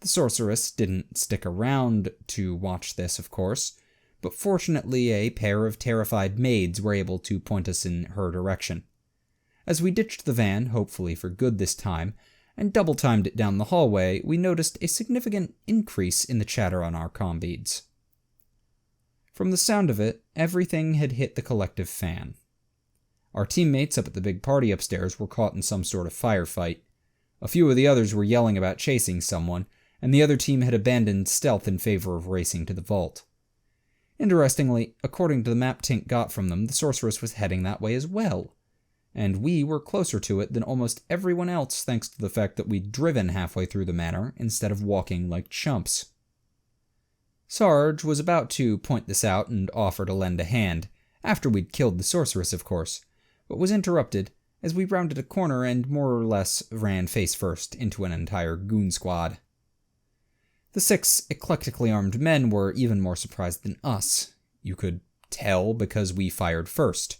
Speaker 2: The sorceress didn't stick around to watch this, of course, but fortunately a pair of terrified maids were able to point us in her direction. As we ditched the van, hopefully for good this time, and double-timed it down the hallway, we noticed a significant increase in the chatter on our comm beads. From the sound of it, everything had hit the collective fan. Our teammates up at the big party upstairs were caught in some sort of firefight. A few of the others were yelling about chasing someone, and the other team had abandoned stealth in favor of racing to the vault. Interestingly, according to the map Tink got from them, the sorceress was heading that way as well, and we were closer to it than almost everyone else thanks to the fact that we'd driven halfway through the manor instead of walking like chumps. Sarge was about to point this out and offer to lend a hand, after we'd killed the sorceress, of course, but was interrupted as we rounded a corner and more or less ran face first into an entire goon squad. The 6 eclectically armed men were even more surprised than us. You could tell because we fired first.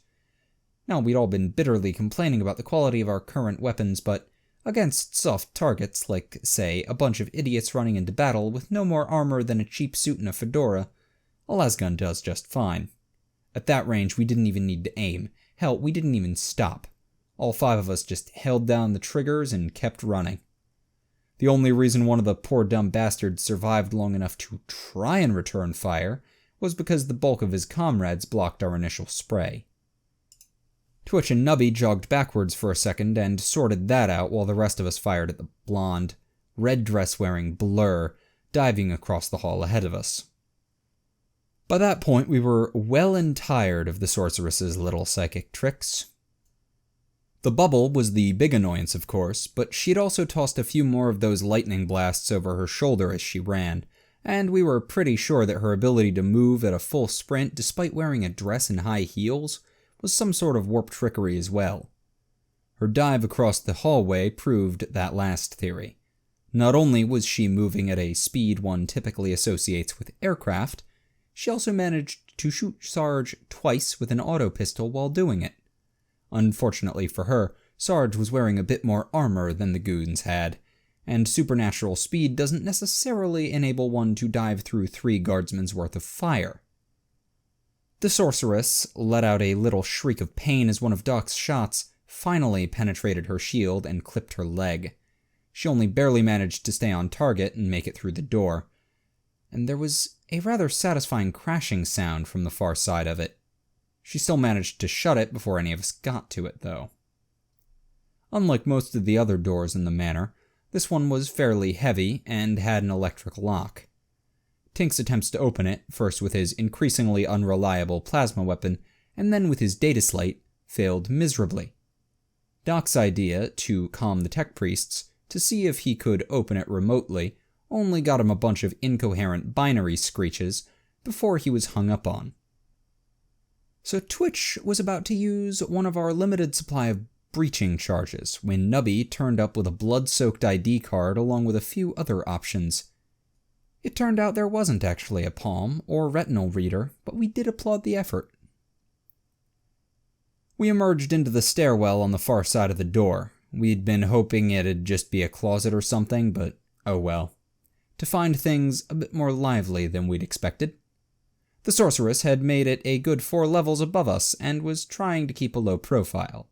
Speaker 2: Now, we'd all been bitterly complaining about the quality of our current weapons, but against soft targets like, say, a bunch of idiots running into battle with no more armor than a cheap suit and a fedora, a lasgun does just fine. At that range, we didn't even need to aim. Hell, we didn't even stop. All 5 of us just held down the triggers and kept running. The only reason one of the poor dumb bastards survived long enough to try and return fire was because the bulk of his comrades blocked our initial spray. Twitch and Nubby jogged backwards for a second and sorted that out while the rest of us fired at the blonde, red dress-wearing blur diving across the hall ahead of us. By that point, we were well and tired of the sorceress's little psychic tricks. The bubble was the big annoyance, of course, but she'd also tossed a few more of those lightning blasts over her shoulder as she ran, and we were pretty sure that her ability to move at a full sprint despite wearing a dress and high heels was some sort of warp trickery as well. Her dive across the hallway proved that last theory. Not only was she moving at a speed one typically associates with aircraft, she also managed to shoot Sarge twice with an auto pistol while doing it. Unfortunately for her, Sarge was wearing a bit more armor than the goons had, and supernatural speed doesn't necessarily enable one to dive through 3 guardsmen's worth of fire. The sorceress let out a little shriek of pain as one of Doc's shots finally penetrated her shield and clipped her leg. She only barely managed to stay on target and make it through the door, and there was a rather satisfying crashing sound from the far side of it. She still managed to shut it before any of us got to it, though. Unlike most of the other doors in the manor, this one was fairly heavy and had an electric lock. Tink's attempts to open it, first with his increasingly unreliable plasma weapon, and then with his data slate, failed miserably. Doc's idea to calm the tech priests to see if he could open it remotely only got him a bunch of incoherent binary screeches before he was hung up on. So Twitch was about to use one of our limited supply of breaching charges when Nubby turned up with a blood-soaked ID card along with a few other options. It turned out there wasn't actually a palm or retinal reader, but we did applaud the effort. We emerged into the stairwell on the far side of the door. We'd been hoping it'd just be a closet or something, but oh well. To find things a bit more lively than we'd expected. The sorceress had made it a good 4 levels above us and was trying to keep a low profile.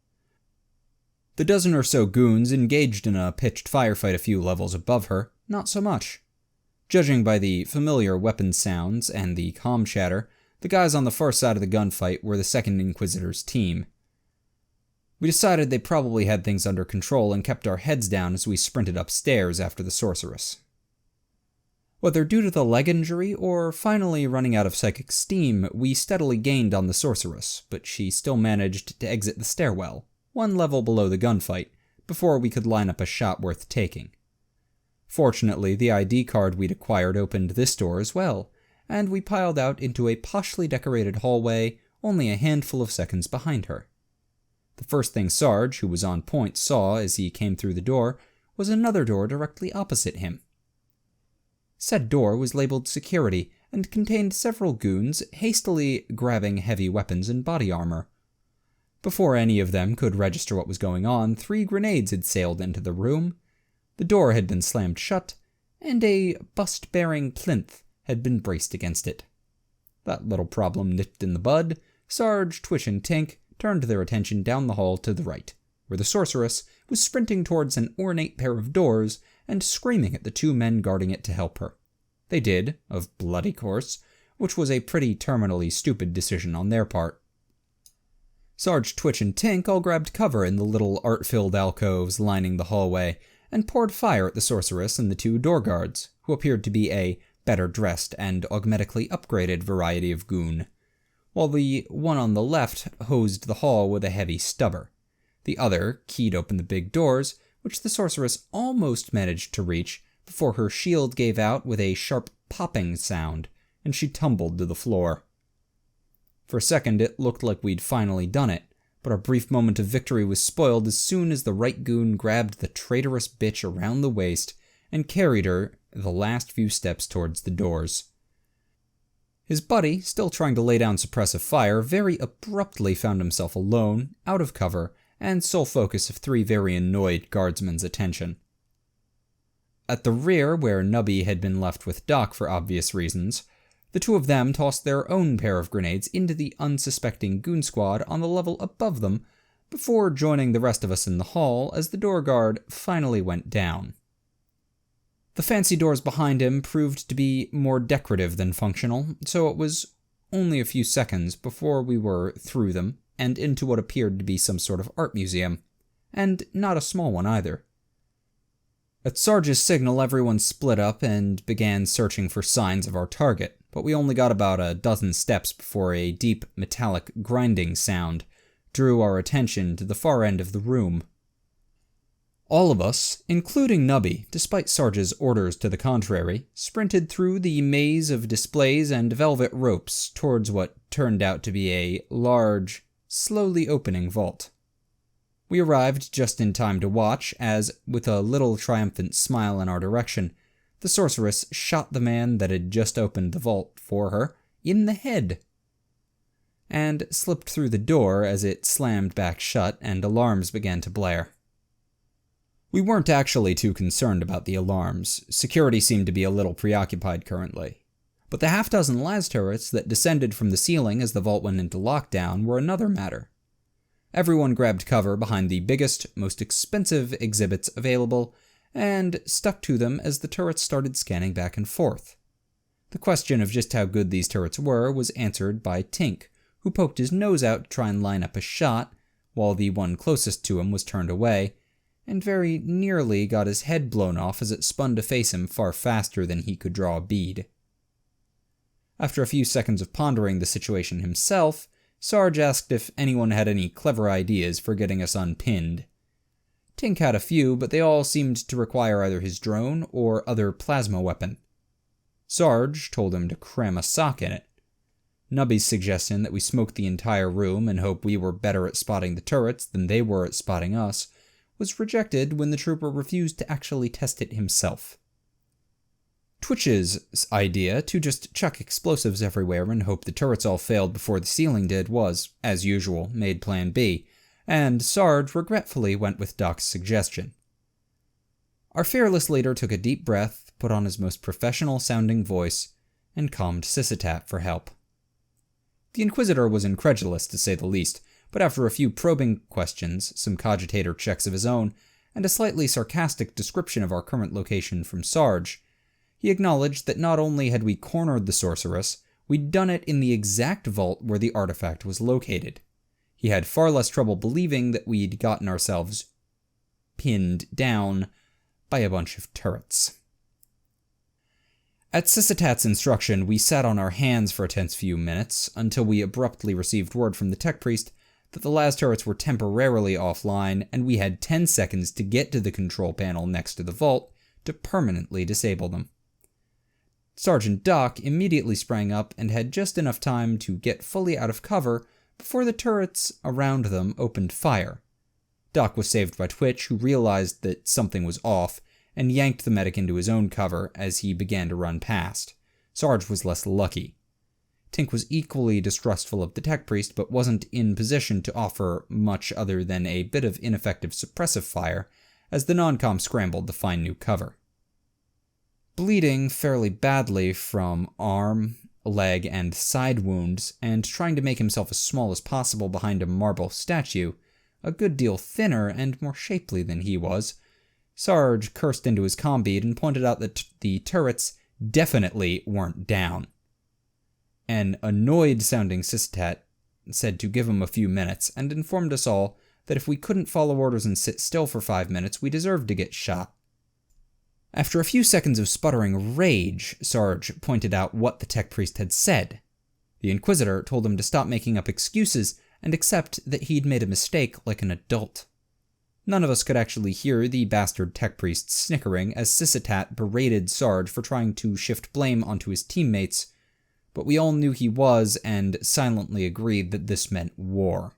Speaker 2: The dozen or so goons engaged in a pitched firefight a few levels above her, not so much. Judging by the familiar weapon sounds and the comm chatter, the guys on the far side of the gunfight were the Second Inquisitor's team. We decided they probably had things under control and kept our heads down as we sprinted upstairs after the sorceress. Whether due to the leg injury or finally running out of psychic steam, we steadily gained on the sorceress, but she still managed to exit the stairwell, 1 level below the gunfight, before we could line up a shot worth taking. Fortunately, the ID card we'd acquired opened this door as well, and we piled out into a poshly decorated hallway only a handful of seconds behind her. The first thing Sarge, who was on point, saw as he came through the door was another door directly opposite him. Said door was labeled security and contained several goons hastily grabbing heavy weapons and body armor. Before any of them could register what was going on, 3 grenades had sailed into the room, the door had been slammed shut, and a bust-bearing plinth had been braced against it. That little problem nipped in the bud, Sarge, Twitch, and Tink turned their attention down the hall to the right, where the sorceress was sprinting towards an ornate pair of doors and screaming at the 2 men guarding it to help her. They did, of bloody course, which was a pretty terminally stupid decision on their part. Sarge, Twitch, and Tink all grabbed cover in the little art-filled alcoves lining the hallway and poured fire at the sorceress and the 2 door guards, who appeared to be a better-dressed and augmentically upgraded variety of goon, while the one on the left hosed the hall with a heavy stubber. The other keyed open the big doors, which the sorceress almost managed to reach before her shield gave out with a sharp popping sound, and she tumbled to the floor. For a second, it looked like we'd finally done it, but our brief moment of victory was spoiled as soon as the right goon grabbed the traitorous bitch around the waist and carried her the last few steps towards the doors. His buddy, still trying to lay down suppressive fire, very abruptly found himself alone, out of cover, and sole focus of 3 very annoyed guardsmen's attention. At the rear, where Nubby had been left with Doc for obvious reasons, the 2 of them tossed their own pair of grenades into the unsuspecting goon squad on the level above them before joining the rest of us in the hall as the door guard finally went down. The fancy doors behind him proved to be more decorative than functional, so it was only a few seconds before we were through them and into what appeared to be some sort of art museum, and not a small one either. At Sarge's signal, everyone split up and began searching for signs of our target, but we only got about a dozen steps before a deep, metallic grinding sound drew our attention to the far end of the room. All of us, including Nubby, despite Sarge's orders to the contrary, sprinted through the maze of displays and velvet ropes towards what turned out to be a large, slowly opening vault. We arrived just in time to watch as, with a little triumphant smile in our direction, the sorceress shot the man that had just opened the vault for her in the head, and slipped through the door as it slammed back shut and alarms began to blare. We weren't actually too concerned about the alarms. Security seemed to be a little preoccupied currently. But the half-dozen las turrets that descended from the ceiling as the vault went into lockdown were another matter. Everyone grabbed cover behind the biggest, most expensive exhibits available, and stuck to them as the turrets started scanning back and forth. The question of just how good these turrets were was answered by Tink, who poked his nose out to try and line up a shot, while the one closest to him was turned away, and very nearly got his head blown off as it spun to face him far faster than he could draw a bead. After a few seconds of pondering the situation himself, Sarge asked if anyone had any clever ideas for getting us unpinned. Tink had a few, but they all seemed to require either his drone or other plasma weapon. Sarge told him to cram a sock in it. Nubby's suggestion that we smoke the entire room and hope we were better at spotting the turrets than they were at spotting us was rejected when the trooper refused to actually test it himself. Twitch's idea to just chuck explosives everywhere and hope the turrets all failed before the ceiling did was, as usual, made Plan B, and Sarge regretfully went with Doc's suggestion. Our fearless leader took a deep breath, put on his most professional-sounding voice, and calmed Sysitat for help. The Inquisitor was incredulous, to say the least, but after a few probing questions, some cogitator checks of his own, and a slightly sarcastic description of our current location from Sarge, he acknowledged that not only had we cornered the sorceress, we'd done it in the exact vault where the artifact was located. He had far less trouble believing that we'd gotten ourselves pinned down by a bunch of turrets. At Sysitat's instruction, we sat on our hands for a tense few minutes, until we abruptly received word from the tech priest that the las turrets were temporarily offline, and we had 10 seconds to get to the control panel next to the vault to permanently disable them. Sergeant Doc immediately sprang up and had just enough time to get fully out of cover before the turrets around them opened fire. Doc was saved by Twitch, who realized that something was off and yanked the medic into his own cover as he began to run past. Sarge was less lucky. Tink was equally distrustful of the tech priest, but wasn't in position to offer much other than a bit of ineffective suppressive fire as the non-com scrambled to find new cover. Bleeding fairly badly from arm, leg, and side wounds, and trying to make himself as small as possible behind a marble statue, a good deal thinner and more shapely than he was, Sarge cursed into his comm-bead and pointed out that the turrets definitely weren't down. An annoyed-sounding Sysitat said to give him a few minutes, and informed us all that if we couldn't follow orders and sit still for 5 minutes, we deserved to get shot. After a few seconds of sputtering rage, Sarge pointed out what the tech priest had said. The Inquisitor told him to stop making up excuses and accept that he'd made a mistake like an adult. None of us could actually hear the bastard tech priest snickering as Sysitat berated Sarge for trying to shift blame onto his teammates, but we all knew he was and silently agreed that this meant war.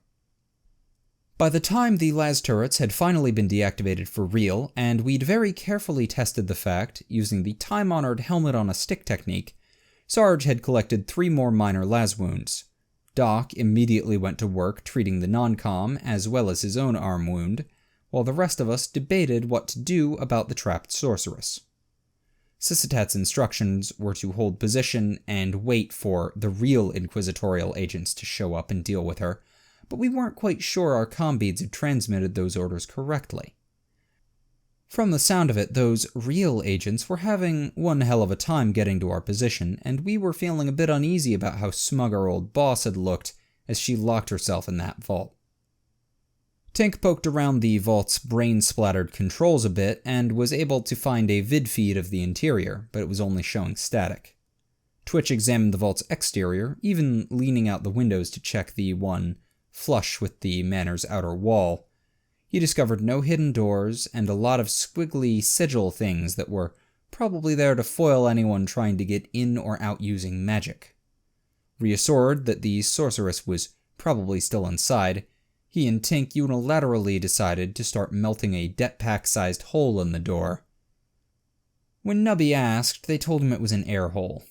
Speaker 2: By the time the las turrets had finally been deactivated for real, and we'd very carefully tested the fact, using the time-honored helmet-on-a-stick technique, Sarge had collected 3 more minor las wounds. Doc immediately went to work treating the non-com as well as his own arm wound, while the rest of us debated what to do about the trapped sorceress. Sysitat's instructions were to hold position and wait for the real inquisitorial agents to show up and deal with her, but we weren't quite sure our comm-beads had transmitted those orders correctly. From the sound of it, those real agents were having one hell of a time getting to our position, and we were feeling a bit uneasy about how smug our old boss had looked as she locked herself in that vault. Tink poked around the vault's brain-splattered controls a bit and was able to find a vid feed of the interior, but it was only showing static. Twitch examined the vault's exterior, even leaning out the windows to check the one flush with the manor's outer wall. He discovered no hidden doors and a lot of squiggly sigil things that were probably there to foil anyone trying to get in or out using magic. Reassured that the sorceress was probably still inside, he and Tink unilaterally decided to start melting a jetpack-sized hole in the door. When Nubby asked, they told him it was an air hole.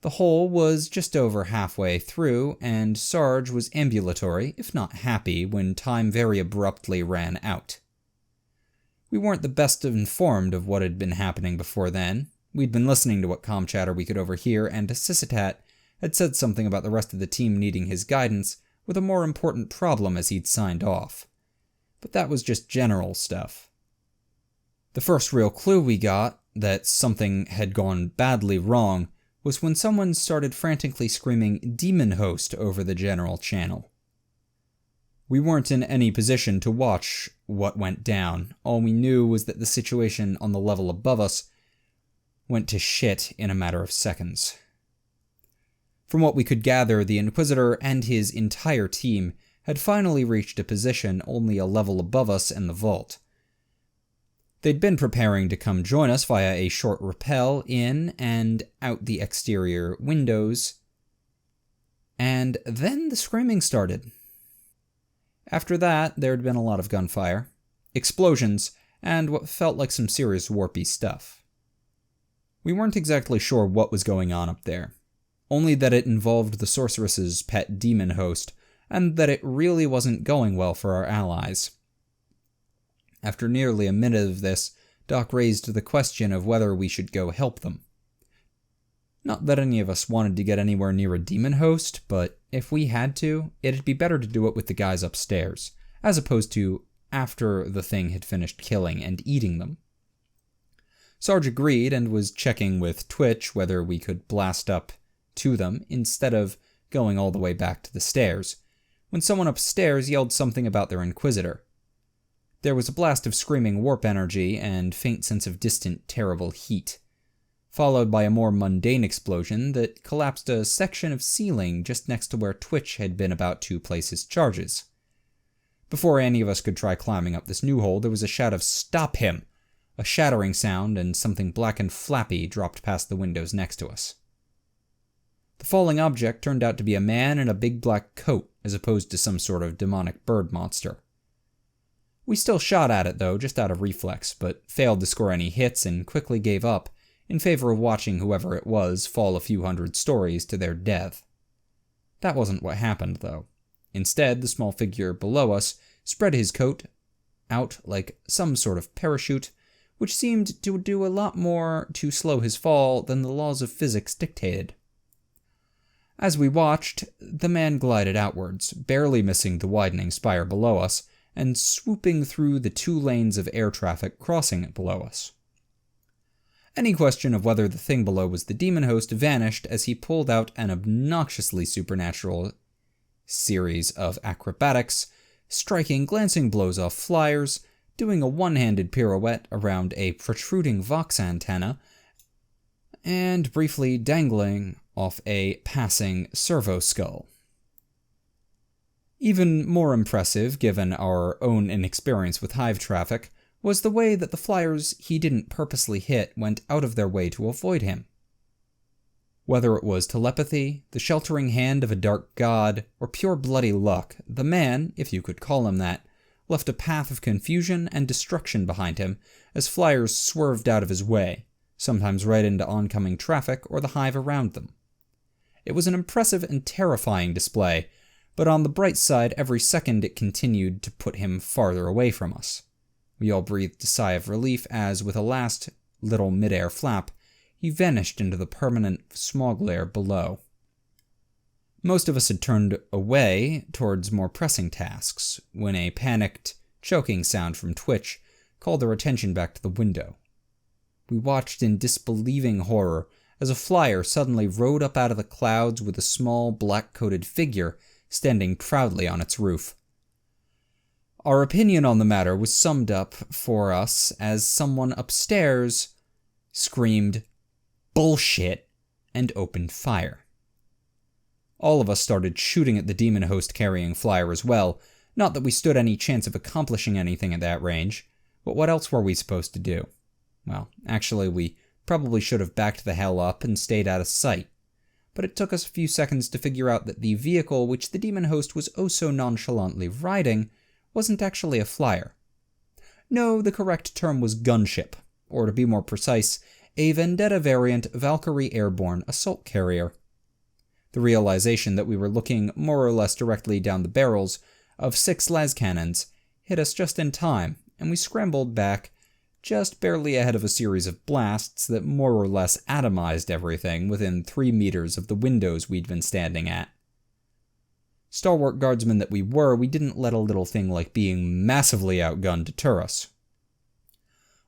Speaker 2: The hole was just over halfway through, and Sarge was ambulatory, if not happy, when time very abruptly ran out. We weren't the best informed of what had been happening before then. We'd been listening to what comm chatter we could overhear, and Sysitat had said something about the rest of the team needing his guidance with a more important problem as he'd signed off. But that was just general stuff. The first real clue we got that something had gone badly wrong was when someone started frantically screaming "Demon Host" over the general channel. We weren't in any position to watch what went down. All we knew was that the situation on the level above us went to shit in a matter of seconds. From what we could gather, the Inquisitor and his entire team had finally reached a position only a level above us in the vault. They'd been preparing to come join us via a short rappel in and out the exterior windows, and then the screaming started. After that, there had been a lot of gunfire, explosions, and what felt like some serious warpy stuff. We weren't exactly sure what was going on up there, only that it involved the sorceress's pet demon host, and that it really wasn't going well for our allies. After nearly a minute of this, Doc raised the question of whether we should go help them. Not that any of us wanted to get anywhere near a demon host, but if we had to, it'd be better to do it with the guys upstairs, as opposed to after the thing had finished killing and eating them. Sarge agreed and was checking with Twitch whether we could blast up to them instead of going all the way back to the stairs, when someone upstairs yelled something about their Inquisitor. There was a blast of screaming warp energy and faint sense of distant, terrible heat, followed by a more mundane explosion that collapsed a section of ceiling just next to where Twitch had been about to place his charges. Before any of us could try climbing up this new hole, there was a shout of "Stop him!" A shattering sound, and something black and flappy dropped past the windows next to us. The falling object turned out to be a man in a big black coat, as opposed to some sort of demonic bird monster. We still shot at it, though, just out of reflex, but failed to score any hits and quickly gave up, in favor of watching whoever it was fall a few hundred stories to their death. That wasn't what happened, though. Instead, the small figure below us spread his coat out like some sort of parachute, which seemed to do a lot more to slow his fall than the laws of physics dictated. As we watched, the man glided outwards, barely missing the widening spire below us, and swooping through the 2 lanes of air traffic crossing it below us. Any question of whether the thing below was the demon host vanished as he pulled out an obnoxiously supernatural series of acrobatics, striking glancing blows off flyers, doing a one-handed pirouette around a protruding Vox antenna, and briefly dangling off a passing servo skull. Even more impressive, given our own inexperience with hive traffic, was the way that the flyers he didn't purposely hit went out of their way to avoid him. Whether it was telepathy, the sheltering hand of a dark god, or pure bloody luck, the man, if you could call him that, left a path of confusion and destruction behind him as flyers swerved out of his way, sometimes right into oncoming traffic or the hive around them. It was an impressive and terrifying display, but on the bright side, every second it continued to put him farther away from us. We all breathed a sigh of relief as, with a last little mid-air flap, he vanished into the permanent smog layer below. Most of us had turned away towards more pressing tasks, when a panicked, choking sound from Twitch called our attention back to the window. We watched in disbelieving horror as a flyer suddenly rode up out of the clouds with a small, black-coated figure standing proudly on its roof. Our opinion on the matter was summed up for us as someone upstairs screamed, "Bullshit," and opened fire. All of us started shooting at the demon host carrying flyer as well, not that we stood any chance of accomplishing anything at that range, but what else were we supposed to do? Well, actually, we probably should have backed the hell up and stayed out of sight, but it took us a few seconds to figure out that the vehicle which the demon host was oh so nonchalantly riding wasn't actually a flyer. No, the correct term was gunship, or to be more precise, a Vendetta variant Valkyrie airborne assault carrier. The realization that we were looking more or less directly down the barrels of 6 las cannons hit us just in time, and we scrambled back just barely ahead of a series of blasts that more or less atomized everything within 3 meters of the windows we'd been standing at. Stalwart guardsmen that we were, we didn't let a little thing like being massively outgunned deter us.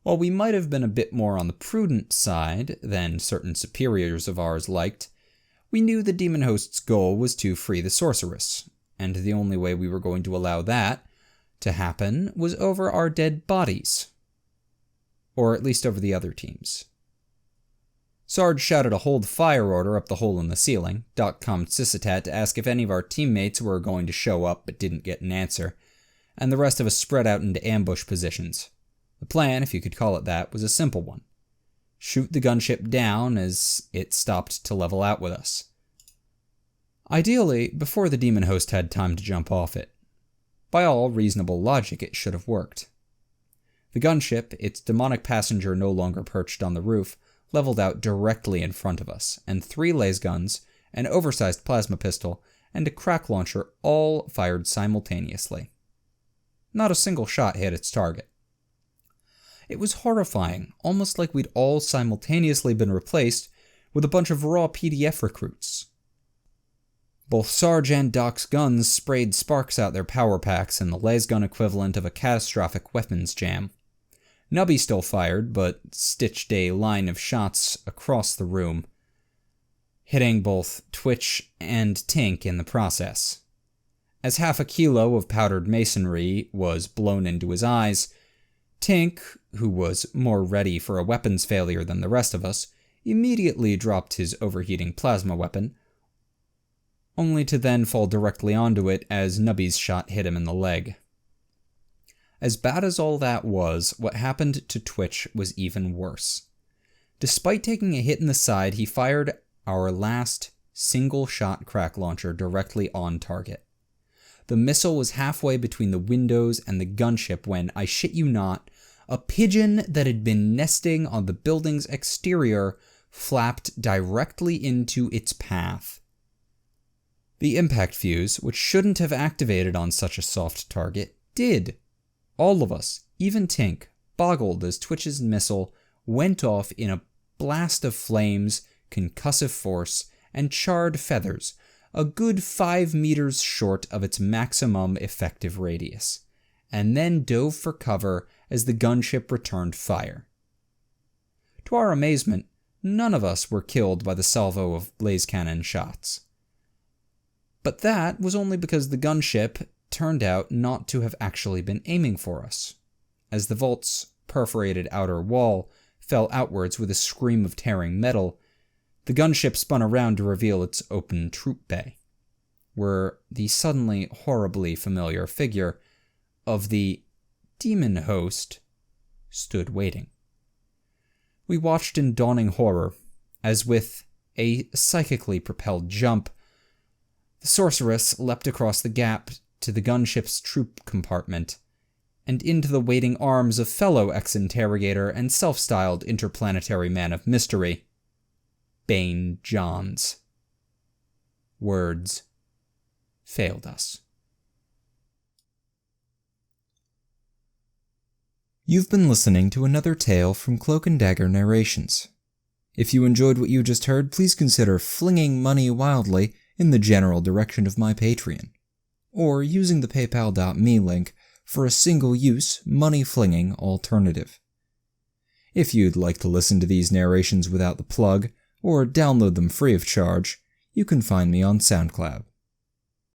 Speaker 2: While we might have been a bit more on the prudent side than certain superiors of ours liked, we knew the demon host's goal was to free the sorceress, and the only way we were going to allow that to happen was over our dead bodies. Or at least over the other teams. Sarge shouted a hold fire order up the hole in the ceiling. Doc calmed Sisitat to ask if any of our teammates were going to show up but didn't get an answer, and the rest of us spread out into ambush positions. The plan, if you could call it that, was a simple one. Shoot the gunship down as it stopped to level out with us. Ideally, before the demon host had time to jump off it. By all reasonable logic, it should have worked. The gunship, its demonic passenger no longer perched on the roof, leveled out directly in front of us, and 3 laser guns, an oversized plasma pistol, and a crack launcher all fired simultaneously. Not a single shot hit its target. It was horrifying, almost like we'd all simultaneously been replaced with a bunch of raw PDF recruits. Both Sarge and Doc's guns sprayed sparks out their power packs in the lasgun equivalent of a catastrophic weapons jam. Nubby still fired, but stitched a line of shots across the room, hitting both Twitch and Tink in the process. As half a kilo of powdered masonry was blown into his eyes, Tink, who was more ready for a weapons failure than the rest of us, immediately dropped his overheating plasma weapon, only to then fall directly onto it as Nubby's shot hit him in the leg. As bad as all that was, what happened to Twitch was even worse. Despite taking a hit in the side, he fired our last single-shot crack launcher directly on target. The missile was halfway between the windows and the gunship when, I shit you not, a pigeon that had been nesting on the building's exterior flapped directly into its path. The impact fuse, which shouldn't have activated on such a soft target, did. All of us, even Tink, boggled as Twitch's missile went off in a blast of flames, concussive force, and charred feathers, a good 5 meters short of its maximum effective radius, and then dove for cover as the gunship returned fire. To our amazement, none of us were killed by the salvo of blaze cannon shots. But that was only because the gunship turned out not to have actually been aiming for us. As the vault's perforated outer wall fell outwards with a scream of tearing metal, the gunship spun around to reveal its open troop bay, where the suddenly horribly familiar figure of the demon host stood waiting. We watched in dawning horror, as with a psychically propelled jump, the sorceress leapt across the gap to the gunship's troop compartment, and into the waiting arms of fellow ex-interrogator and self-styled interplanetary man of mystery, Bane Johns. Words failed us.
Speaker 1: You've been listening to another tale from Cloak and Dagger Narrations. If you enjoyed what you just heard, please consider flinging money wildly in the general direction of my Patreon, or using the paypal.me link for a single-use, money-flinging alternative. If you'd like to listen to these narrations without the plug, or download them free of charge, you can find me on SoundCloud.